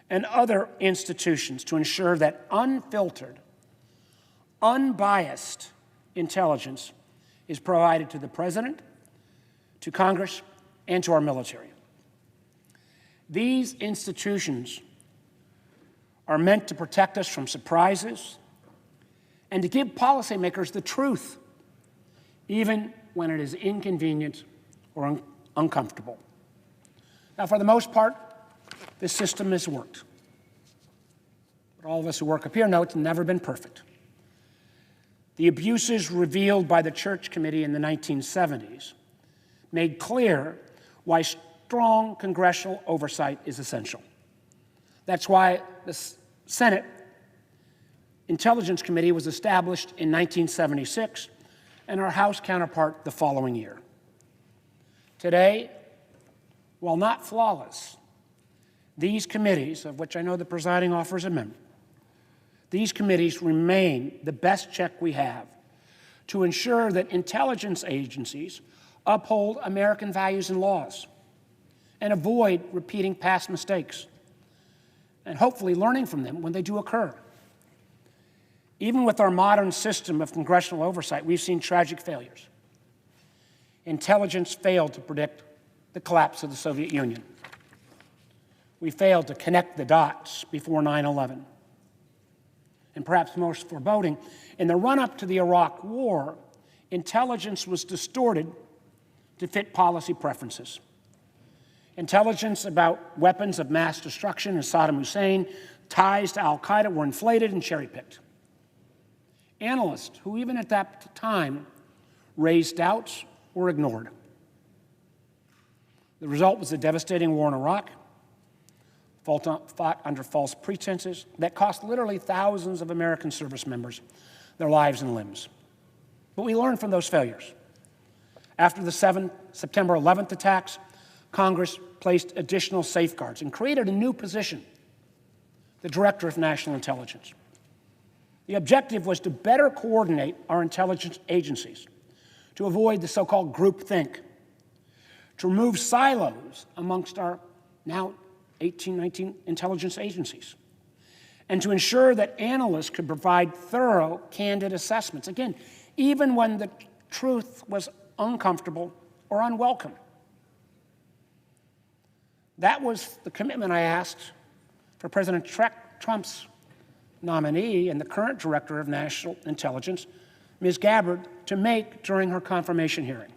and other institutions to ensure that unfiltered, unbiased intelligence is provided to the President, to Congress, and to our military. These institutions are meant to protect us from surprises and to give policymakers the truth, even when it is inconvenient or uncomfortable. Now, for the most part, this system has worked. But all of us who work up here know it's never been perfect. The abuses revealed by the Church Committee in the 1970s made clear why strong congressional oversight is essential. That's why the Senate Intelligence Committee was established in 1976 and our House counterpart the following year. Today, while not flawless, these committees, of which I know the presiding officer is a member, these committees remain the best check we have to ensure that intelligence agencies uphold American values and laws and avoid repeating past mistakes and hopefully learning from them when they do occur. Even with our modern system of congressional oversight, we've seen tragic failures. Intelligence failed to predict the collapse of the Soviet Union. We failed to connect the dots before 9/11. and perhaps most foreboding, in the run-up to the Iraq War, intelligence was distorted to fit policy preferences. Intelligence about weapons of mass destruction and Saddam Hussein, ties to al-Qaeda were inflated and cherry-picked. Analysts who even at that time raised doubts were ignored. The result was a devastating war in Iraq, fought under false pretenses that cost literally thousands of American service members their lives and limbs. But we learned from those failures. After the September 11th attacks, Congress placed additional safeguards and created a new position, the Director of National Intelligence. The objective was to better coordinate our intelligence agencies, to avoid the so-called groupthink, to remove silos amongst our now 18, 19 intelligence agencies, and to ensure that analysts could provide thorough, candid assessments, again, even when the truth was uncomfortable or unwelcome. That was the commitment I asked for President Trump's nominee and the current Director of National Intelligence, Ms. Gabbard, to make during her confirmation hearing.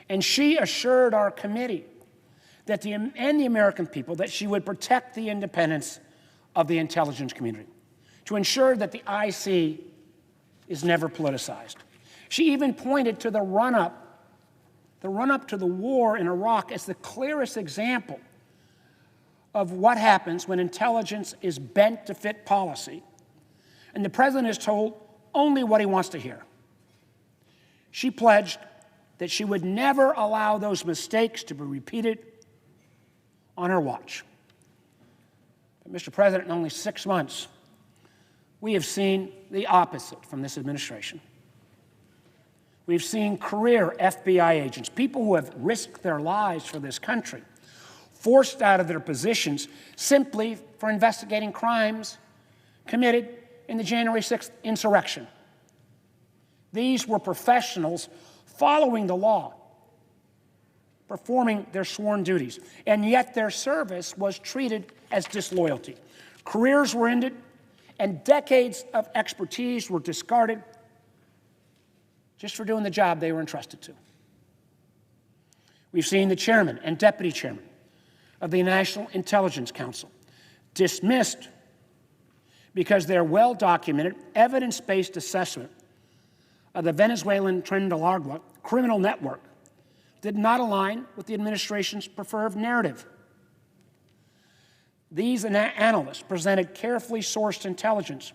And she assured our committee and the American people that she would protect the independence of the intelligence community, to ensure that the IC is never politicized. She even pointed to the run-up to the war in Iraq as the clearest example of what happens when intelligence is bent to fit policy, and the president is told only what he wants to hear. She pledged that she would never allow those mistakes to be repeated on her watch. But, Mr. President, in only 6 months, we have seen the opposite from this administration. We've seen career FBI agents, people who have risked their lives for this country, forced out of their positions simply for investigating crimes committed in the January 6th insurrection. These were professionals following the law, performing their sworn duties, and yet their service was treated as disloyalty. Careers were ended, and decades of expertise were discarded just for doing the job they were entrusted to. We've seen the chairman and deputy chairman of the National Intelligence Council dismissed because their well-documented, evidence-based assessment of the Venezuelan Tren de Aragua criminal network did not align with the administration's preferred narrative. These analysts presented carefully sourced intelligence,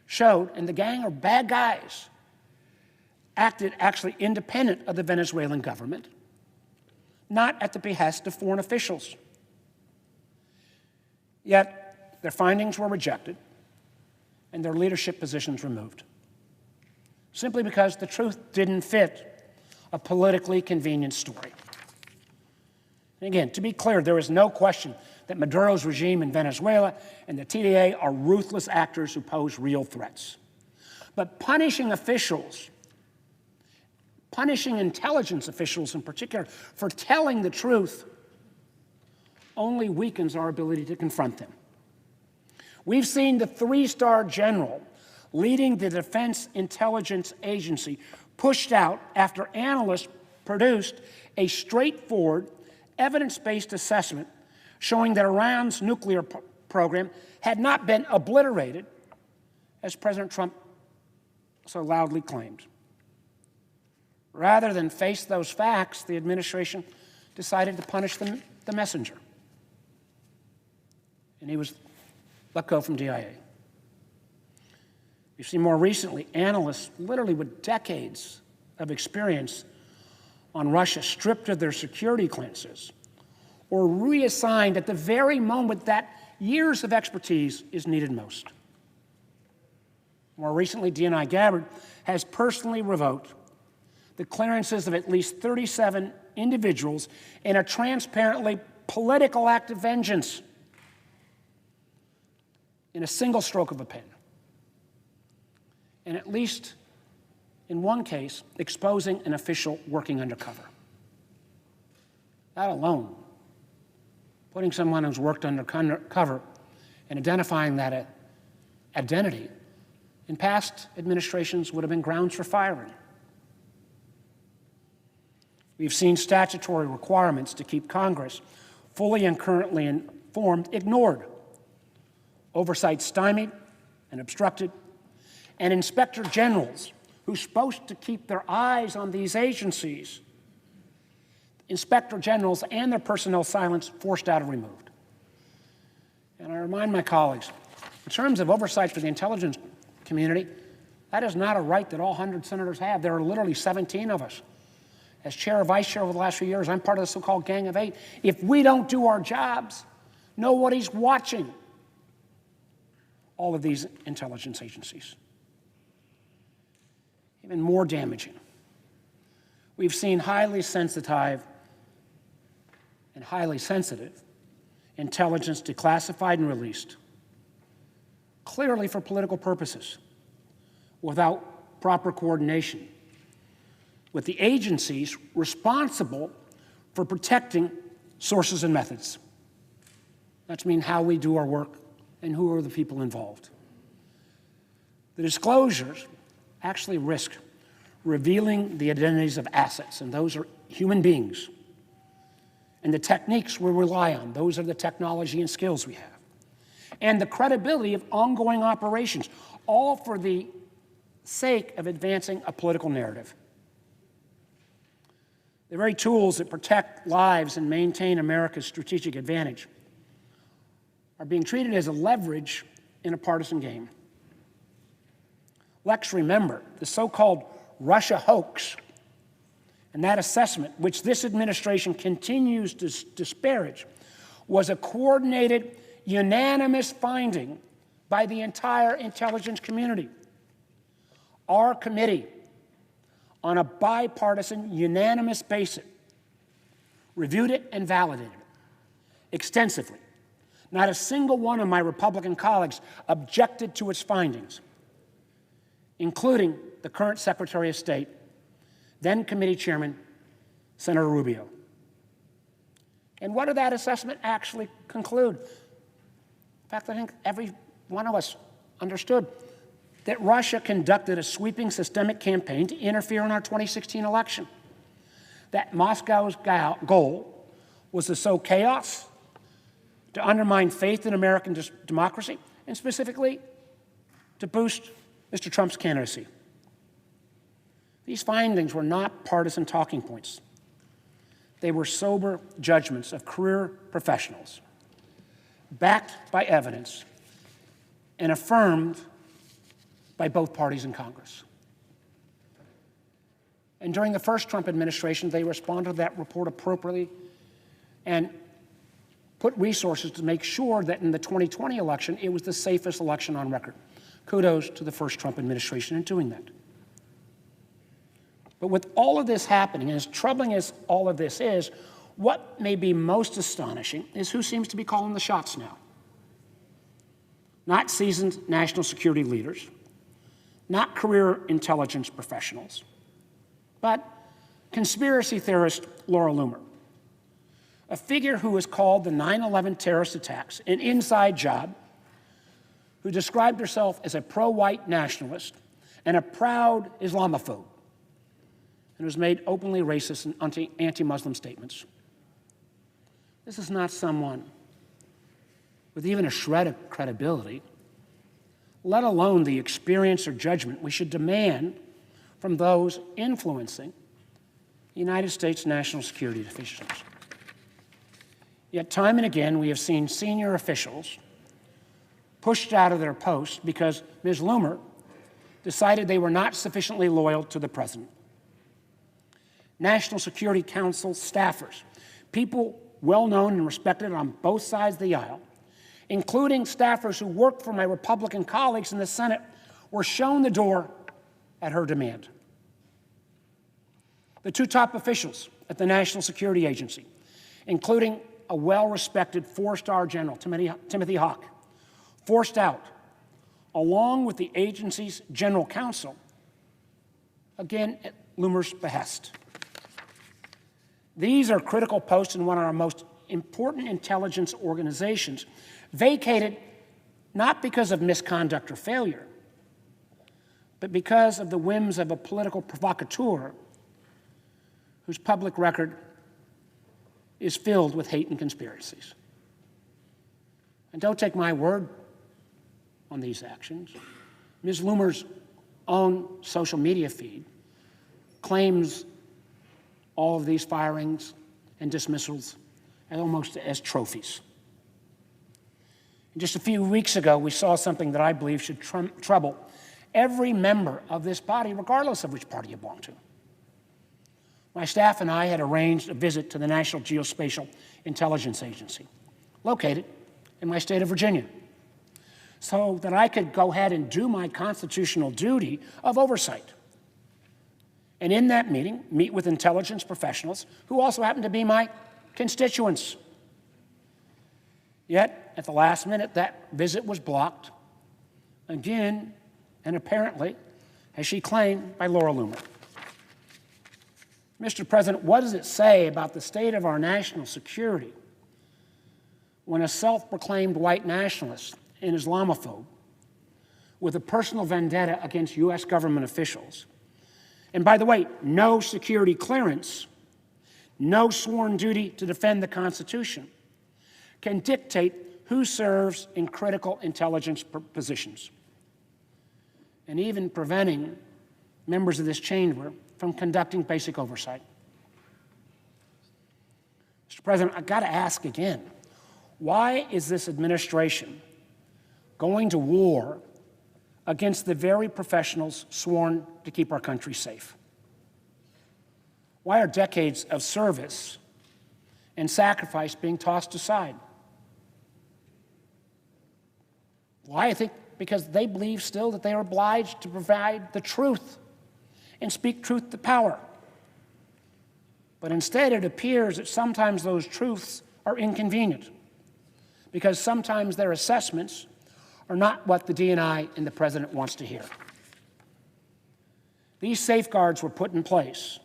showed, and the gang are bad guys, acted actually independent of the Venezuelan government, not at the behest of foreign officials. Yet their findings were rejected and their leadership positions removed, simply because the truth didn't fit a politically convenient story. And again, to be clear, there is no question that Maduro's regime in Venezuela and the TDA are ruthless actors who pose real threats. But punishing intelligence officials in particular, for telling the truth only weakens our ability to confront them. We've seen the three-star general leading the Defense Intelligence Agency pushed out after analysts produced a straightforward, evidence-based assessment showing that Iran's nuclear program had not been obliterated, as President Trump so loudly claimed. Rather than face those facts, the administration decided to punish the messenger. And he was let go from DIA. We've seen more recently analysts, literally with decades of experience on Russia, stripped of their security clearances or reassigned at the very moment that years of expertise is needed most. More recently, DNI Gabbard has personally revoked the clearances of at least 37 individuals in a transparently political act of vengeance in a single stroke of a pen. And at least in one case, exposing an official working undercover. That alone, putting someone who's worked undercover and identifying that identity in past administrations would have been grounds for firing. We've seen statutory requirements to keep Congress fully and currently informed ignored, oversight stymied and obstructed, and inspector generals who's supposed to keep their eyes on these agencies, inspector generals and their personnel silenced, forced out, or removed. And I remind my colleagues, in terms of oversight for the intelligence community, that is not a right that all 100 senators have. There are literally 17 of us. As chair or vice chair over the last few years, I'm part of the so-called Gang of Eight. If we don't do our jobs, nobody's watching all of these intelligence agencies. Even more damaging, we've seen highly sensitive and highly sensitive intelligence declassified and released, clearly for political purposes, without proper coordination with the agencies responsible for protecting sources and methods. That's mean how we do our work and who are the people involved. The disclosures actually risk revealing the identities of assets, and those are human beings. And the techniques we rely on, those are the technology and skills we have. And the credibility of ongoing operations, all for the sake of advancing a political narrative. The very tools that protect lives and maintain America's strategic advantage are being treated as a leverage in a partisan game. Let's remember the so-called Russia hoax and that assessment, which this administration continues to disparage, was a coordinated, unanimous finding by the entire intelligence community. Our committee, on a bipartisan, unanimous basis, reviewed it and validated it extensively. Not a single one of my Republican colleagues objected to its findings, including the current Secretary of State, then committee chairman, Senator Rubio. And what did that assessment actually conclude? In fact, I think every one of us understood that Russia conducted a sweeping systemic campaign to interfere in our 2016 election. That Moscow's goal was to sow chaos, to undermine faith in American democracy, and specifically to boost Mr. Trump's candidacy. These findings were not partisan talking points. They were sober judgments of career professionals, backed by evidence and affirmed by both parties in Congress. And during the first Trump administration, they responded to that report appropriately and put resources to make sure that in the 2020 election, it was the safest election on record. Kudos to the first Trump administration in doing that. But with all of this happening, and as troubling as all of this is, what may be most astonishing is who seems to be calling the shots now. Not seasoned national security leaders, not career intelligence professionals, but conspiracy theorist Laura Loomer, a figure who has called the 9/11 terrorist attacks an inside job, who described herself as a pro-white nationalist and a proud Islamophobe, and has made openly racist and anti-Muslim statements. This is not someone with even a shred of credibility, let alone the experience or judgment we should demand from those influencing United States national security officials. Yet time and again, we have seen senior officials pushed out of their posts because Ms. Loomer decided they were not sufficiently loyal to the president. National Security Council staffers, people well known and respected on both sides of the aisle, including staffers who worked for my Republican colleagues in the Senate, were shown the door at her demand. The two top officials at the National Security Agency, including a well-respected four-star general, Timothy Hawk, forced out, along with the agency's general counsel, again at Loomer's behest. These are critical posts in one of our most important intelligence organizations, vacated not because of misconduct or failure, but because of the whims of a political provocateur whose public record is filled with hate and conspiracies. And don't take my word on these actions. Ms. Loomer's own social media feed claims all of these firings and dismissals almost as trophies. And just a few weeks ago, we saw something that I believe should trouble every member of this body, regardless of which party you belong to. My staff and I had arranged a visit to the National Geospatial Intelligence Agency, located in my state of Virginia, so that I could go ahead and do my constitutional duty of oversight. And in that meeting, meet with intelligence professionals who also happen to be my constituents. Yet, at the last minute, that visit was blocked, again, and apparently, as she claimed, by Laura Loomer. Mr. President, what does it say about the state of our national security when a self-proclaimed white nationalist and Islamophobe with a personal vendetta against U.S. government officials, and by the way, no security clearance, no sworn duty to defend the Constitution, can dictate who serves in critical intelligence positions, and even preventing members of this chamber from conducting basic oversight? Mr. President, I've got to ask again, why is this administration going to war against the very professionals sworn to keep our country safe? Why are decades of service and sacrifice being tossed aside? Why? I think because they believe still that they are obliged to provide the truth and speak truth to power. But instead, it appears that sometimes those truths are inconvenient, because sometimes their assessments are not what the DNI and the President wants to hear. These safeguards were put in place,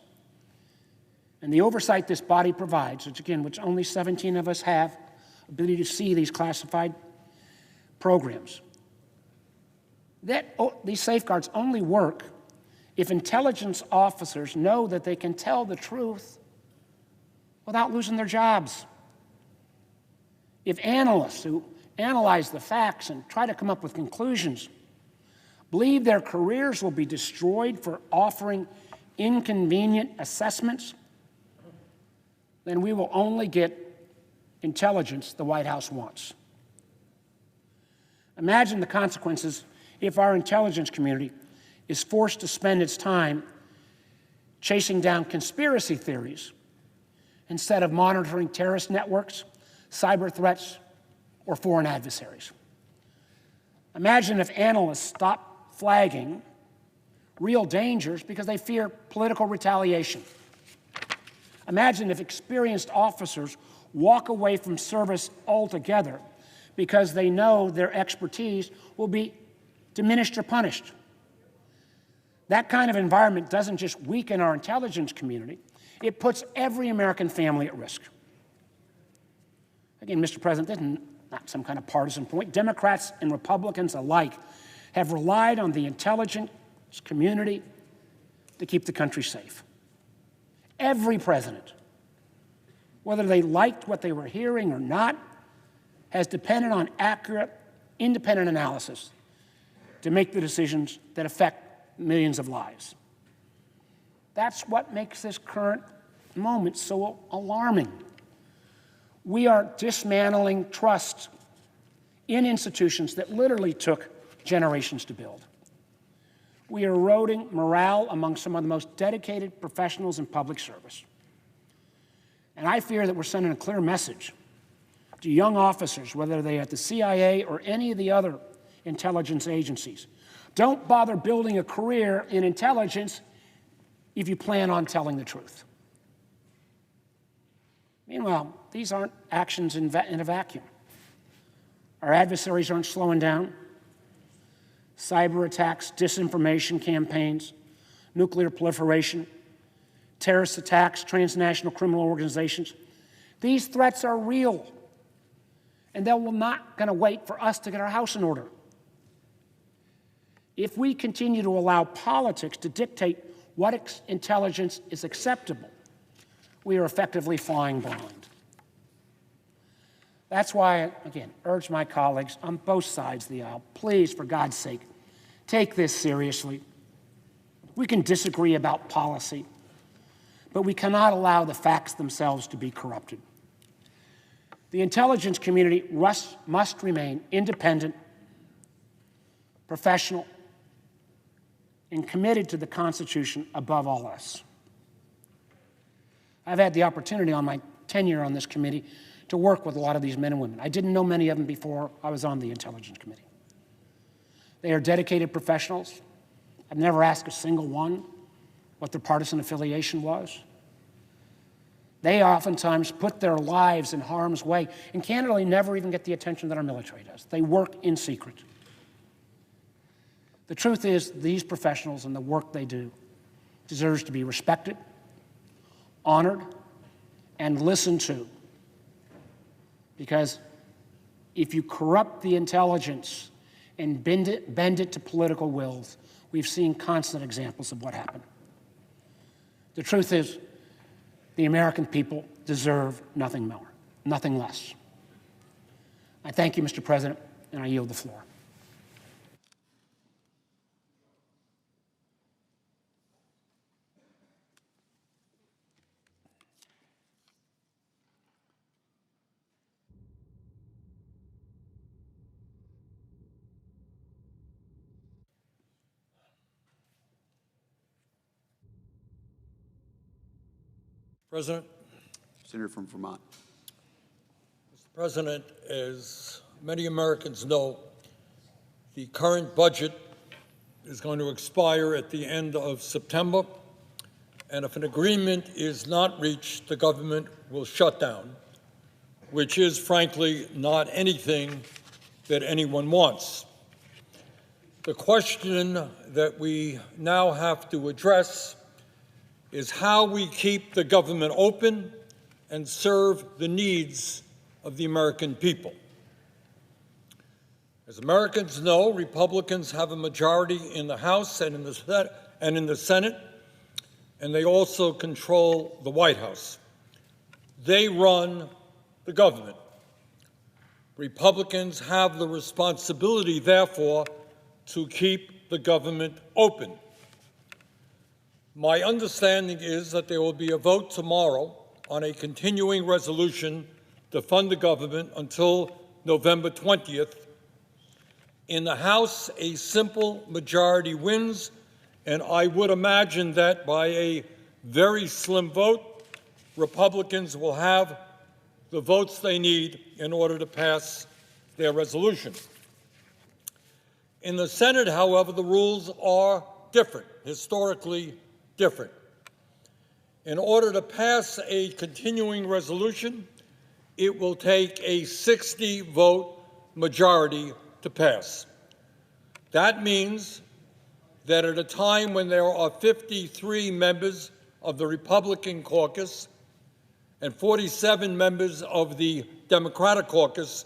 and the oversight this body provides, which only 17 of us have ability to see these classified programs, these safeguards only work if intelligence officers know that they can tell the truth without losing their jobs. If analysts who analyze the facts and try to come up with conclusions believe their careers will be destroyed for offering inconvenient assessments, then we will only get intelligence the White House wants. Imagine the consequences if our intelligence community is forced to spend its time chasing down conspiracy theories instead of monitoring terrorist networks, cyber threats, or foreign adversaries. Imagine if analysts stopped flagging real dangers because they fear political retaliation. Imagine if experienced officers walk away from service altogether because they know their expertise will be diminished or punished. That kind of environment doesn't just weaken our intelligence community, it puts every American family at risk. Again, Mr. President, this is not some kind of partisan point. Democrats and Republicans alike have relied on the intelligence community to keep the country safe. Every president, whether they liked what they were hearing or not, has depended on accurate, independent analysis to make the decisions that affect millions of lives. That's what makes this current moment so alarming. We are dismantling trust in institutions that literally took generations to build. We are eroding morale among some of the most dedicated professionals in public service. And I fear that we're sending a clear message to young officers, whether they're at the CIA or any of the other intelligence agencies. Don't bother building a career in intelligence if you plan on telling the truth. Meanwhile, these aren't actions in a vacuum. Our adversaries aren't slowing down. Cyber attacks, disinformation campaigns, nuclear proliferation, terrorist attacks, transnational criminal organizations. These threats are real, and they will not going to wait for us to get our house in order. If we continue to allow politics to dictate what intelligence is acceptable, we are effectively flying blind. That's why I, again, urge my colleagues on both sides of the aisle, please, for God's sake, take this seriously. We can disagree about policy, but we cannot allow the facts themselves to be corrupted. The intelligence community must remain independent, professional, and committed to the Constitution above all else. I've had the opportunity on my tenure on this committee to work with a lot of these men and women. I didn't know many of them before I was on the Intelligence Committee. They are dedicated professionals. I've never asked a single one what their partisan affiliation was. They oftentimes put their lives in harm's way and candidly never even get the attention that our military does. They work in secret. The truth is, these professionals and the work they do deserves to be respected, honored, and listened to. Because if you corrupt the intelligence and bend it to political wills, we've seen constant examples of what happened. The truth is, the American people deserve nothing more, nothing less. I thank you, Mr. President, and I yield the floor. President. Senator from Vermont. Mr. President, as many Americans know, the current budget is going to expire at the end of September, and if an agreement is not reached, the government will shut down, which is, frankly, not anything that anyone wants. The question that we now have to address is how we keep the government open and serve the needs of the American people. As Americans know, Republicans have a majority in the House and in the Senate, and they also control the White House. They run the government. Republicans have the responsibility, therefore, to keep the government open. My understanding is that there will be a vote tomorrow on a continuing resolution to fund the government until November 20th. In the House, a simple majority wins, and I would imagine that by a very slim vote, Republicans will have the votes they need in order to pass their resolution. In the Senate, however, the rules are different, historically different. In order to pass a continuing resolution, it will take a 60-vote majority to pass. That means that at a time when there are 53 members of the Republican caucus and 47 members of the Democratic caucus,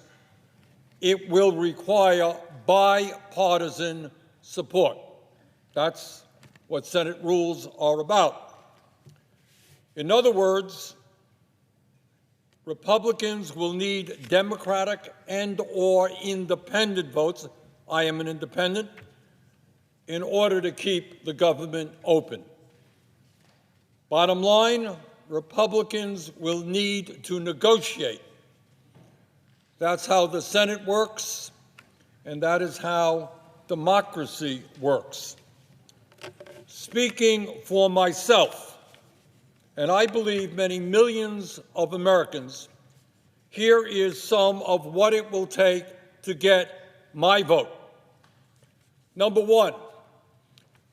it will require bipartisan support. That's what Senate rules are about. In other words, Republicans will need Democratic and/or independent votes, I am an independent, in order to keep the government open. Bottom line, Republicans will need to negotiate. That's how the Senate works, and that is how democracy works. Speaking for myself, and I believe many millions of Americans, here is some of what it will take to get my vote. Number one,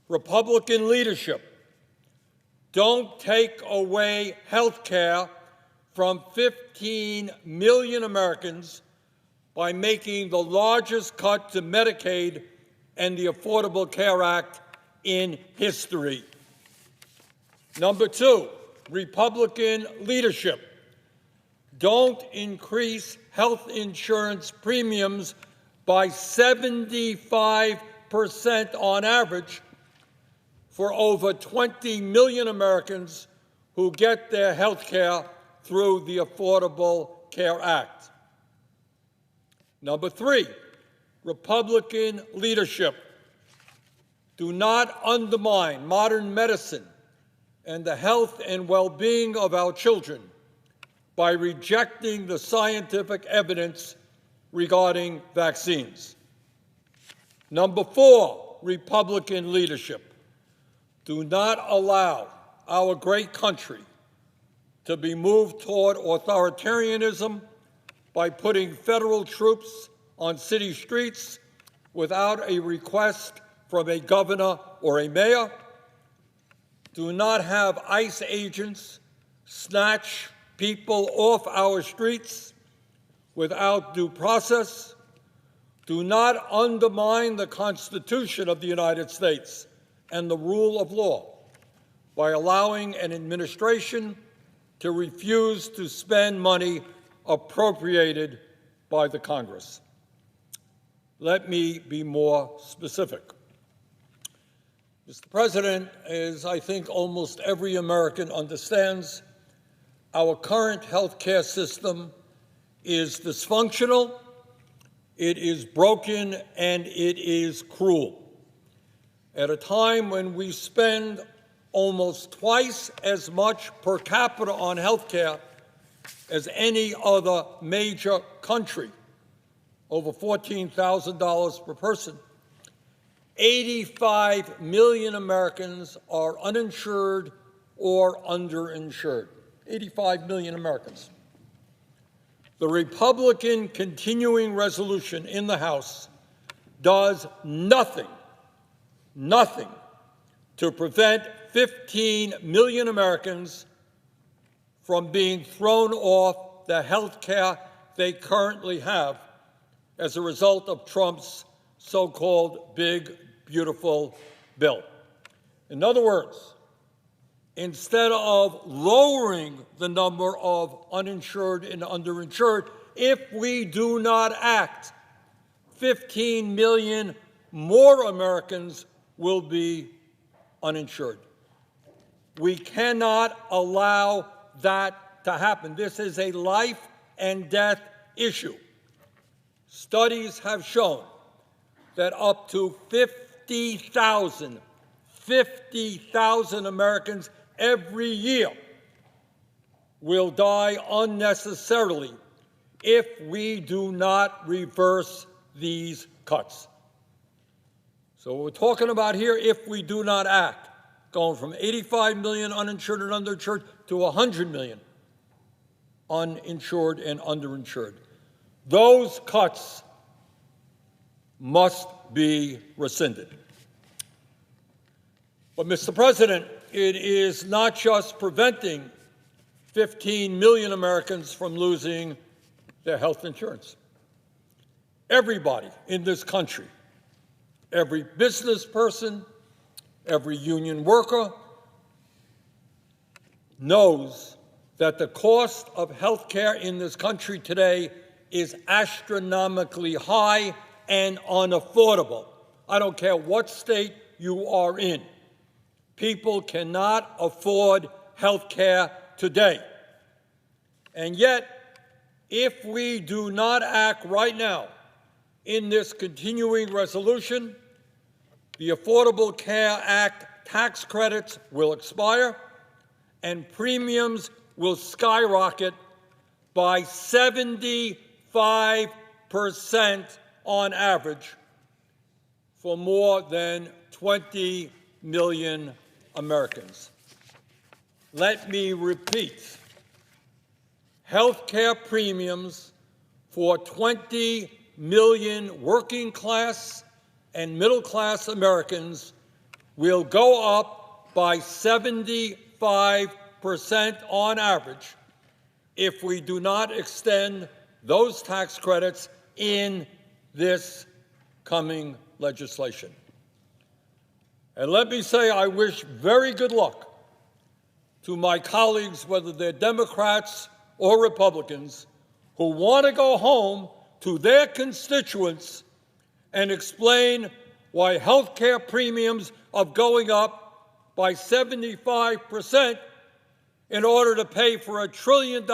Republican leadership. Don't take away health care from 15 million Americans by making the largest cut to Medicaid and the Affordable Care Act in history. Number two, Republican leadership. don't increase health insurance premiums by 75% on average for over 20 million Americans who get their health care through the Affordable Care Act. Number three, Republican leadership. Do not undermine modern medicine and the health and well-being of our children by rejecting the scientific evidence regarding vaccines. Number four, Republican leadership. Do not allow our great country to be moved toward authoritarianism by putting federal troops on city streets without a request from a governor or a mayor. Do not have ICE agents snatch people off our streets without due process. Do not undermine the Constitution of the United States and the rule of law by allowing an administration to refuse to spend money appropriated by the Congress. Let me be more specific. Mr. President, as I think almost every American understands, our current health care system is dysfunctional, it is broken, and it is cruel. At a time when we spend almost twice as much per capita on health care as any other major country, over $14,000 per person, 85 million Americans are uninsured or underinsured. 85 million Americans. The Republican continuing resolution in the House does nothing to prevent 15 million Americans from being thrown off the health care they currently have as a result of Trump's so-called big, beautiful bill. In other words, instead of lowering the number of uninsured and underinsured, if we do not act, 15 million more Americans will be uninsured. We cannot allow that to happen. This is a life and death issue. Studies have shown that up to 50,000 Americans every year will die unnecessarily if we do not reverse these cuts. So what we're talking about here, if we do not act, going from 85 million uninsured and underinsured to 100 million uninsured and underinsured. Those cuts must be rescinded. But, Mr. President, it is not just preventing 15 million Americans from losing their health insurance. Everybody in this country, every business person, every union worker knows that the cost of health care in this country today is astronomically high and unaffordable. I don't care what state you are in. People cannot afford health care today. And yet, if we do not act right now in this continuing resolution, the Affordable Care Act tax credits will expire and premiums will skyrocket by 75% on average for more than 20 million Americans. Let me repeat. Health care premiums for 20 million working class and middle class Americans will go up by 75% on average if we do not extend those tax credits in this coming legislation. And let me say I wish very good luck to my colleagues, whether they're Democrats or Republicans who want to go home to their constituents and explain why health care premiums are going up by 75% in order to pay for $1 trillion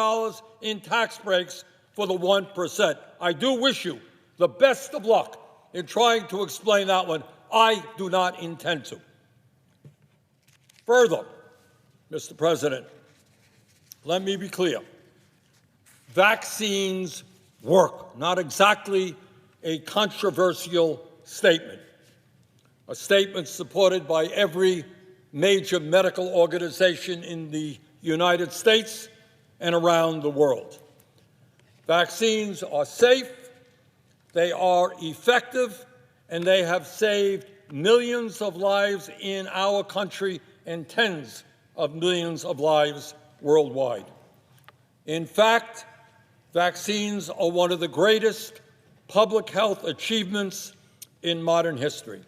in tax breaks for the 1%. I do wish you the best of luck in trying to explain that one. I do not intend to. Further, Mr. President, let me be clear. Vaccines work. Not exactly a controversial statement. A statement supported by every major medical organization in the United States and around the world. Vaccines are safe, they are effective, and they have saved millions of lives in our country and tens of millions of lives worldwide. In fact, vaccines are one of the greatest public health achievements in modern history.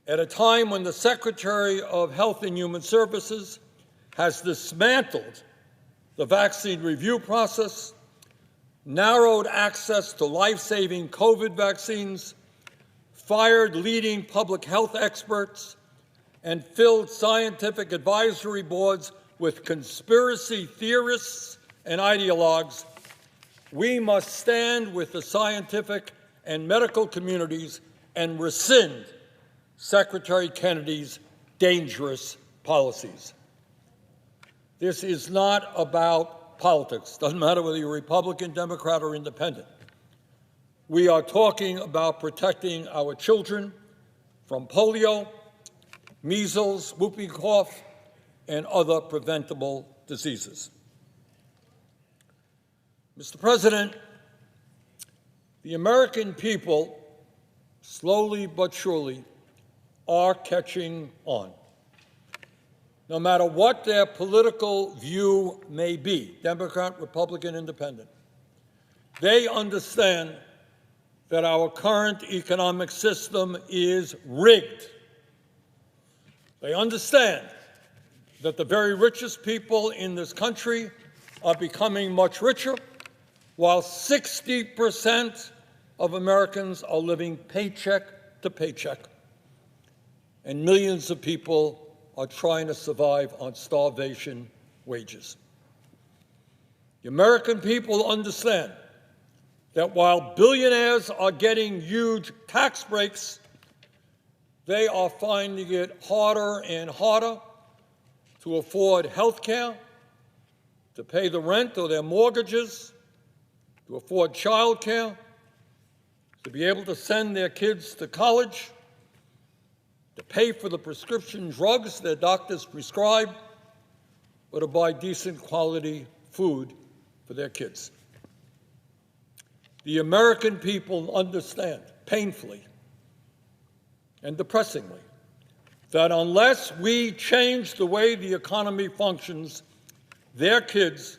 At a time when the Secretary of Health and Human Services has dismantled the vaccine review process, narrowed access to life-saving COVID vaccines, fired leading public health experts, and filled scientific advisory boards with conspiracy theorists and ideologues, we must stand with the scientific and medical communities and rescind Secretary Kennedy's dangerous policies. This is not about politics. Doesn't matter whether you're Republican, Democrat, or Independent. We are talking about protecting our children from polio, measles, whooping cough, and other preventable diseases. Mr. President, the American people, slowly but surely, are catching on. No matter what their political view may be, Democrat, Republican, Independent, they understand that our current economic system is rigged. They understand that the very richest people in this country are becoming much richer, while 60% of Americans are living paycheck to paycheck, and millions of people are trying to survive on starvation wages. The American people understand that while billionaires are getting huge tax breaks, they are finding it harder and harder to afford health care, to pay the rent or their mortgages, to afford child care, to be able to send their kids to college, to pay for the prescription drugs their doctors prescribe, or to buy decent quality food for their kids. The American people understand, painfully and depressingly, that unless we change the way the economy functions, their kids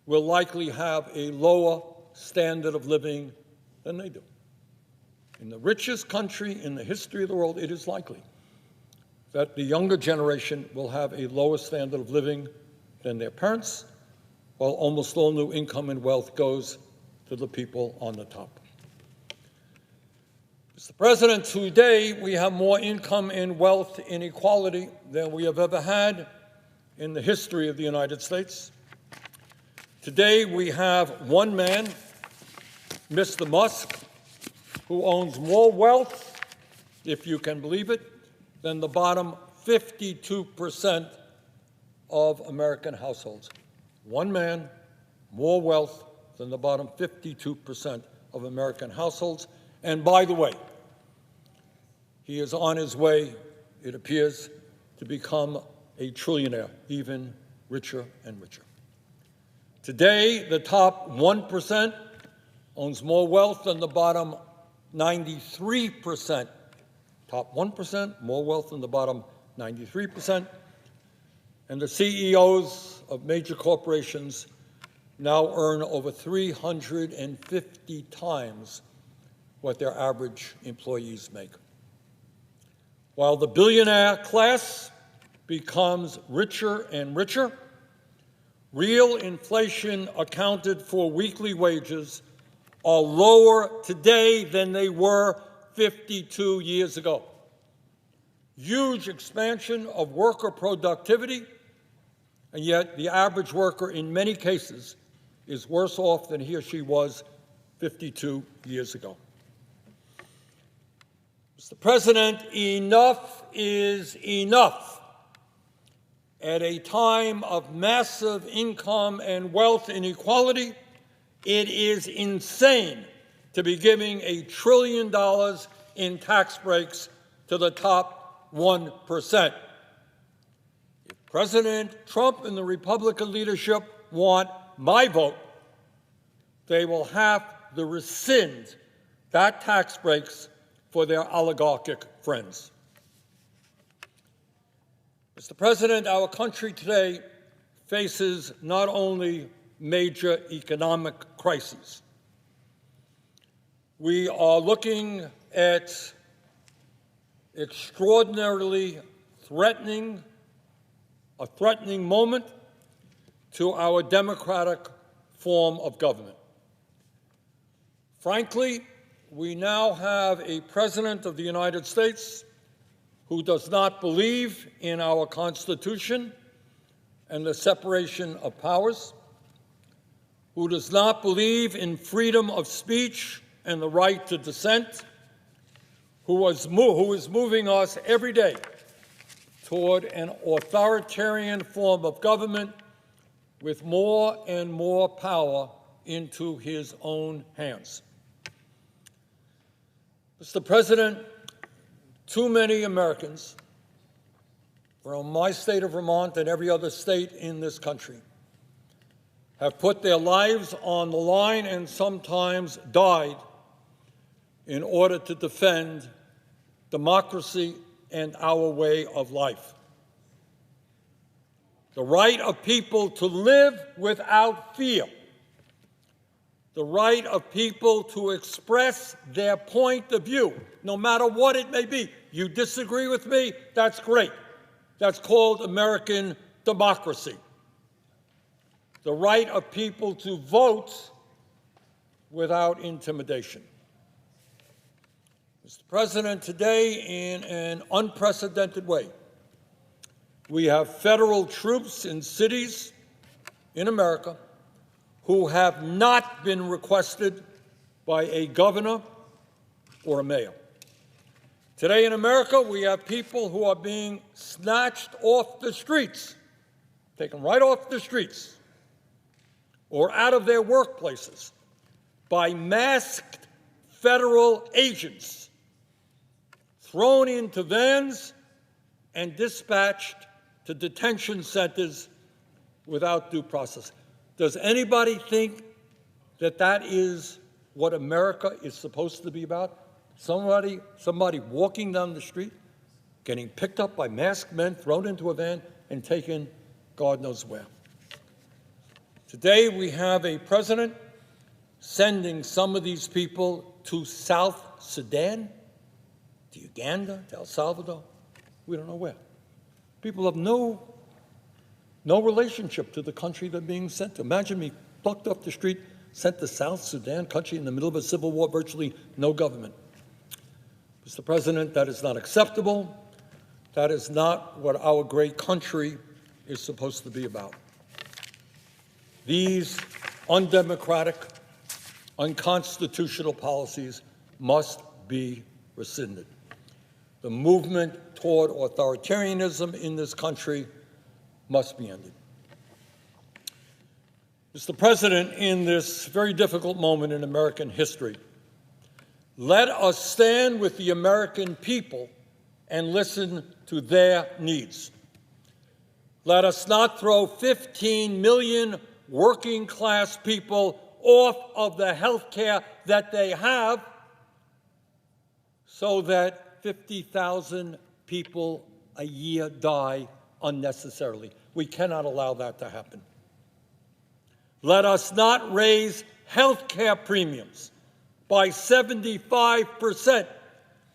will likely have a lower standard of living than they do. In the richest country in the history of the world, it is likely that the younger generation will have a lower standard of living than their parents, while almost all new income and wealth goes to the people on the top. Mr. President, today we have more income and wealth inequality than we have ever had in the history of the United States. Today we have one man, Mr. Musk, who owns more wealth, if you can believe it, than the bottom 52% of American households. One man, more wealth than the bottom 52% of American households. And by the way, he is on his way, it appears, to become a trillionaire, even richer and richer. Today, the top 1% owns more wealth than the bottom 93%. Top 1%, more wealth than the bottom 93%. And the CEOs of major corporations now earn over 350 times what their average employees make. While the billionaire class becomes richer and richer, real inflation accounted for weekly wages are lower today than they were 52 years ago. Huge expansion of worker productivity, and yet the average worker in many cases is worse off than he or she was 52 years ago. Mr. President, enough is enough. At a time of massive income and wealth inequality, it is insane to be giving $1 trillion in tax breaks to the top 1%. If President Trump and the Republican leadership want my vote, they will have to rescind that tax breaks for their oligarchic friends. Mr. President, our country today faces not only major economic crises. We are looking at extraordinarily threatening moment to our democratic form of government. Frankly, we now have a President of the United States who does not believe in our Constitution and the separation of powers, who does not believe in freedom of speech and the right to dissent, who is moving us every day toward an authoritarian form of government with more and more power into his own hands. Mr. President, too many Americans from my state of Vermont and every other state in this country have put their lives on the line and sometimes died in order to defend democracy and our way of life. The right of people to live without fear. The right of people to express their point of view, no matter what it may be. You disagree with me? That's great. That's called American democracy. The right of people to vote without intimidation. Mr. President, today, in an unprecedented way, we have federal troops in cities in America who have not been requested by a governor or a mayor. Today in America, we have people who are being snatched off the streets, taken right off the streets, or out of their workplaces by masked federal agents, thrown into vans and dispatched to detention centers without due process. Does anybody think that that is what America is supposed to be about? Somebody walking down the street, getting picked up by masked men, thrown into a van, and taken God knows where. Today we have a president sending some of these people to South Sudan, to Uganda, to El Salvador. We don't know where. People have no relationship to the country they're being sent to. Imagine me plucked off the street, sent to South Sudan, country in the middle of a civil war, virtually no government. Mr. President, that is not acceptable. That is not what our great country is supposed to be about. These undemocratic, unconstitutional policies must be rescinded. The movement toward authoritarianism in this country must be ended. Mr. President, in this very difficult moment in American history, let us stand with the American people and listen to their needs. Let us not throw 15 million working-class people off of the health care that they have so that 50,000 people a year die unnecessarily. We cannot allow that to happen. Let us not raise health care premiums by 75%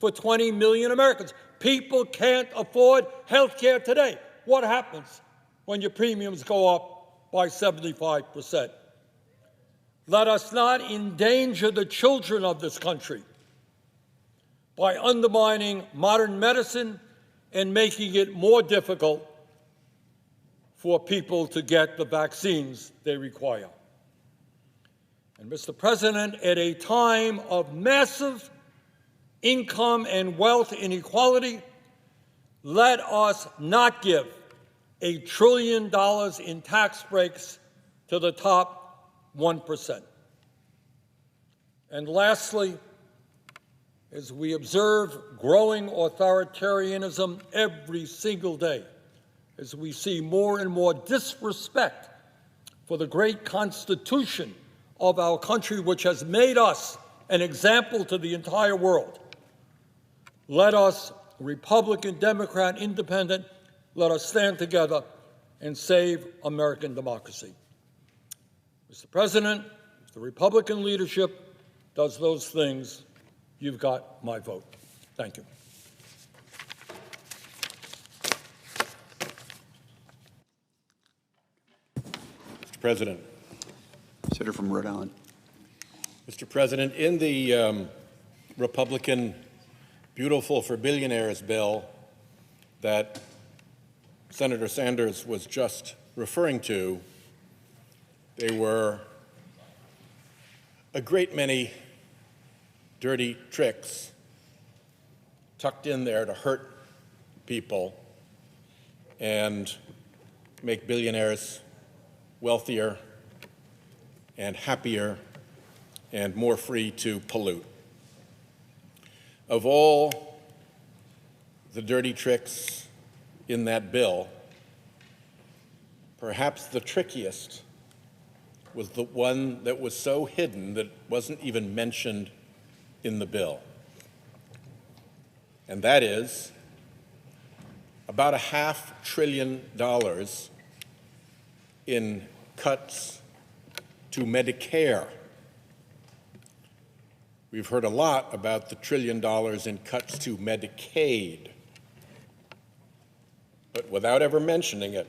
for 20 million Americans. People can't afford health care today. What happens when your premiums go up by 75%. Let us not endanger the children of this country by undermining modern medicine and making it more difficult for people to get the vaccines they require. And Mr. President, at a time of massive income and wealth inequality, let us not give $1 trillion in tax breaks to the top 1%. And lastly, as we observe growing authoritarianism every single day, as we see more and more disrespect for the great Constitution of our country, which has made us an example to the entire world, let us, Republican, Democrat, Independent, let us stand together and save American democracy. Mr. President, if the Republican leadership does those things, you've got my vote. Thank you. Mr. President. Senator from Rhode Island. Mr. President, in the Republican Beautiful for Billionaires bill that Senator Sanders was just referring to, there were a great many dirty tricks tucked in there to hurt people and make billionaires wealthier and happier and more free to pollute. Of all the dirty tricks in that bill, perhaps the trickiest was the one that was so hidden that it wasn't even mentioned in the bill. And that is about $500 billion in cuts to Medicare. We've heard a lot about the $1 trillion in cuts to Medicaid, but without ever mentioning it,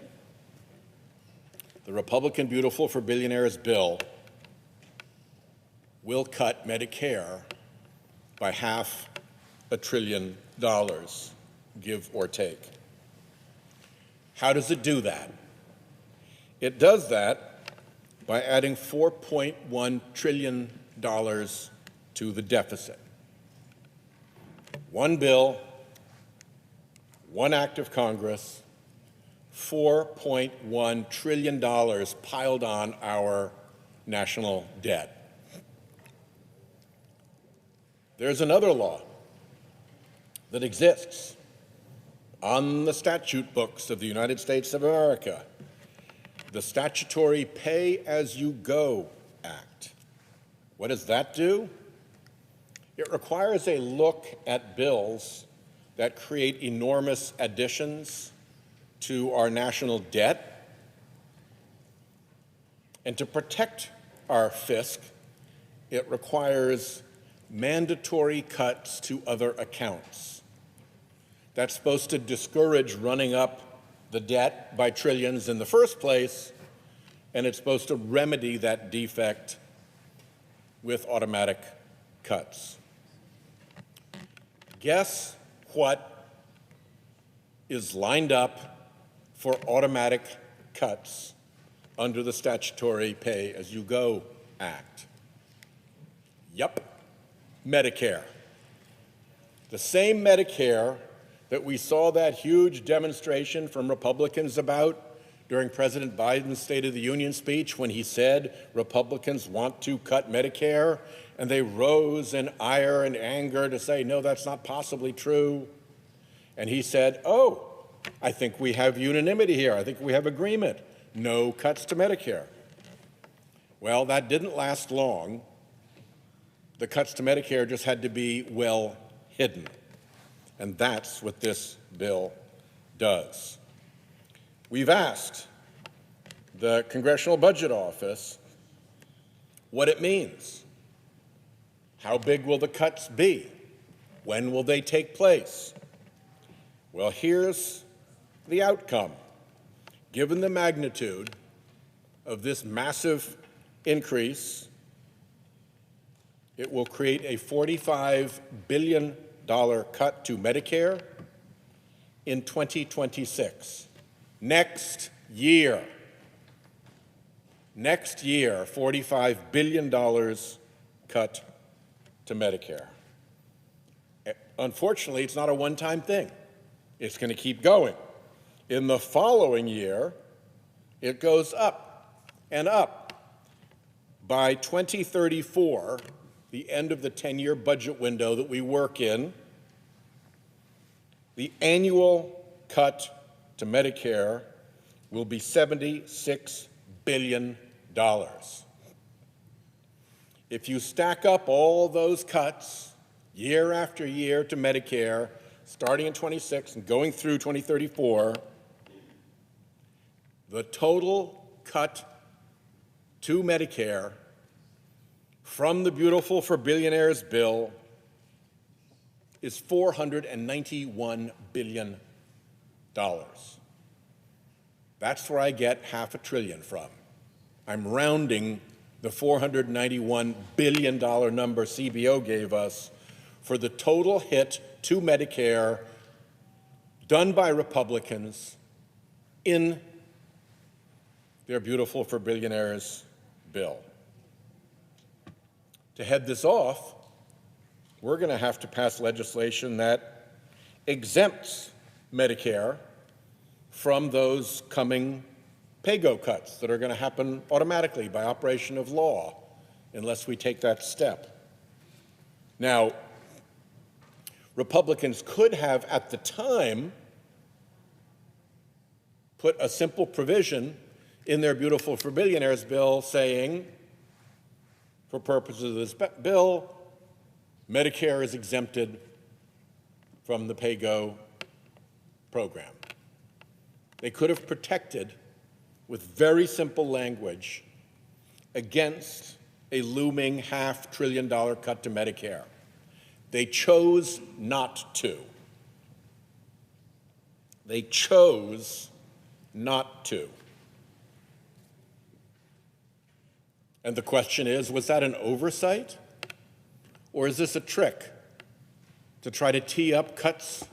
the Republican Beautiful for Billionaires bill will cut Medicare by $500 billion, give or take. How does it do that? It does that by adding $4.1 trillion to the deficit. One bill, one act of Congress, $4.1 trillion piled on our national debt. There's another law that exists on the statute books of the United States of America, the Statutory Pay-As-You-Go Act. What does that do? It requires a look at bills that create enormous additions to our national debt. And to protect our fisc, it requires mandatory cuts to other accounts. That's supposed to discourage running up the debt by trillions in the first place, and it's supposed to remedy that defect with automatic cuts. Guess what is lined up for automatic cuts under the Statutory Pay-As-You-Go Act? Yup, Medicare. The same Medicare that we saw that huge demonstration from Republicans about during President Biden's State of the Union speech when he said Republicans want to cut Medicare, and they rose in ire and anger to say, no, that's not possibly true. And he said, oh, I think we have unanimity here. I think we have agreement. No cuts to Medicare. Well, that didn't last long. The cuts to Medicare just had to be well hidden. And that's what this bill does. We've asked the Congressional Budget Office what it means. How big will the cuts be? When will they take place? Well, here's the outcome. Given the magnitude of this massive increase, it will create a $45 billion cut to Medicare in 2026. Next year, $45 billion cut to Medicare. Unfortunately, it's not a one-time thing. It's going to keep going. In the following year, it goes up and up. By 2034, the end of the 10-year budget window that we work in, the annual cut to Medicare will be $76 billion. If you stack up all those cuts year after year to Medicare, starting in 26 and going through 2034, the total cut to Medicare from the Beautiful for Billionaires bill is $491 billion. That's where I get $500 billion from. I'm rounding the $491 billion number CBO gave us for the total hit to Medicare done by Republicans in their Beautiful for Billionaires bill. To head this off, we're going to have to pass legislation that exempts Medicare from those coming pay-go cuts that are going to happen automatically by operation of law unless we take that step. Now, Republicans could have, at the time, put a simple provision in their Beautiful for Billionaires bill saying, for purposes of this bill, Medicare is exempted from the pay-go program. They could have protected, with very simple language, against a looming $500 billion cut to Medicare. They chose not to. They chose not to. And the question is, was that an oversight? Or is this a trick to try to tee up cuts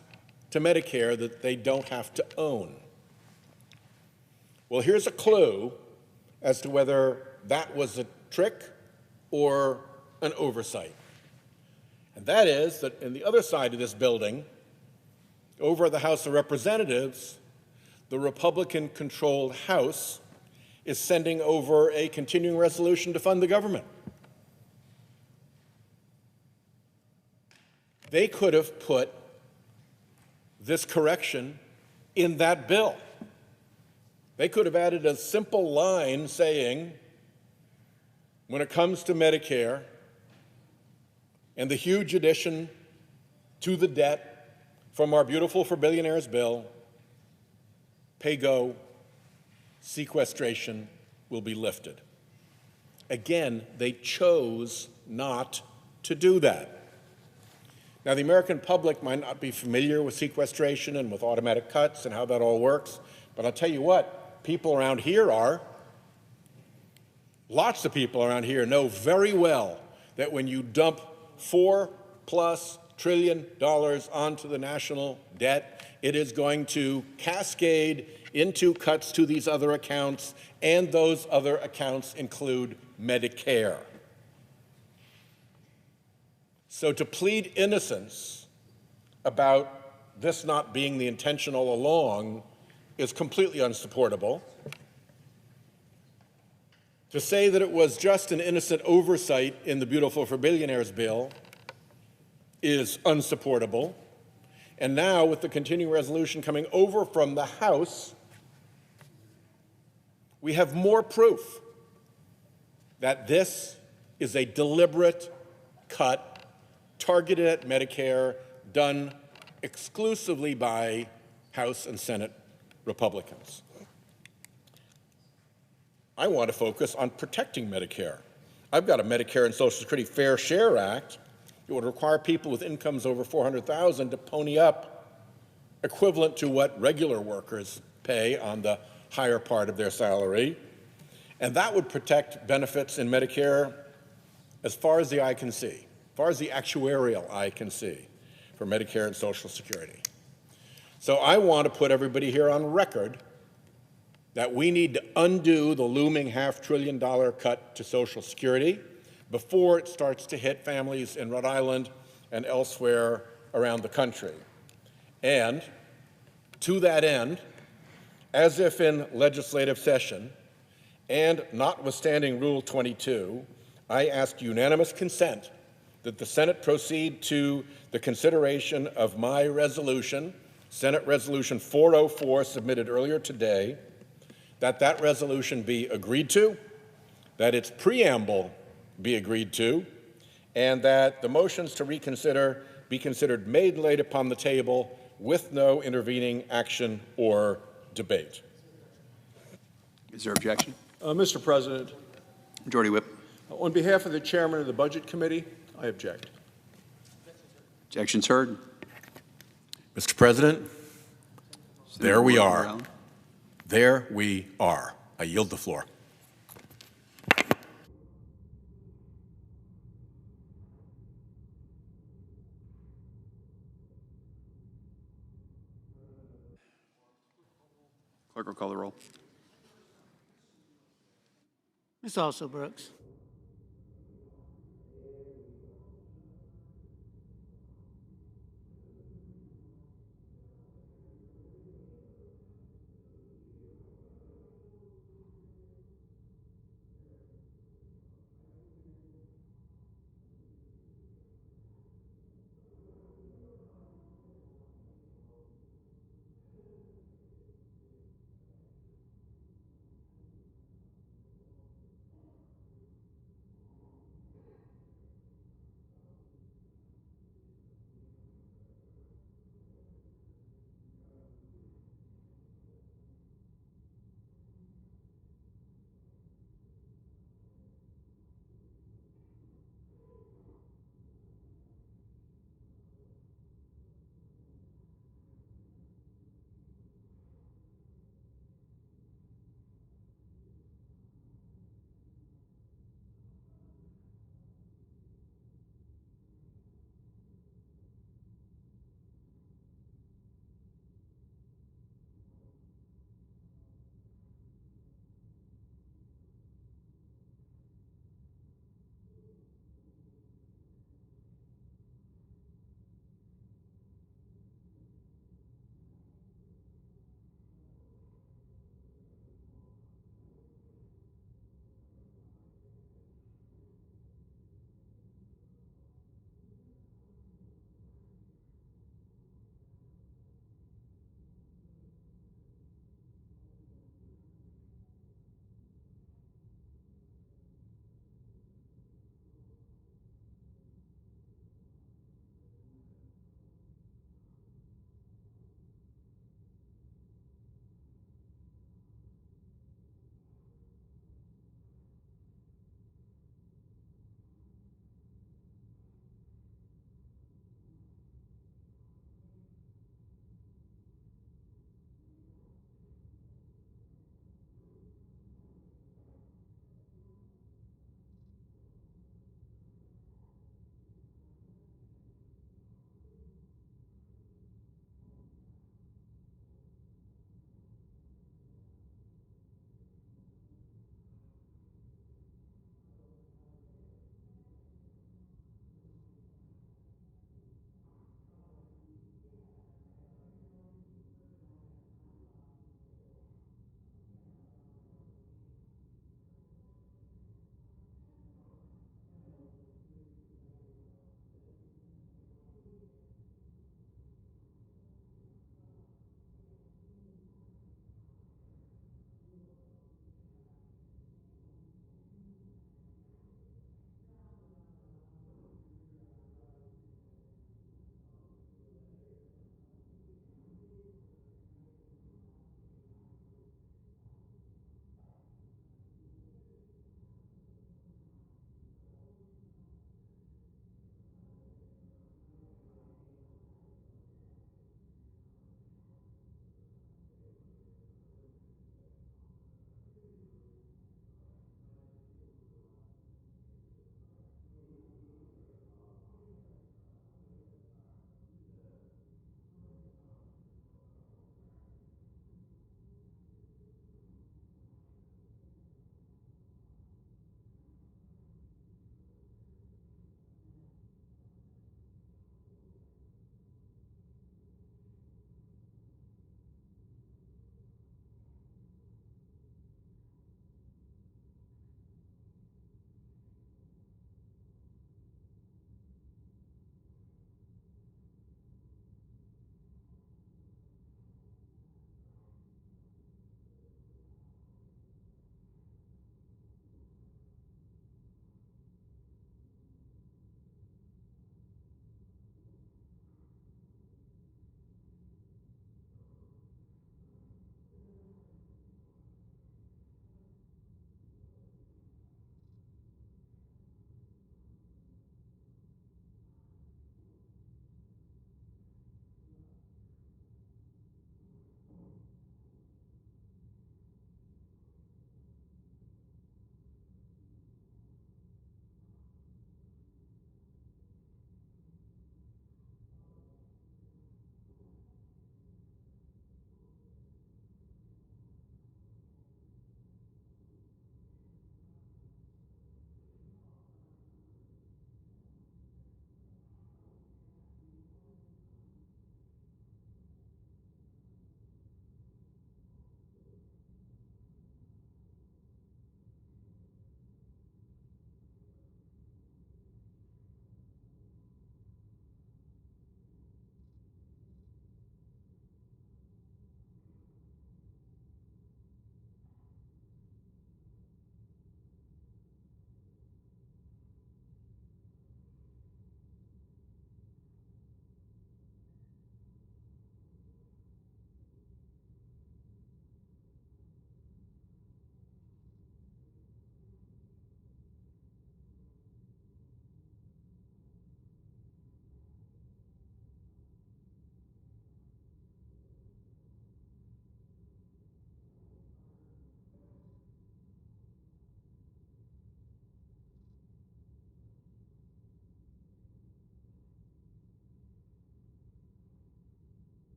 to Medicare that they don't have to own? Well, here's a clue as to whether that was a trick or an oversight. And that is that in the other side of this building, over at the House of Representatives, the Republican-controlled House is sending over a continuing resolution to fund the government. They could have put this correction in that bill. They could have added a simple line saying, when it comes to Medicare and the huge addition to the debt from our Beautiful for Billionaires bill, pay-go sequestration will be lifted. Again, they chose not to do that. Now, the American public might not be familiar with sequestration and with automatic cuts and how that all works, but I'll tell you what, people around here are. Lots of people around here know very well that when you dump $4+ trillion onto the national debt, it is going to cascade into cuts to these other accounts, and those other accounts include Medicare. So to plead innocence about this not being the intention all along is completely unsupportable. To say that it was just an innocent oversight in the Beautiful for Billionaires bill is unsupportable. And now, with the continuing resolution coming over from the House, we have more proof that this is a deliberate cut targeted at Medicare, done exclusively by House and Senate Republicans. I want to focus on protecting Medicare. I've got a Medicare and Social Security Fair Share Act. It would require people with incomes over $400,000 to pony up equivalent to what regular workers pay on the higher part of their salary. And that would protect benefits in Medicare as far as the eye can see, as far as the actuarial eye can see for Medicare and Social Security. So I want to put everybody here on record that we need to undo the looming $500 billion cut to Social Security before it starts to hit families in Rhode Island and elsewhere around the country. And to that end, as if in legislative session, and notwithstanding Rule 22, I ask unanimous consent that the Senate proceed to the consideration of my resolution, Senate Resolution 404, submitted earlier today, that resolution be agreed to, that its preamble be agreed to, and that the motions to reconsider be considered made and laid upon the table with no intervening action or debate. Is there objection? Mr. President, Majority Whip. on behalf of the chairman of the Budget Committee, I object. Objections heard. Mr. President, there we are. Brown. There we are. I yield the floor. Clerk will call the roll. Ms. Also Brooks.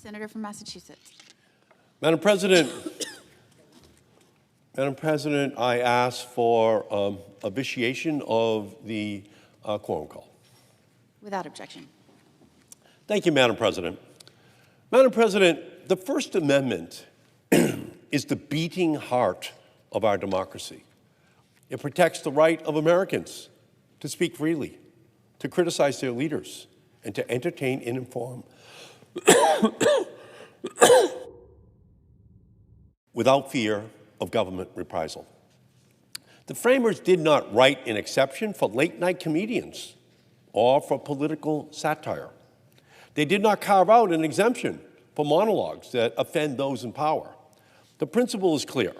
Senator from Massachusetts. Madam President, I ask for a vitiation of the quorum call. Without objection. Thank you, Madam President. Madam President, the First Amendment is the beating heart of our democracy. It protects the right of Americans to speak freely, to criticize their leaders, and to entertain and inform without fear of government reprisal. The framers did not write an exception for late-night comedians or for political satire. They did not carve out an exemption for monologues that offend those in power. The principle is clear.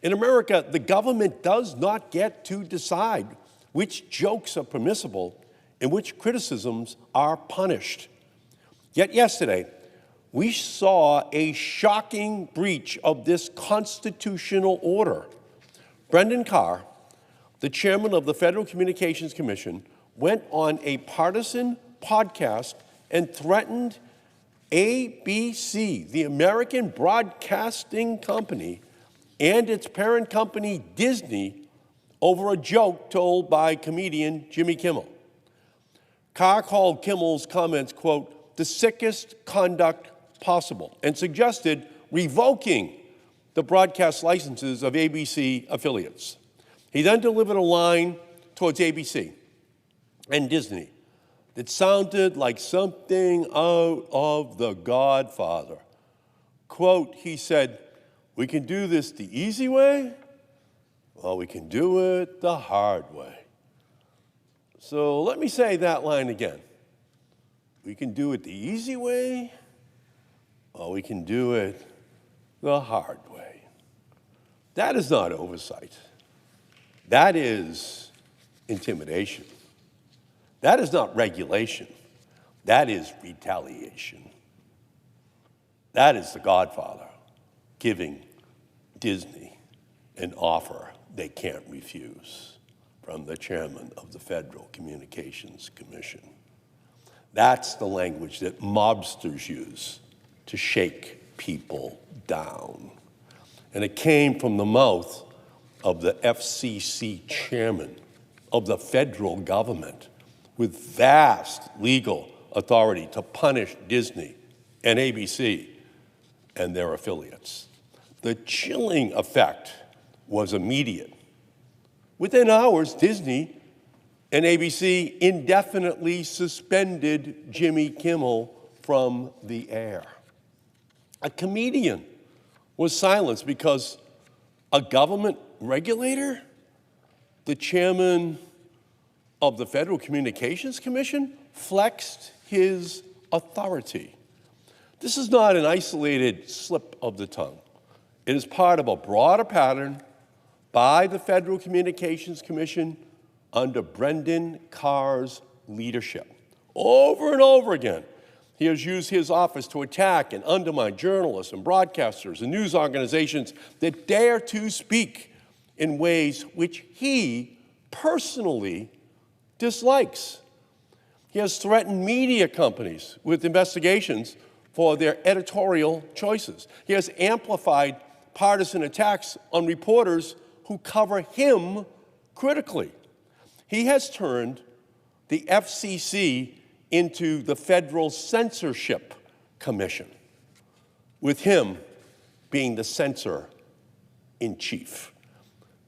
In America, the government does not get to decide which jokes are permissible and which criticisms are punished. Yet yesterday, we saw a shocking breach of this constitutional order. Brendan Carr, the chairman of the Federal Communications Commission, went on a partisan podcast and threatened ABC, the American Broadcasting Company, and its parent company, Disney, over a joke told by comedian Jimmy Kimmel. Carr called Kimmel's comments, quote, the sickest conduct possible, and suggested revoking the broadcast licenses of ABC affiliates. He then delivered a line towards ABC and Disney that sounded like something out of The Godfather. Quote, he said, we can do this the easy way, or we can do it the hard way. So let me say that line again. We can do it the easy way, or we can do it the hard way. That is not oversight. That is intimidation. That is not regulation. That is retaliation. That is the Godfather giving Disney an offer they can't refuse from the chairman of the Federal Communications Commission. That's the language that mobsters use to shake people down. And it came from the mouth of the FCC chairman of the federal government with vast legal authority to punish Disney and ABC and their affiliates. The chilling effect was immediate. Within hours, Disney and ABC indefinitely suspended Jimmy Kimmel from the air. A comedian was silenced because a government regulator, the chairman of the Federal Communications Commission, flexed his authority. This is not an isolated slip of the tongue. It is part of a broader pattern by the Federal Communications Commission under Brendan Carr's leadership. Over and over again, he has used his office to attack and undermine journalists and broadcasters and news organizations that dare to speak in ways which he personally dislikes. He has threatened media companies with investigations for their editorial choices. He has amplified partisan attacks on reporters who cover him critically. He has turned the FCC into the Federal Censorship Commission, with him being the censor-in-chief.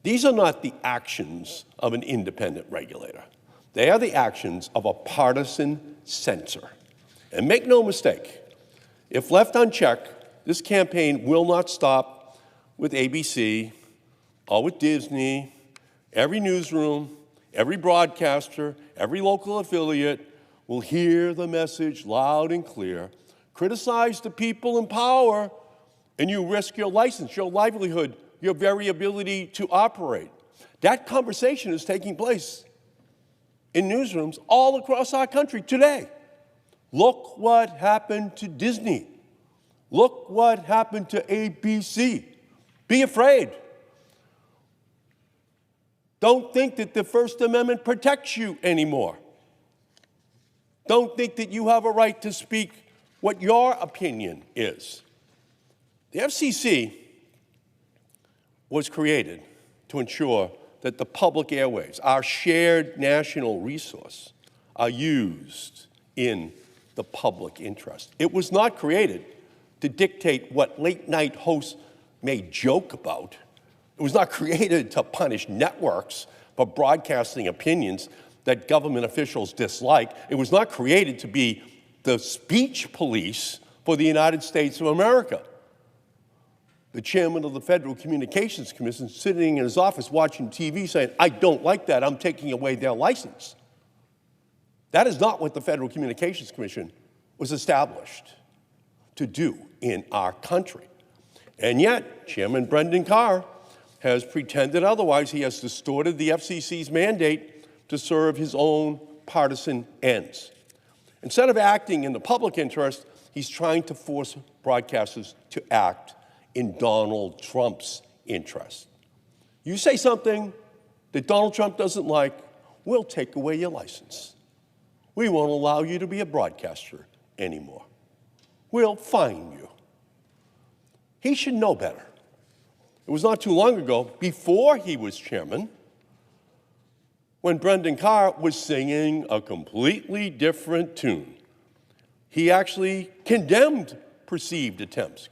These are not the actions of an independent regulator. They are the actions of a partisan censor. And make no mistake, if left unchecked, this campaign will not stop with ABC or with Disney. Every newsroom, every broadcaster, every local affiliate will hear the message loud and clear. Criticize the people in power, and you risk your license, your livelihood, your very ability to operate. That conversation is taking place in newsrooms all across our country today. Look what happened to Disney. Look what happened to ABC. Be afraid. Don't think that the First Amendment protects you anymore. Don't think that you have a right to speak what your opinion is. The FCC was created to ensure that the public airwaves, our shared national resource, are used in the public interest. It was not created to dictate what late-night hosts may joke about. It was not created to punish networks for broadcasting opinions that government officials dislike. It was not created to be the speech police for the United States of America. The chairman of the Federal Communications Commission sitting in his office watching TV saying, I don't like that, I'm taking away their license. That is not what the Federal Communications Commission was established to do in our country. And yet, Chairman Brendan Carr has pretended otherwise. He has distorted the FCC's mandate to serve his own partisan ends. Instead of acting in the public interest, he's trying to force broadcasters to act in Donald Trump's interest. You say something that Donald Trump doesn't like, we'll take away your license. We won't allow you to be a broadcaster anymore. We'll fine you. He should know better. It was not too long ago, before he was chairman, when Brendan Carr was singing a completely different tune. He actually condemned perceived attempts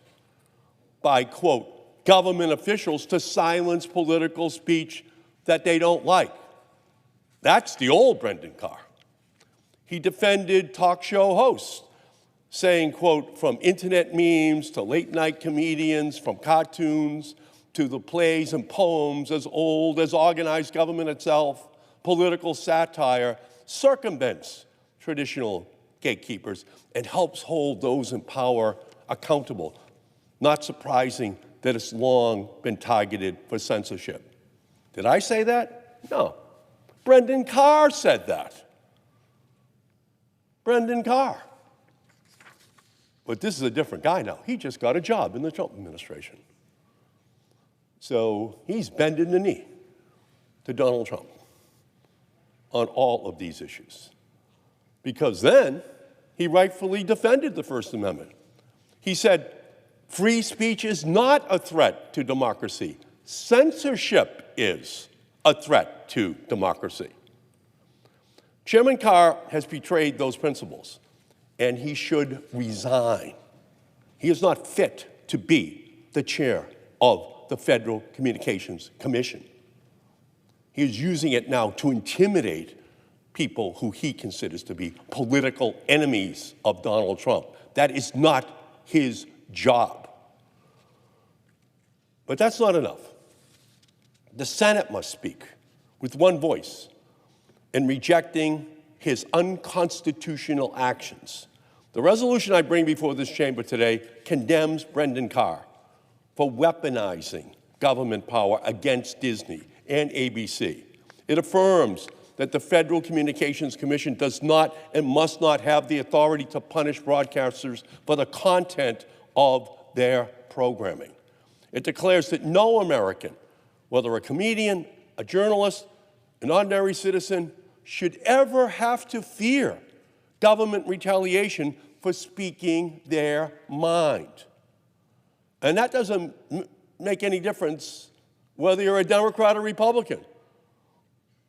by, quote, government officials to silence political speech that they don't like. That's the old Brendan Carr. He defended talk show hosts, saying, quote, from internet memes to late-night comedians, from cartoons to the plays and poems as old as organized government itself, political satire circumvents traditional gatekeepers and helps hold those in power accountable. Not surprising that it's long been targeted for censorship. Did I say that? No. Brendan Carr said that. Brendan Carr. But this is a different guy now. He just got a job in the Trump administration. So he's bending the knee to Donald Trump on all of these issues. Because then he rightfully defended the First Amendment. He said, free speech is not a threat to democracy. Censorship is a threat to democracy. Chairman Carr has betrayed those principles, and he should resign. He is not fit to be the chair of the Federal Communications Commission. He is using it now to intimidate people who he considers to be political enemies of Donald Trump. That is not his job. But that's not enough. The Senate must speak with one voice in rejecting his unconstitutional actions. The resolution I bring before this chamber today condemns Brendan Carr for weaponizing government power against Disney and ABC. It affirms that the Federal Communications Commission does not and must not have the authority to punish broadcasters for the content of their programming. It declares that no American, whether a comedian, a journalist, an ordinary citizen, should ever have to fear government retaliation for speaking their mind. And that doesn't make any difference whether you're a Democrat or Republican.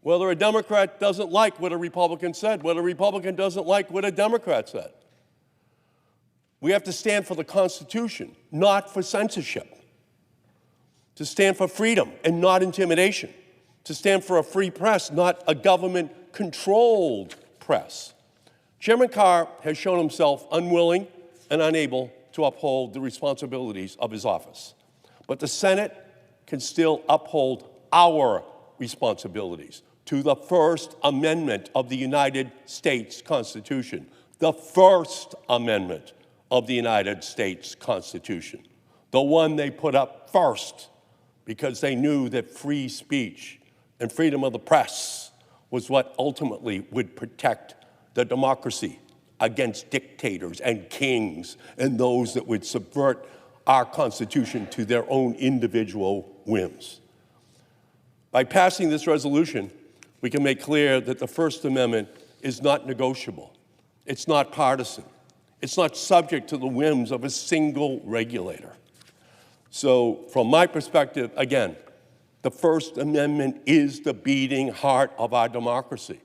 Whether a Democrat doesn't like what a Republican said, whether a Republican doesn't like what a Democrat said. We have to stand for the Constitution, not for censorship. To stand for freedom and not intimidation. To stand for a free press, not a government-controlled press. Chairman Carr has shown himself unwilling and unable to uphold the responsibilities of his office. But the Senate can still uphold our responsibilities to the First Amendment of the United States Constitution. The First Amendment of the United States Constitution. The one they put up first because they knew that free speech and freedom of the press was what ultimately would protect the democracy against dictators and kings and those that would subvert our Constitution to their own individual whims. By passing this resolution, we can make clear that the First Amendment is not negotiable. It's not partisan. It's not subject to the whims of a single regulator. So from my perspective, again, the First Amendment is the beating heart of our democracy.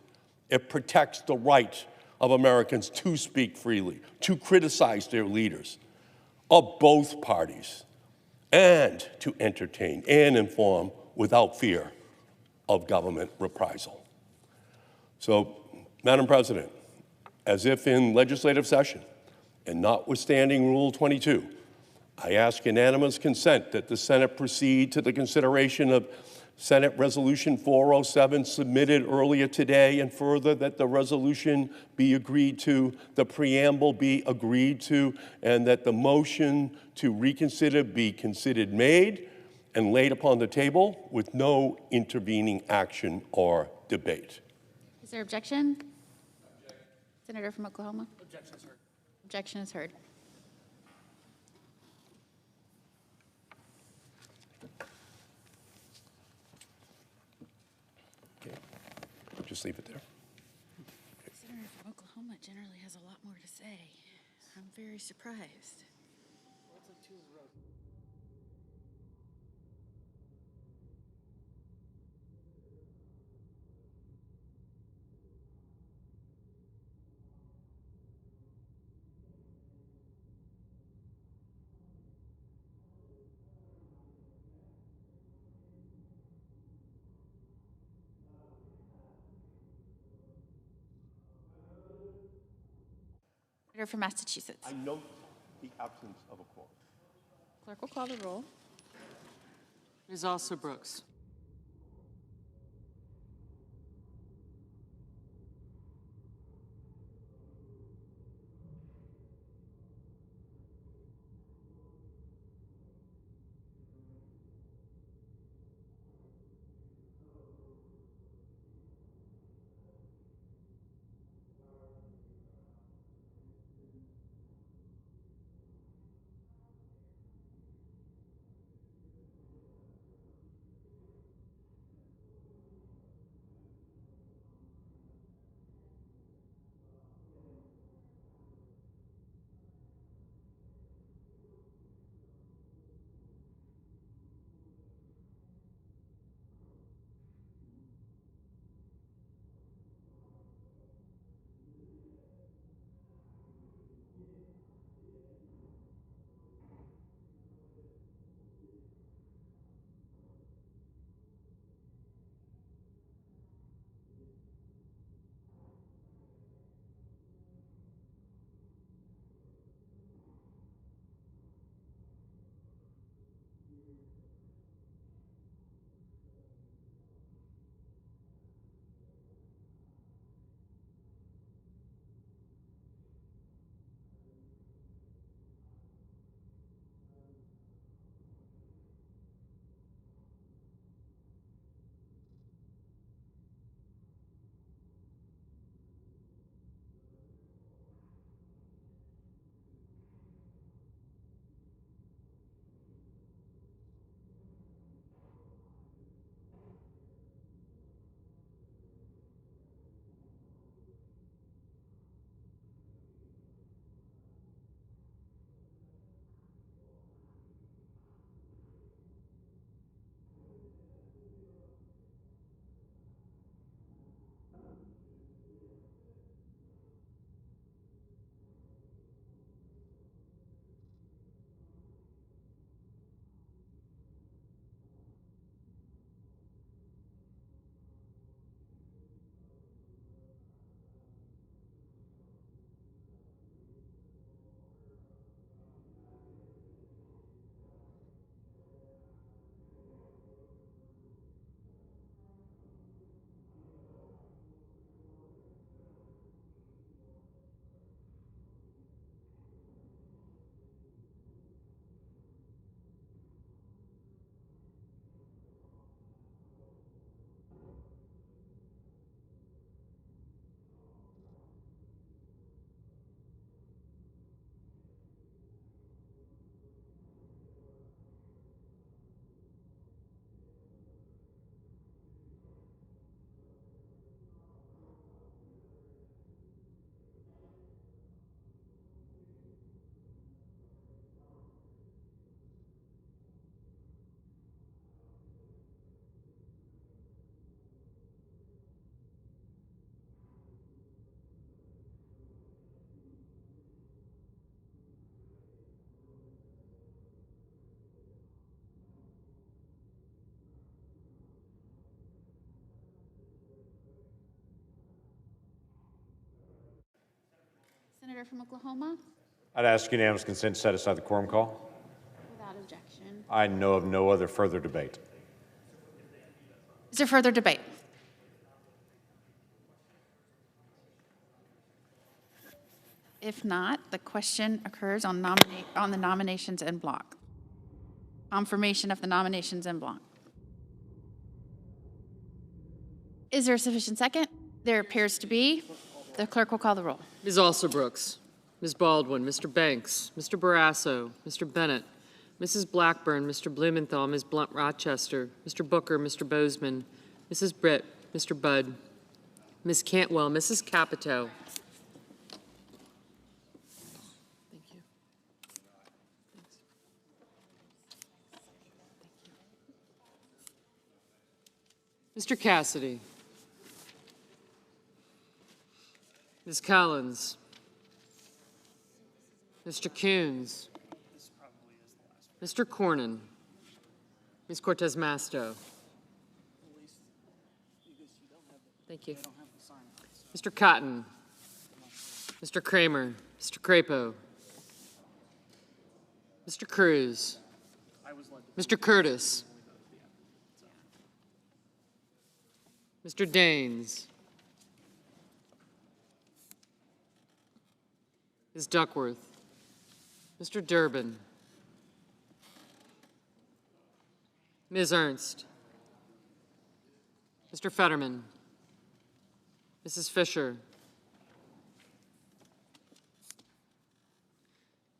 It protects the right of Americans to speak freely, to criticize their leaders of both parties, and to entertain and inform without fear of government reprisal. So, Madam President, as if in legislative session, and notwithstanding Rule 22, I ask unanimous consent that the Senate proceed to the consideration of Senate Resolution 407 submitted earlier today, and further that the resolution be agreed to, the preamble be agreed to, and that the motion to reconsider be considered made and laid upon the table with no intervening action or debate. Is there objection? Senator from Oklahoma? Objection is heard. Objection is heard. Just leave it there. Senator from Oklahoma generally has a lot more to say. I'm very surprised. Senator from Massachusetts. I note the absence of a quorum. Clerk will call the roll. Ms. Also Brooks. Senator from Oklahoma, I'd ask unanimous consent to set aside the quorum call. without objection. I know of no other further debate. Is there further debate? If not, the question occurs on the nominations en bloc. Confirmation of the nominations en bloc. Is there a sufficient second? There appears to be. The clerk will call the roll. Ms. Alsobrooks, Ms. Baldwin, Mr. Banks, Mr. Barrasso, Mr. Bennett, Mrs. Blackburn, Mr. Blumenthal, Ms. Blunt Rochester, Mr. Booker, Mr. Bozeman, Mrs. Britt, Mr. Budd, Ms. Cantwell, Mrs. Capito. Thank you. Mr. Cassidy. Ms. Collins. Mr. Coons. Mr. Cornyn. Ms. Cortez Masto. Thank you. Mr. Cotton. Mr. Kramer. Mr. Crapo. Mr. Cruz. Mr. Curtis. Mr. Daines. Ms. Duckworth. Mr. Durbin. Ms. Ernst. Mr. Fetterman. Mrs. Fisher.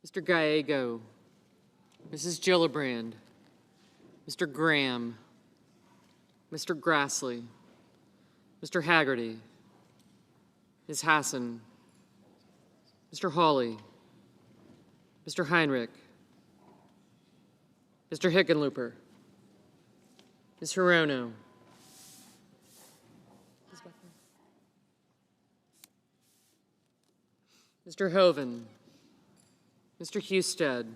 Mr. Gallego. Mrs. Gillibrand. Mr. Graham. Mr. Grassley. Mr. Haggerty. Ms. Hassan. Mr. Hawley. Mr. Heinrich. Mr. Hickenlooper. Ms. Hirono. Mr. Hoven. Mr. Husted.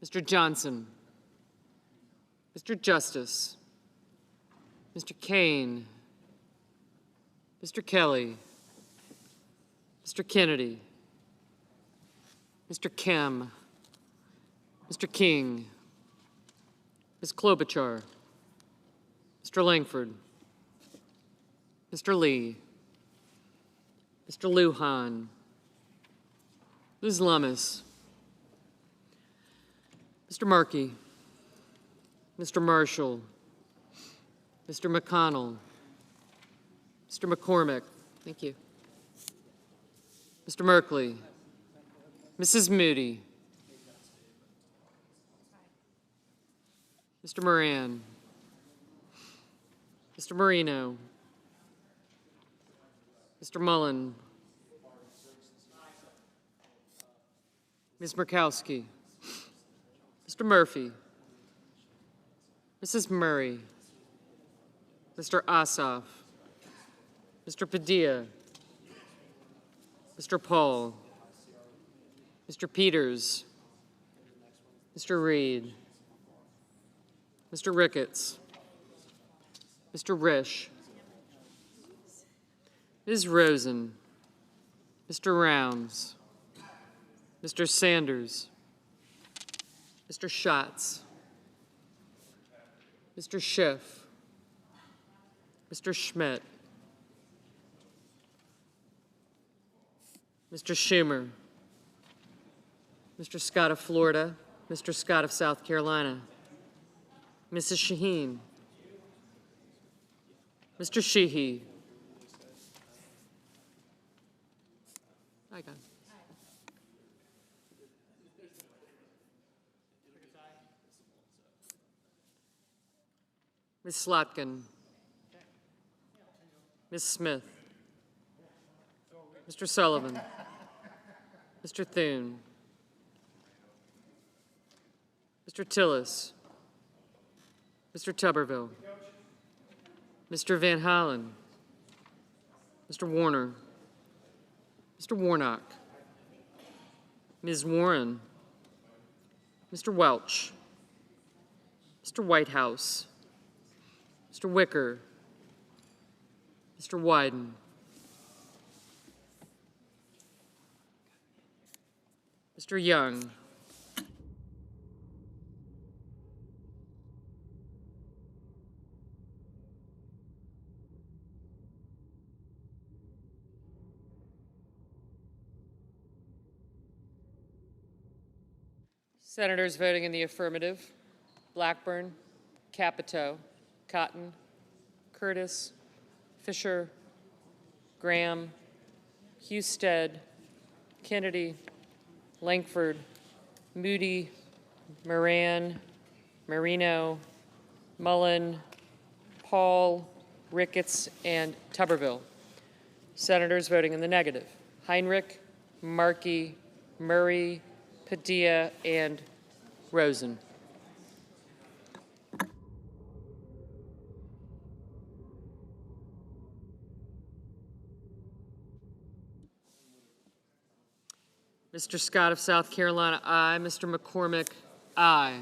Mr. Johnson. Mr. Justice. Mr. Kane. Mr. Kelly. Mr. Kennedy. Mr. Kim. Mr. King. Ms. Klobuchar. Mr. Langford. Mr. Lee. Mr. Lujan. Ms. Lummis. Mr. Markey. Mr. Marshall. Mr. McConnell. Mr. McCormick. Thank you. Mr. Merkley. Mrs. Moody. Mr. Moran. Mr. Marino. Mr. Mullen. Ms. Murkowski. Mr. Murphy. Mrs. Murray. Mr. Ossoff. Mr. Padilla. Mr. Paul. Mr. Peters. Mr. Reed. Mr. Ricketts. Mr. Risch. Ms. Rosen. Mr. Rounds. Mr. Sanders. Mr. Schatz. Mr. Schiff. Mr. Schmidt. Mr. Schumer. Mr. Scott of Florida. Mr. Scott of South Carolina. Mrs. Shaheen. Mr. Sheehy. Hi, God. Ms. Slotkin. Ms. Smith. Mr. Sullivan. Mr. Thune. Mr. Tillis. Mr. Tuberville. Mr. Van Hollen. Mr. Warner. Mr. Warnock. Ms. Warren. Mr. Welch. Mr. Whitehouse. Mr. Wicker. Mr. Wyden. Mr. Young. Senators voting in the affirmative: Blackburn, Capito, Cotton, Curtis, Fisher, Graham, Husted, Kennedy, Langford, Moody, Moran, Marino, Mullen, Paul, Ricketts, and Tuberville. Senators voting in the negative: Heinrich, Markey, Murray, Padilla, and Rosen. Mr. Scott of South Carolina, aye. Mr. McCormick, aye.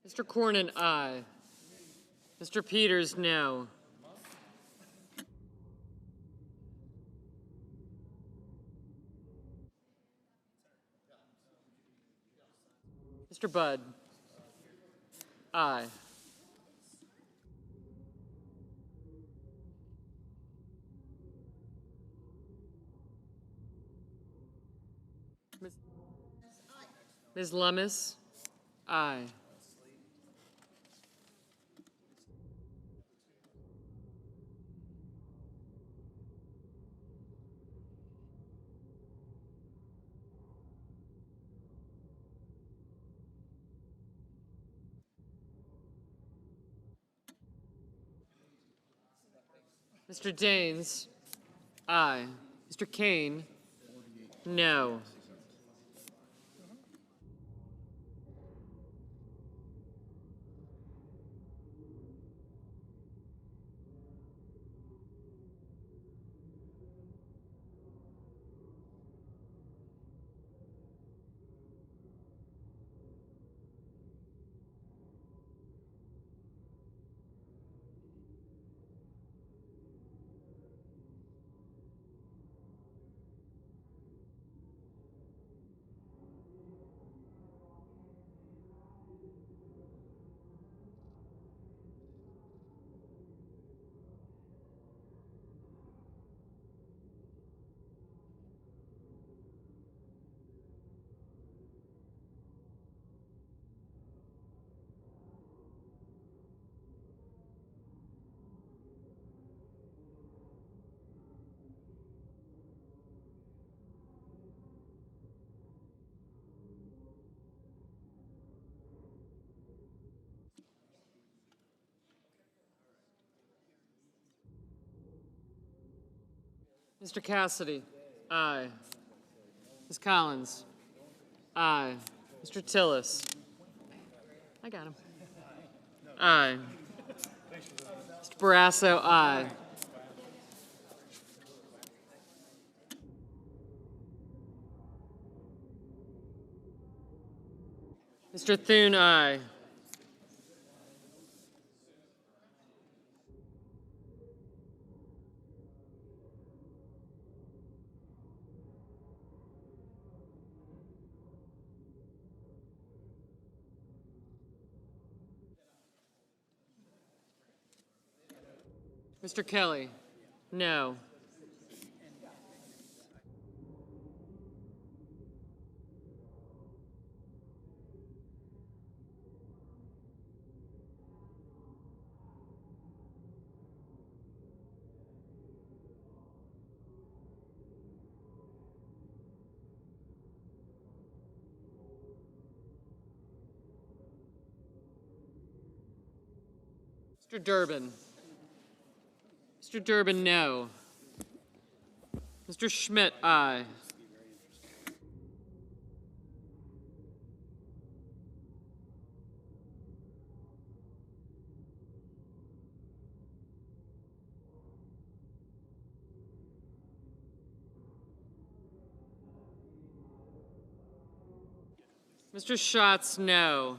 Mr. Cornyn, aye. Mr. Peters, no. Mr. Budd, aye. Ms. Lummis, aye. Mr. Daines, aye. Mr. Kane, no. Mr. Cassidy, aye. Ms. Collins, aye. Mr. Tillis, I got him. Aye. Mr. Barrasso, aye. Mr. Thune, aye. Mr. Kelly, no. Mr. Durbin. Mr. Durbin, no. Mr. Schmidt, aye. Mr. Schatz, no.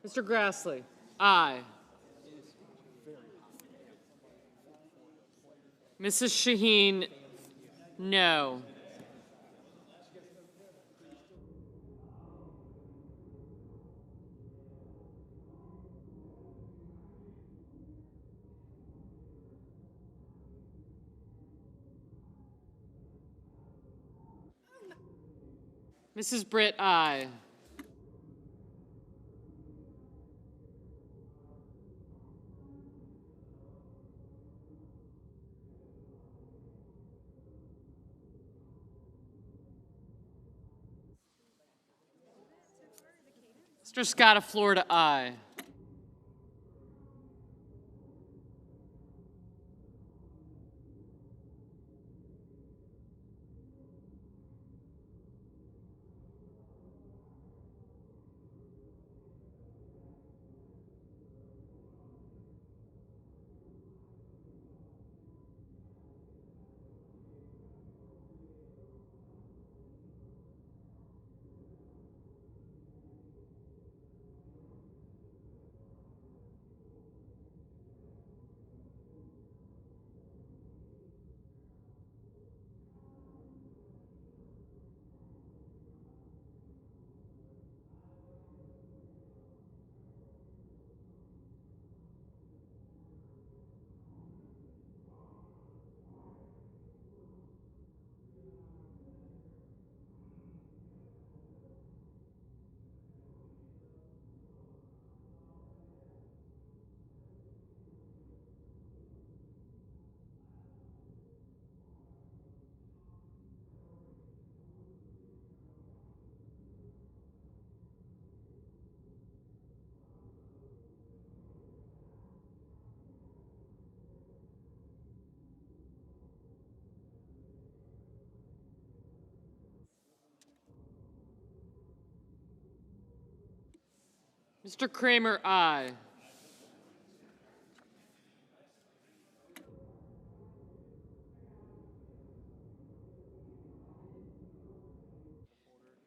Mr. Grassley, aye. Mrs. Shaheen, no. Mrs. Britt, aye. Mr. Scott of Florida, aye. Mr. Kramer, aye.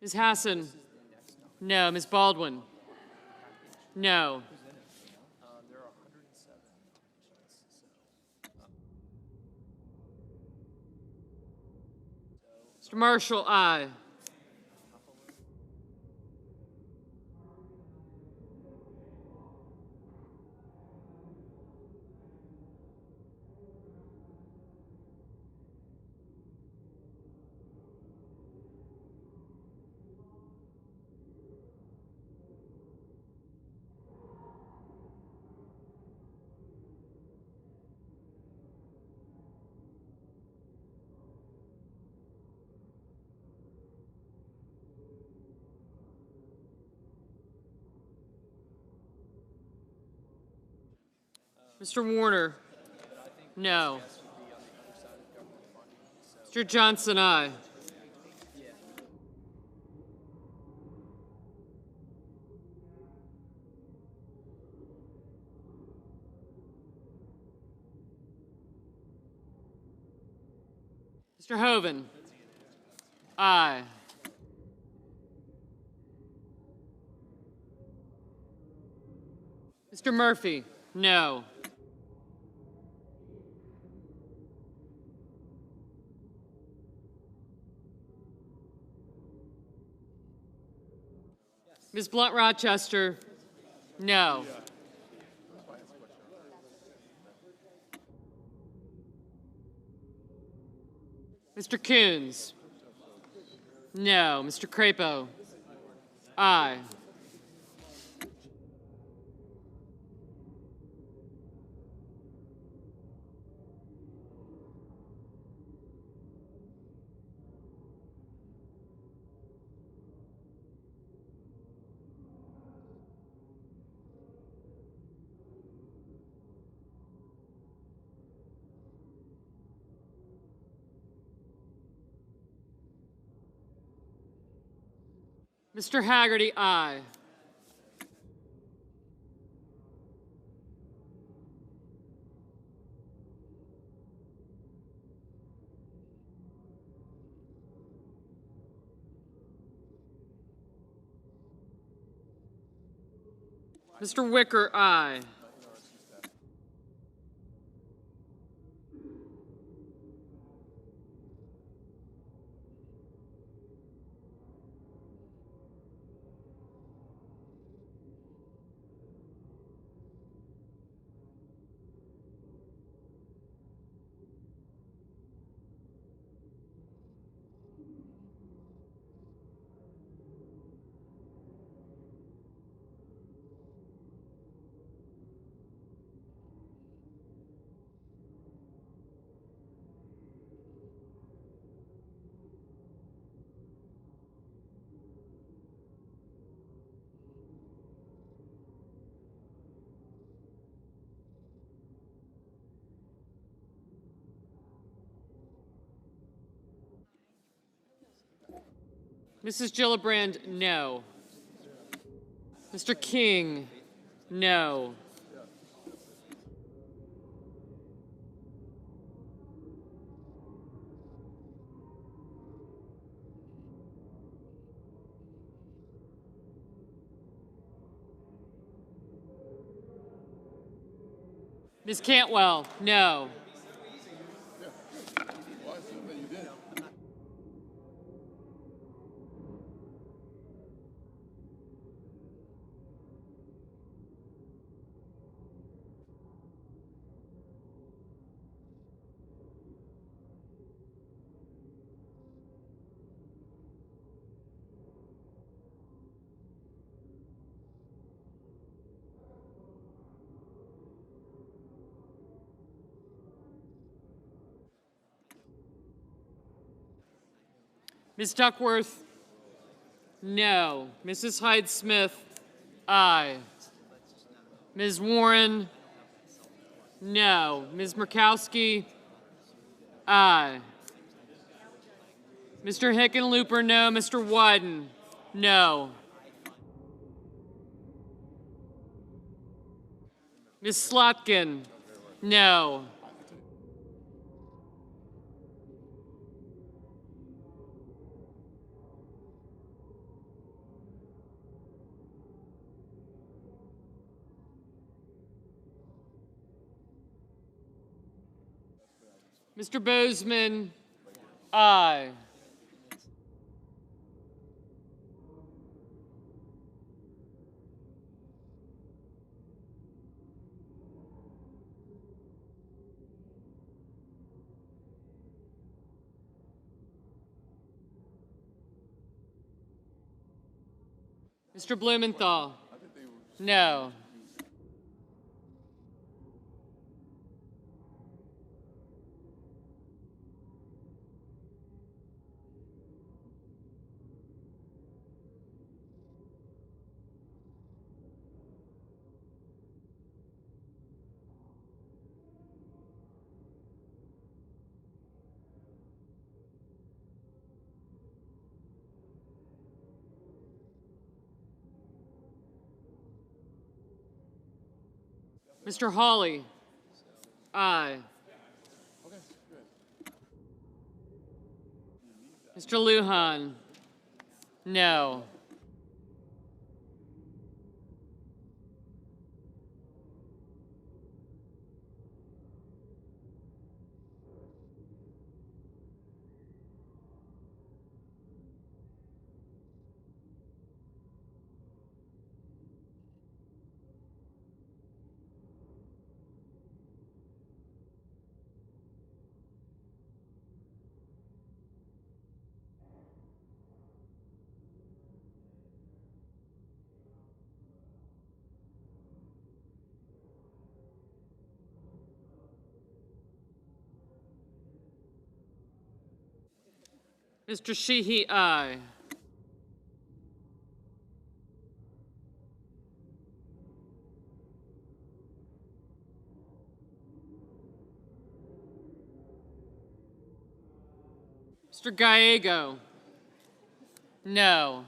Ms. Hassan, no. Ms. Baldwin, no. Mr. Marshall, aye. Mr. Warner, no. Mr. Johnson, aye. Mr. Hoven, aye. Mr. Murphy, no. Ms. Blunt Rochester, no. Mr. Coons? No. Mr. Crapo? Aye. Mr. Haggerty, aye. Mr. Wicker, aye. Mrs. Gillibrand, no. Mr. King, no. Ms. Cantwell, no. Ms. Duckworth, no. Mrs. Hyde-Smith, aye. Ms. Warren, no. Ms. Murkowski, aye. Mr. Hickenlooper, no. Mr. Wyden, no. Ms. Slotkin, no. Mr. Bozeman, aye. Mr. Blumenthal, no. Mr. Hawley, aye. Mr. Lujan, no. Mr. Sheehy, aye. Mr. Gallego, no.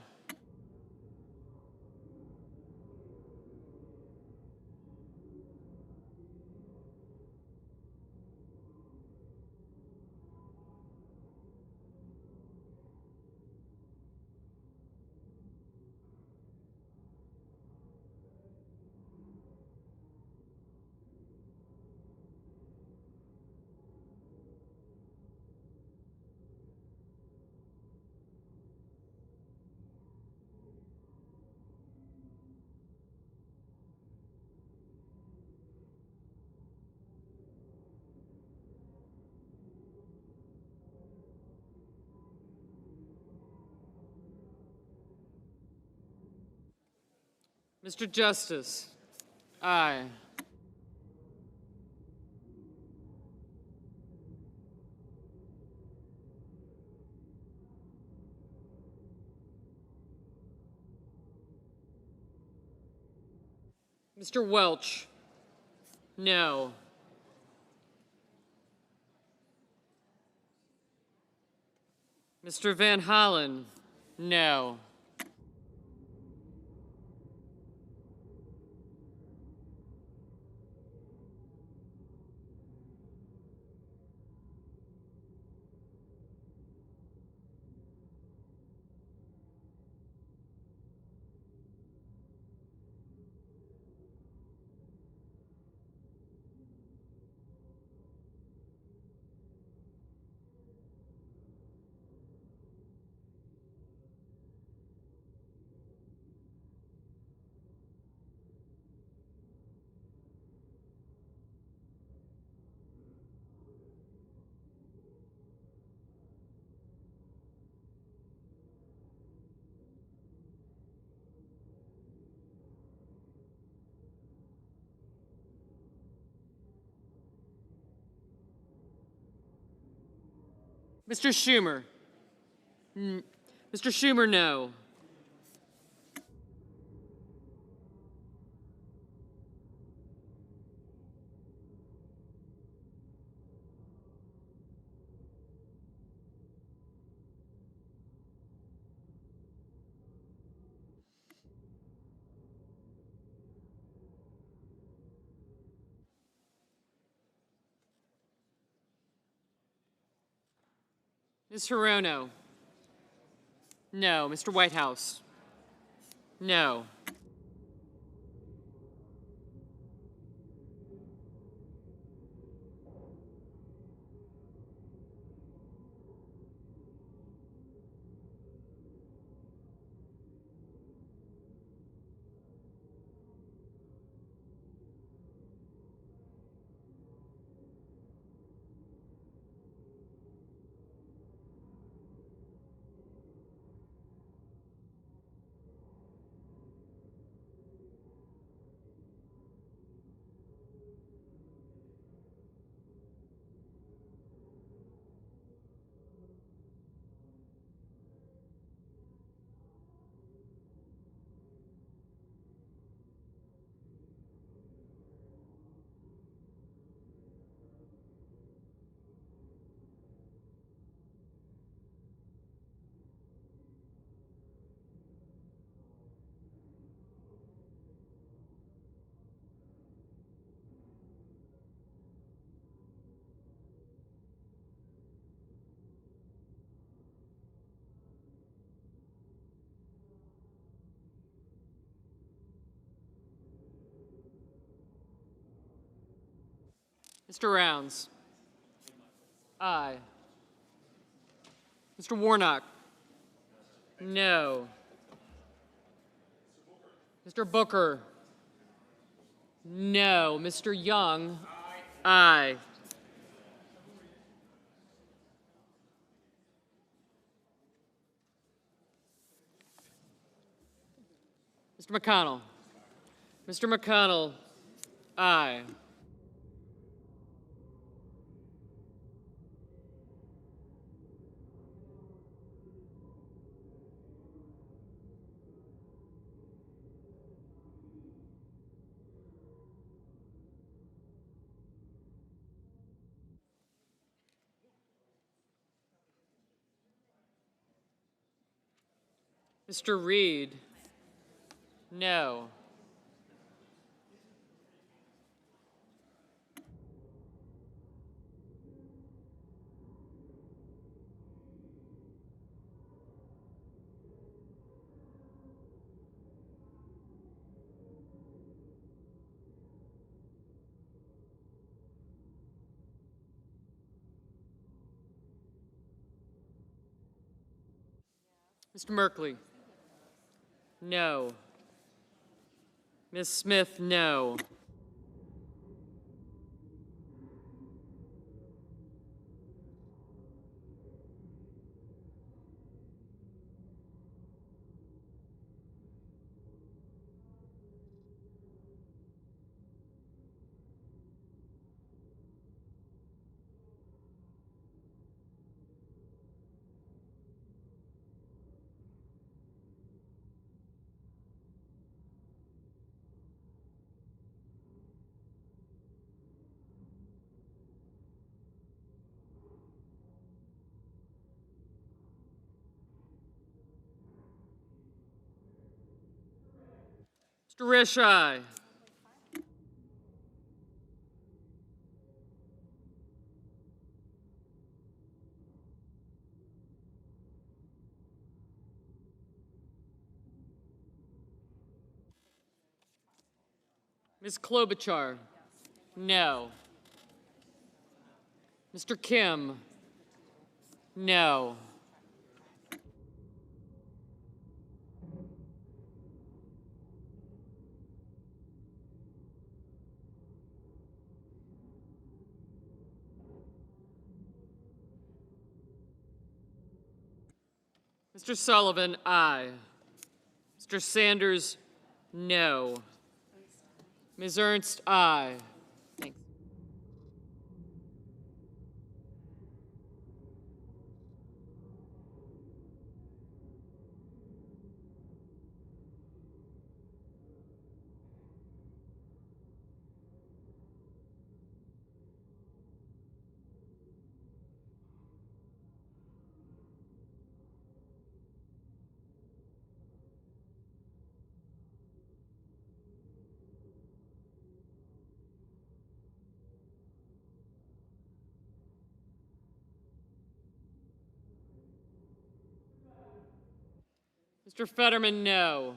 Mr. Justice, aye. Mr. Welch, no. Mr. Van Hollen, no. Mr. Schumer, Mr. Schumer, no. Ms. Hirono, no. Mr. Whitehouse, no. Mr. Rounds, aye. Mr. Warnock, no. Mr. Booker, no. Mr. Young, aye. Mr. McConnell, Mr. McConnell, aye. Mr. Reed? No. Mr. Merkley? No. Ms. Smith, no. Mr. Rishai? Ms. Klobuchar? No. Mr. Kim? No. Mr. Sullivan, aye. Mr. Sanders, no. Ms. Ernst, aye. Thanks. Mr. Fetterman, no.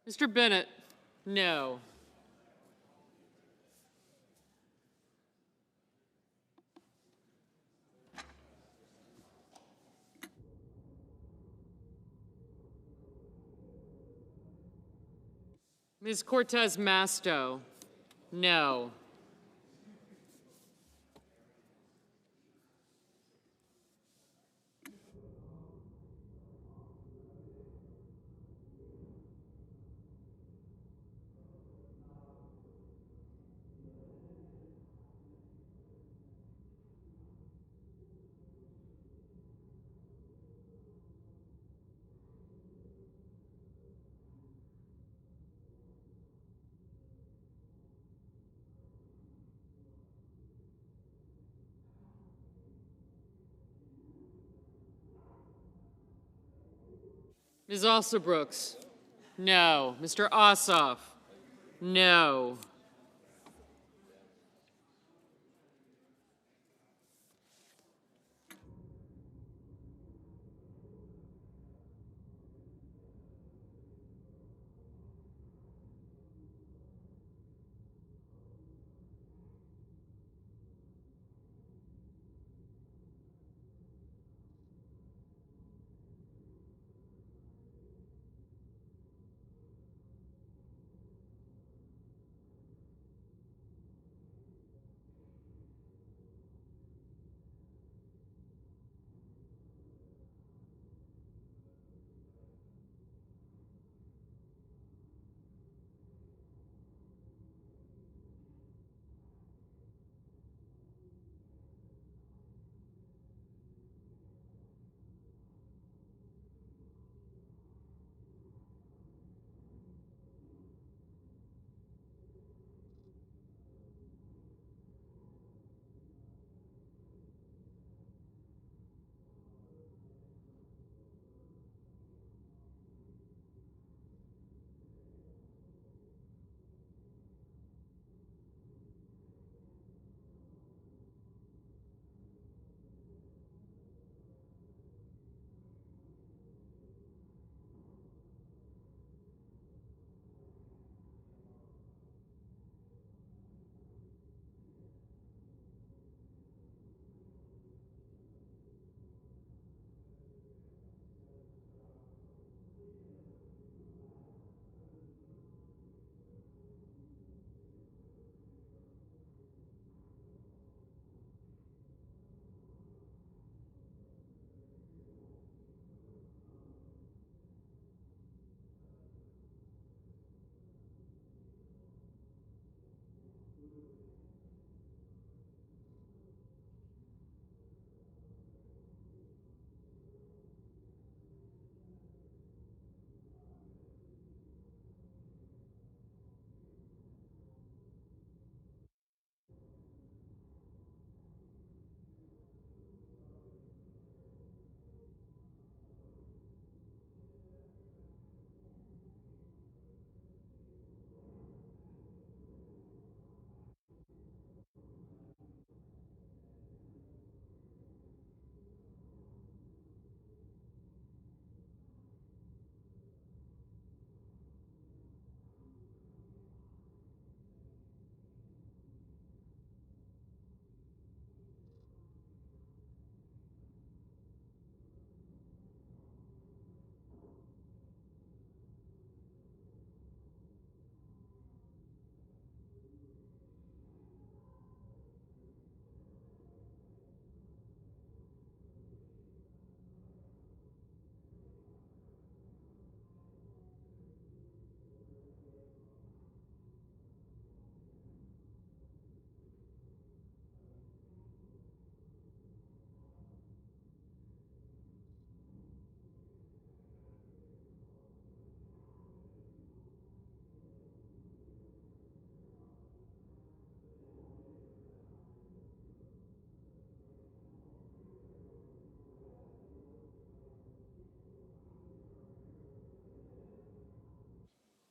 Mr. Bennett, no. Ms. Cortez Masto, no. Ms. Alsobrooks? No. Mr. Ossoff? No.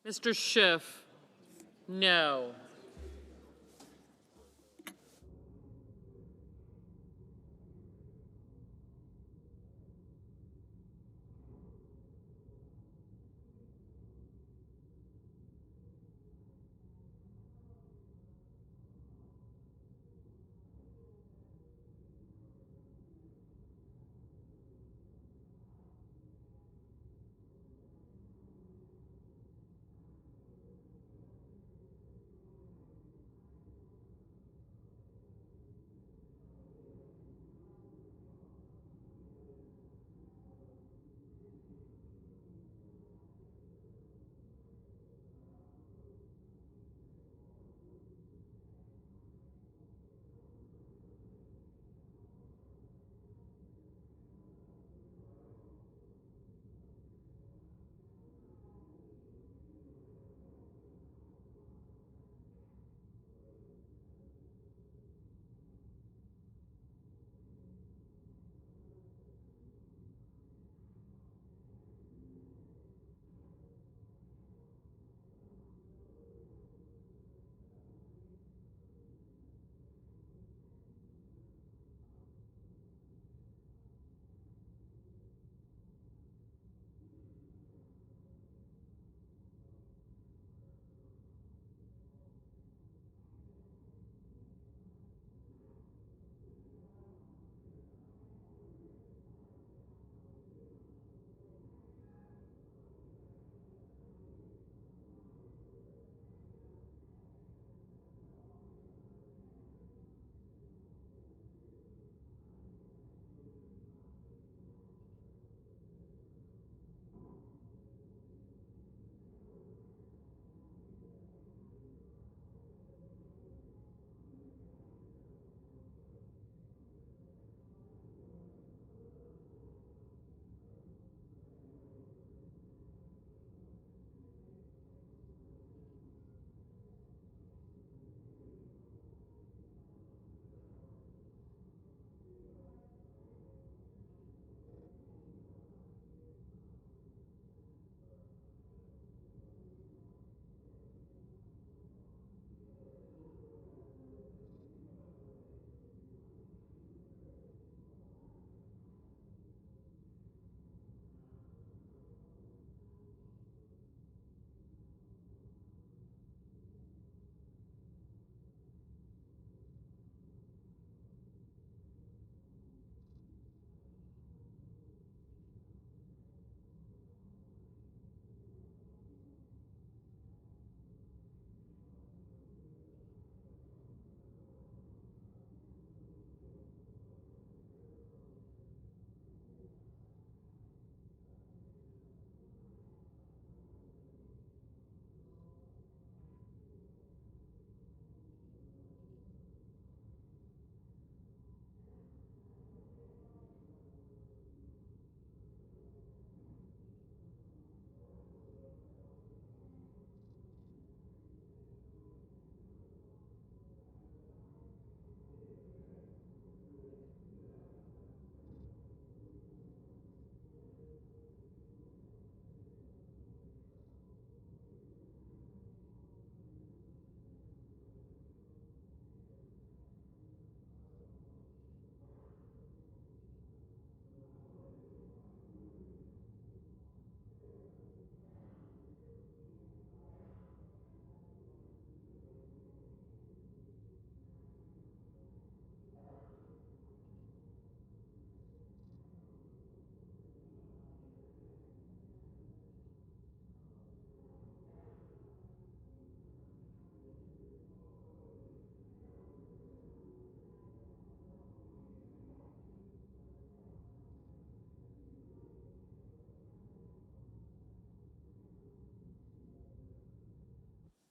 Mr. Schiff? No.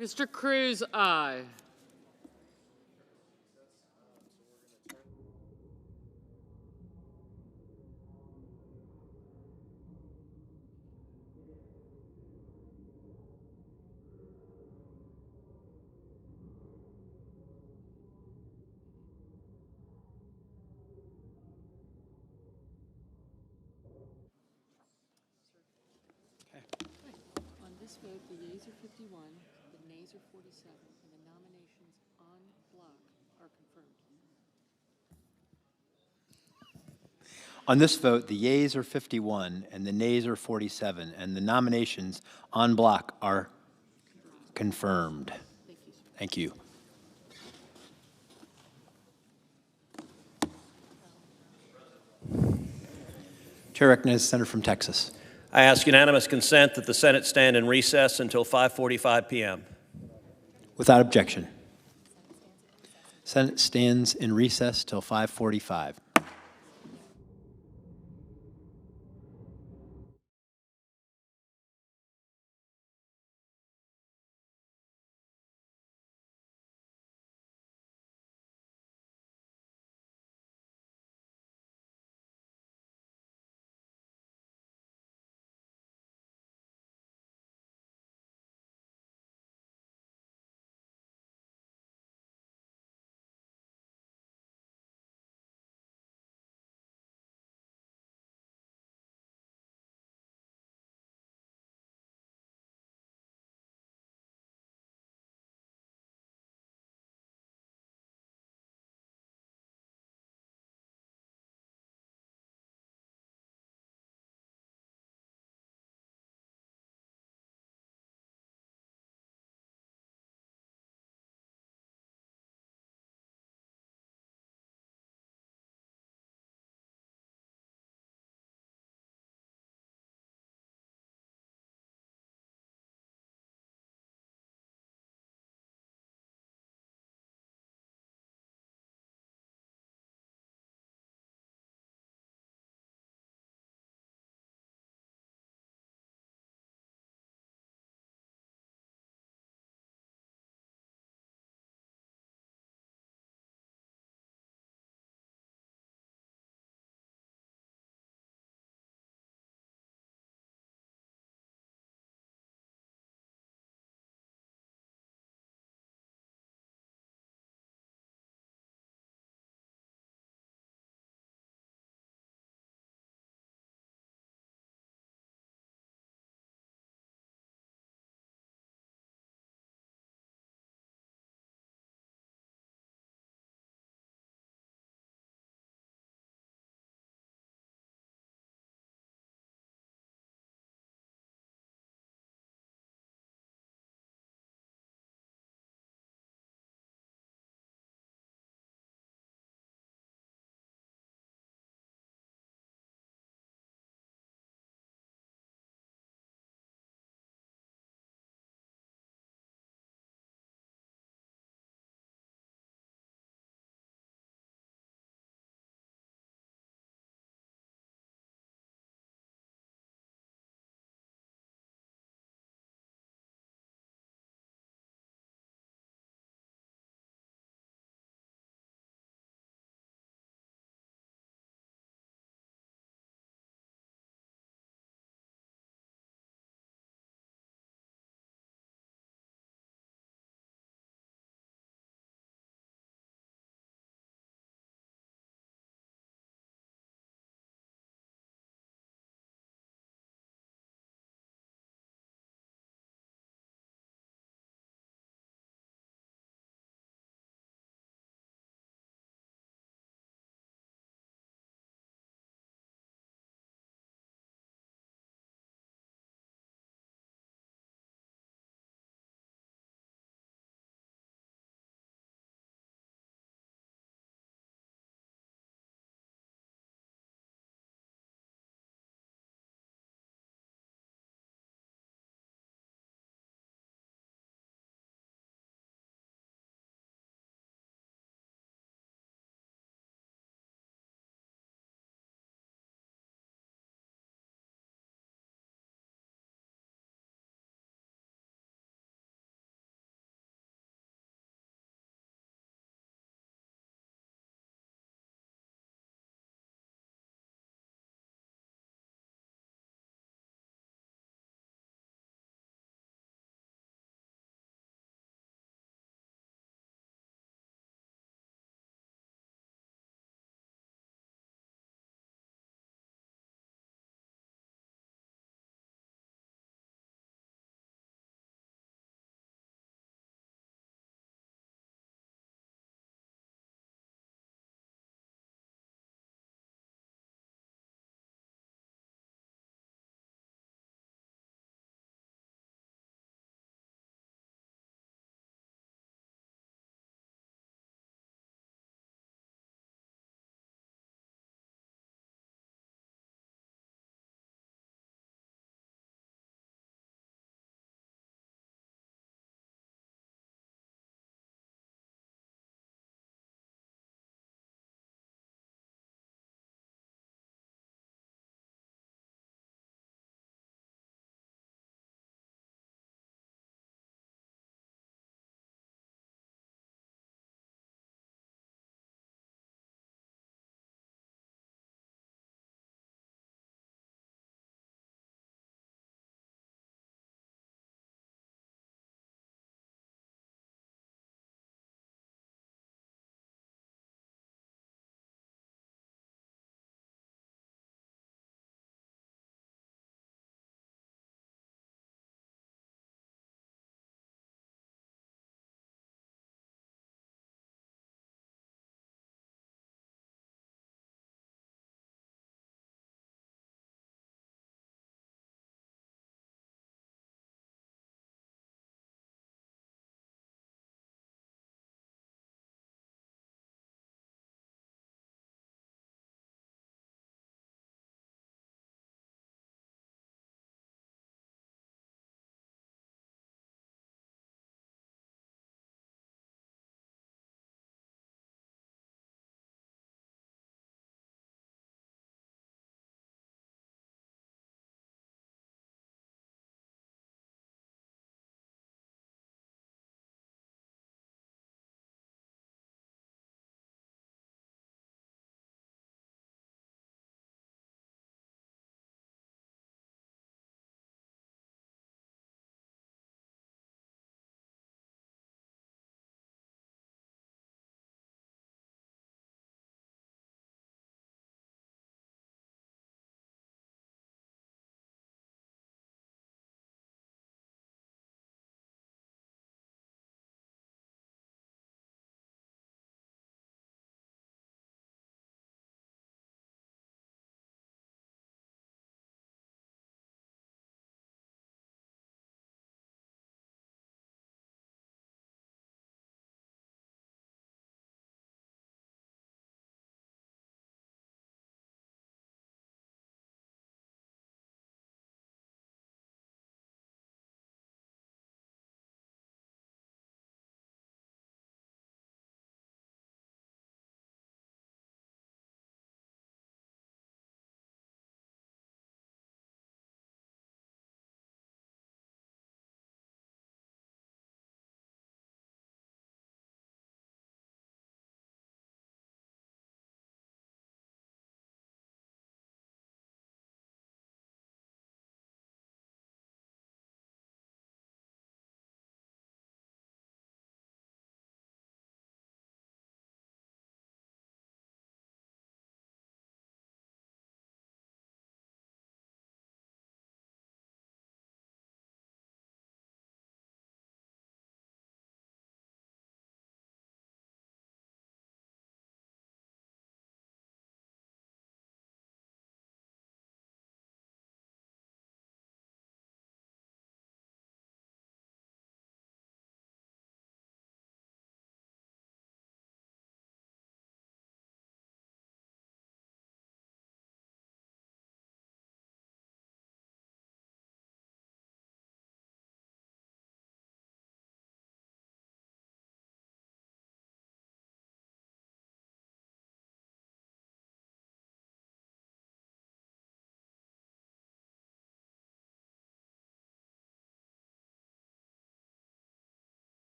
Mr. Cruz, aye. On this vote, the yeas are 51, the nays are 47, and the nominations on block are confirmed. On this vote, the yeas are 51 and the nays are 47, and the nominations on block are confirmed. Thank you. Chair recognizes the senator from Texas. I ask unanimous consent that the Senate stand in recess until 5:45 p.m. Without objection. Senate stands in recess till 5:45.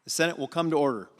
The Senate will come to order.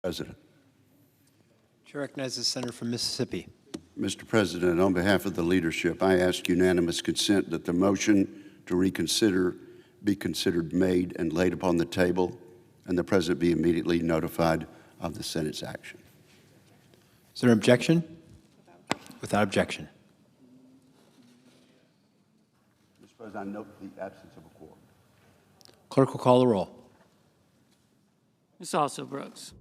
President. Chair recognizes the senator from Mississippi. Mr. President, on behalf of the leadership, I ask unanimous consent that the motion to reconsider be considered made and laid upon the table, and the President be immediately notified of the Senate's action. Is there an objection? Without objection. Mr. President, I note the absence of a quorum. Clerk will call the roll. Ms. Also Brooks.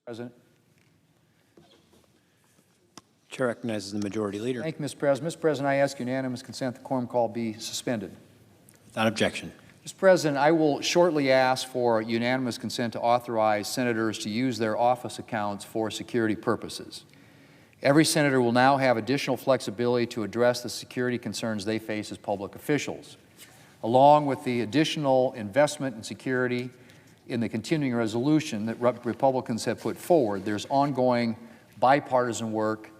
President. Chair recognizes the Majority Leader. Thank you, Mr. President. Mr. President, I ask unanimous consent the quorum call be suspended. Without objection. Mr. President, I will shortly ask for unanimous consent to authorize senators to use their office accounts for security purposes. Every senator will now have additional flexibility to address the security concerns they face as public officials. Along with the additional investment in security in the continuing resolution that Republicans have put forward, there's ongoing bipartisan work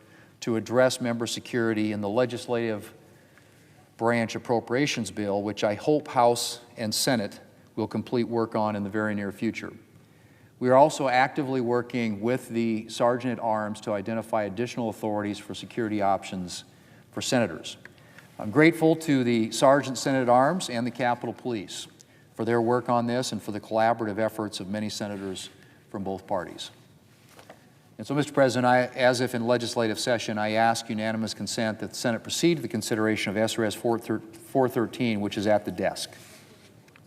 to address member security in the legislative branch appropriations bill, which I hope House and Senate will complete work on in the very near future. We are also actively working with the Sergeant at Arms to identify additional authorities for security options for senators. I'm grateful to the Sergeant Senate at Arms and the Capitol Police for their work on this and for the collaborative efforts of many senators from both parties. And so, Mr. President, as if in legislative session, I ask unanimous consent that the Senate proceed to the consideration of SRS 413, which is at the desk.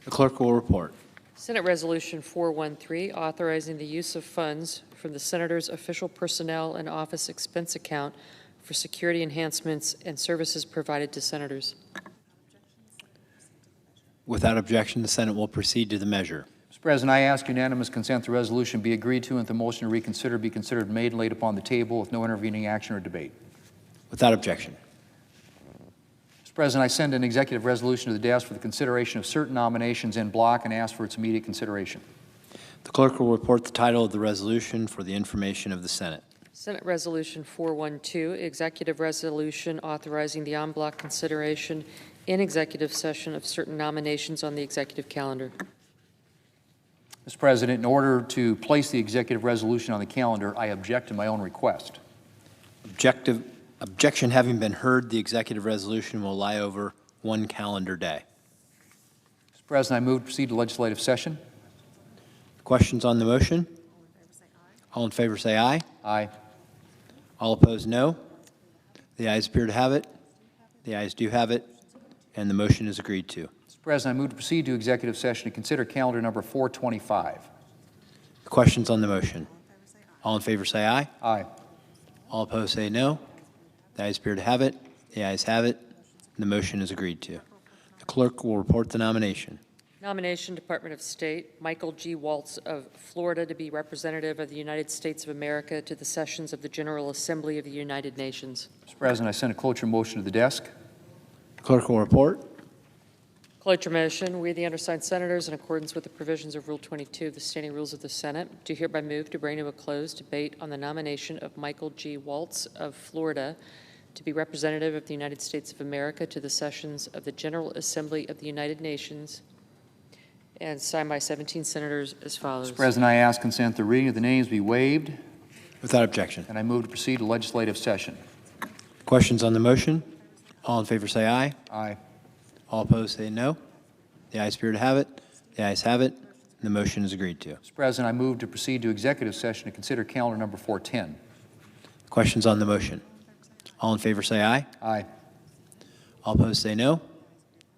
The clerk will report. Senate Resolution 413, authorizing the use of funds from the Senator's official personnel and office expense account for security enhancements and services provided to senators. Without objection, the Senate will proceed to the measure. Mr. President, I ask unanimous consent the resolution be agreed to and the motion to reconsider be considered made and laid upon the table with no intervening action or debate. Without objection. Mr. President, I send an executive resolution to the desk for the consideration of certain nominations in block and ask for its immediate consideration. The clerk will report the title of the resolution for the information of the Senate. Senate Resolution 412, executive resolution authorizing the en bloc consideration in executive session of certain nominations on the executive calendar. Mr. President, in order to place the executive resolution on the calendar, I object to my own request. Objection having been heard, the executive resolution will lie over one calendar day. Mr. President, I move to proceed to legislative session. Questions on the motion? All in favor say aye. Aye. All opposed, no. The ayes appear to have it. The ayes do have it, and the motion is agreed to. Mr. President, I move to proceed to executive session to consider calendar number 425. Questions on the motion? All in favor say aye. Aye. All opposed say no. The ayes appear to have it. The ayes have it, and the motion is agreed to. The clerk will report the nomination. Nomination, Department of State, Michael G. Waltz of Florida to be representative of the United States of America to the sessions of the General Assembly of the United Nations. Mr. President, I send a cloture motion to the desk. The clerk will report. Cloture motion, we, the undersigned senators, in accordance with the provisions of Rule 22 of the Standing Rules of the Senate, do hereby move to bring to a close debate on the nomination of Michael G. Waltz of Florida to be representative of the United States of America to the sessions of the General Assembly of the United Nations, and signed by 17 senators as follows. Mr. President, I ask consent the reading of the names be waived. Without objection. And I move to proceed to legislative session. Questions on the motion? All in favor say aye. Aye. All opposed say no. The ayes appear to have it. The ayes have it. And the motion is agreed to. Mr. President, I move to proceed to executive session to consider calendar number 410. Questions on the motion? All in favor say aye. Aye. All opposed say no.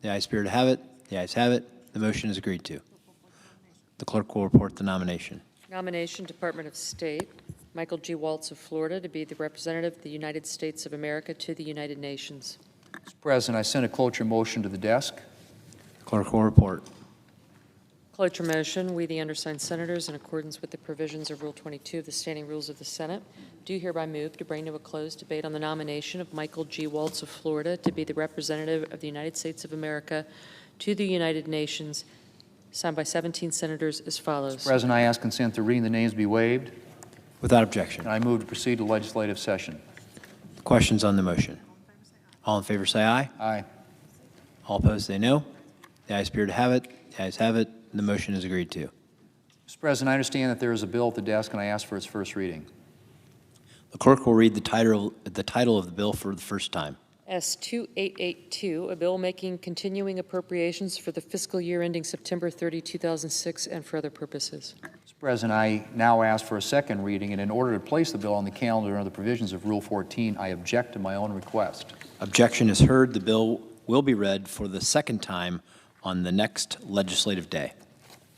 The ayes appear to have it. The ayes have it. The motion is agreed to. The clerk will report the nomination. Nomination, Department of State, Michael G. Waltz of Florida to be the representative of the United States of America to the United Nations. Mr. President, I send a cloture motion to the desk. Clerk will report. Cloture motion, we, the undersigned senators, in accordance with the provisions of Rule 22 of the Standing Rules of the Senate, do hereby move to bring to a close debate on the nomination of Michael G. Waltz of Florida to be the representative of the United States of America to the United Nations, signed by 17 senators as follows. Mr. President, I ask consent the reading of the names be waived. Without objection. And I move to proceed to legislative session. Questions on the motion? All in favor say aye. Aye. All opposed say no. The ayes appear to have it. The ayes have it. And the motion is agreed to. Mr. President, I understand that there is a bill at the desk, and I ask for its first reading. The clerk will read the title of the bill for the first time. S-2882, a bill making continuing appropriations for the fiscal year ending September 30, 2006, and for other purposes. Mr. President, I now ask for a second reading, and in order to place the bill on the calendar under the provisions of Rule 14, I object to my own request. Objection is heard. The bill will be read for the second time on the next legislative day.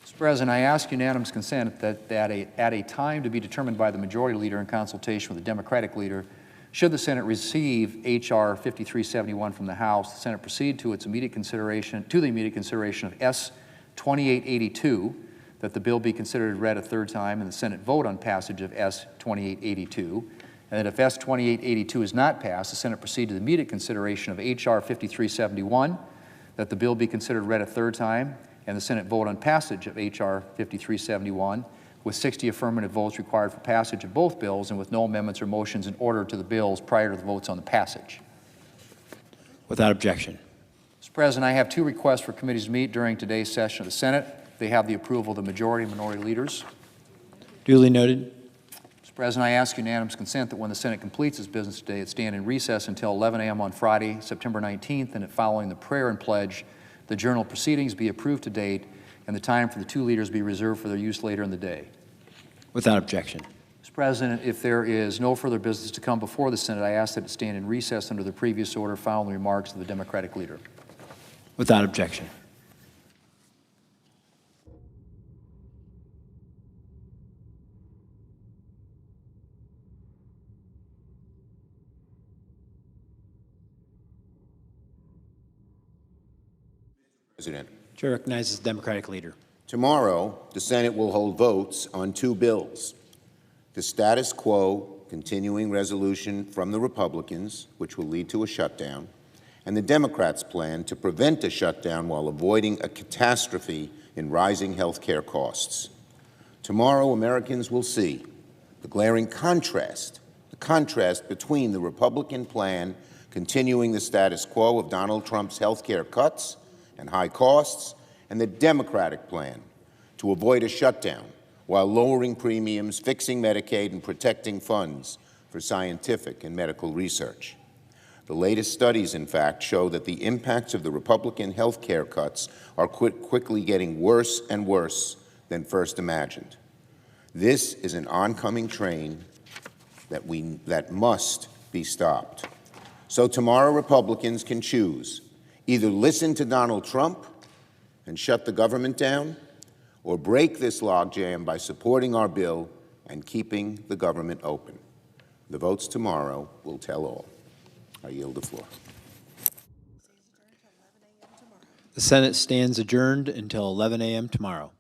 Mr. President, I ask unanimous consent that at a time to be determined by the majority leader in consultation with the Democratic leader, should the Senate receive H.R. 5371 from the House, the Senate proceed to the immediate consideration of S. 2882, that the bill be considered read a third time and the Senate vote on passage of S. 2882, and that if S. 2882 is not passed, the Senate proceed to the immediate consideration of H.R. 5371, that the bill be considered read a third time and the Senate vote on passage of H.R. 5371, with 60 affirmative votes required for passage of both bills and with no amendments or motions in order to the bills prior to the votes on the passage. Without objection. Mr. President, I have two requests for committees to meet during today's session of the Senate. They have the approval of the majority and minority leaders. Duly noted. Mr. President, I ask unanimous consent that when the Senate completes its business today, it stand in recess until 11 a.m. on Friday, September 19th, and that following the prayer and pledge, the journal of proceedings be approved to date and the time for the two leaders be reserved for their use later in the day. Without objection. Mr. President, if there is no further business to come before the Senate, I ask that it stand in recess under the previous order following the remarks of the Democratic leader. Without objection. President. Chair recognizes the Democratic leader. Tomorrow, the Senate will hold votes on two bills. The status quo continuing resolution from the Republicans, which will lead to a shutdown, and the Democrats' plan to prevent a shutdown while avoiding a catastrophe in rising health care costs. Tomorrow, Americans will see the glaring contrast between the Republican plan continuing the status quo of Donald Trump's health care cuts and high costs, and the Democratic plan to avoid a shutdown while lowering premiums, fixing Medicaid, and protecting funds for scientific and medical research. The latest studies, in fact, show that the impacts of the Republican health care cuts are quickly getting worse and worse than first imagined. This is an oncoming train that must be stopped. So tomorrow, Republicans can choose: either listen to Donald Trump and shut the government down, or break this logjam by supporting our bill and keeping the government open. The votes tomorrow will tell all. I yield the floor. The Senate stands adjourned until 11 a.m. tomorrow.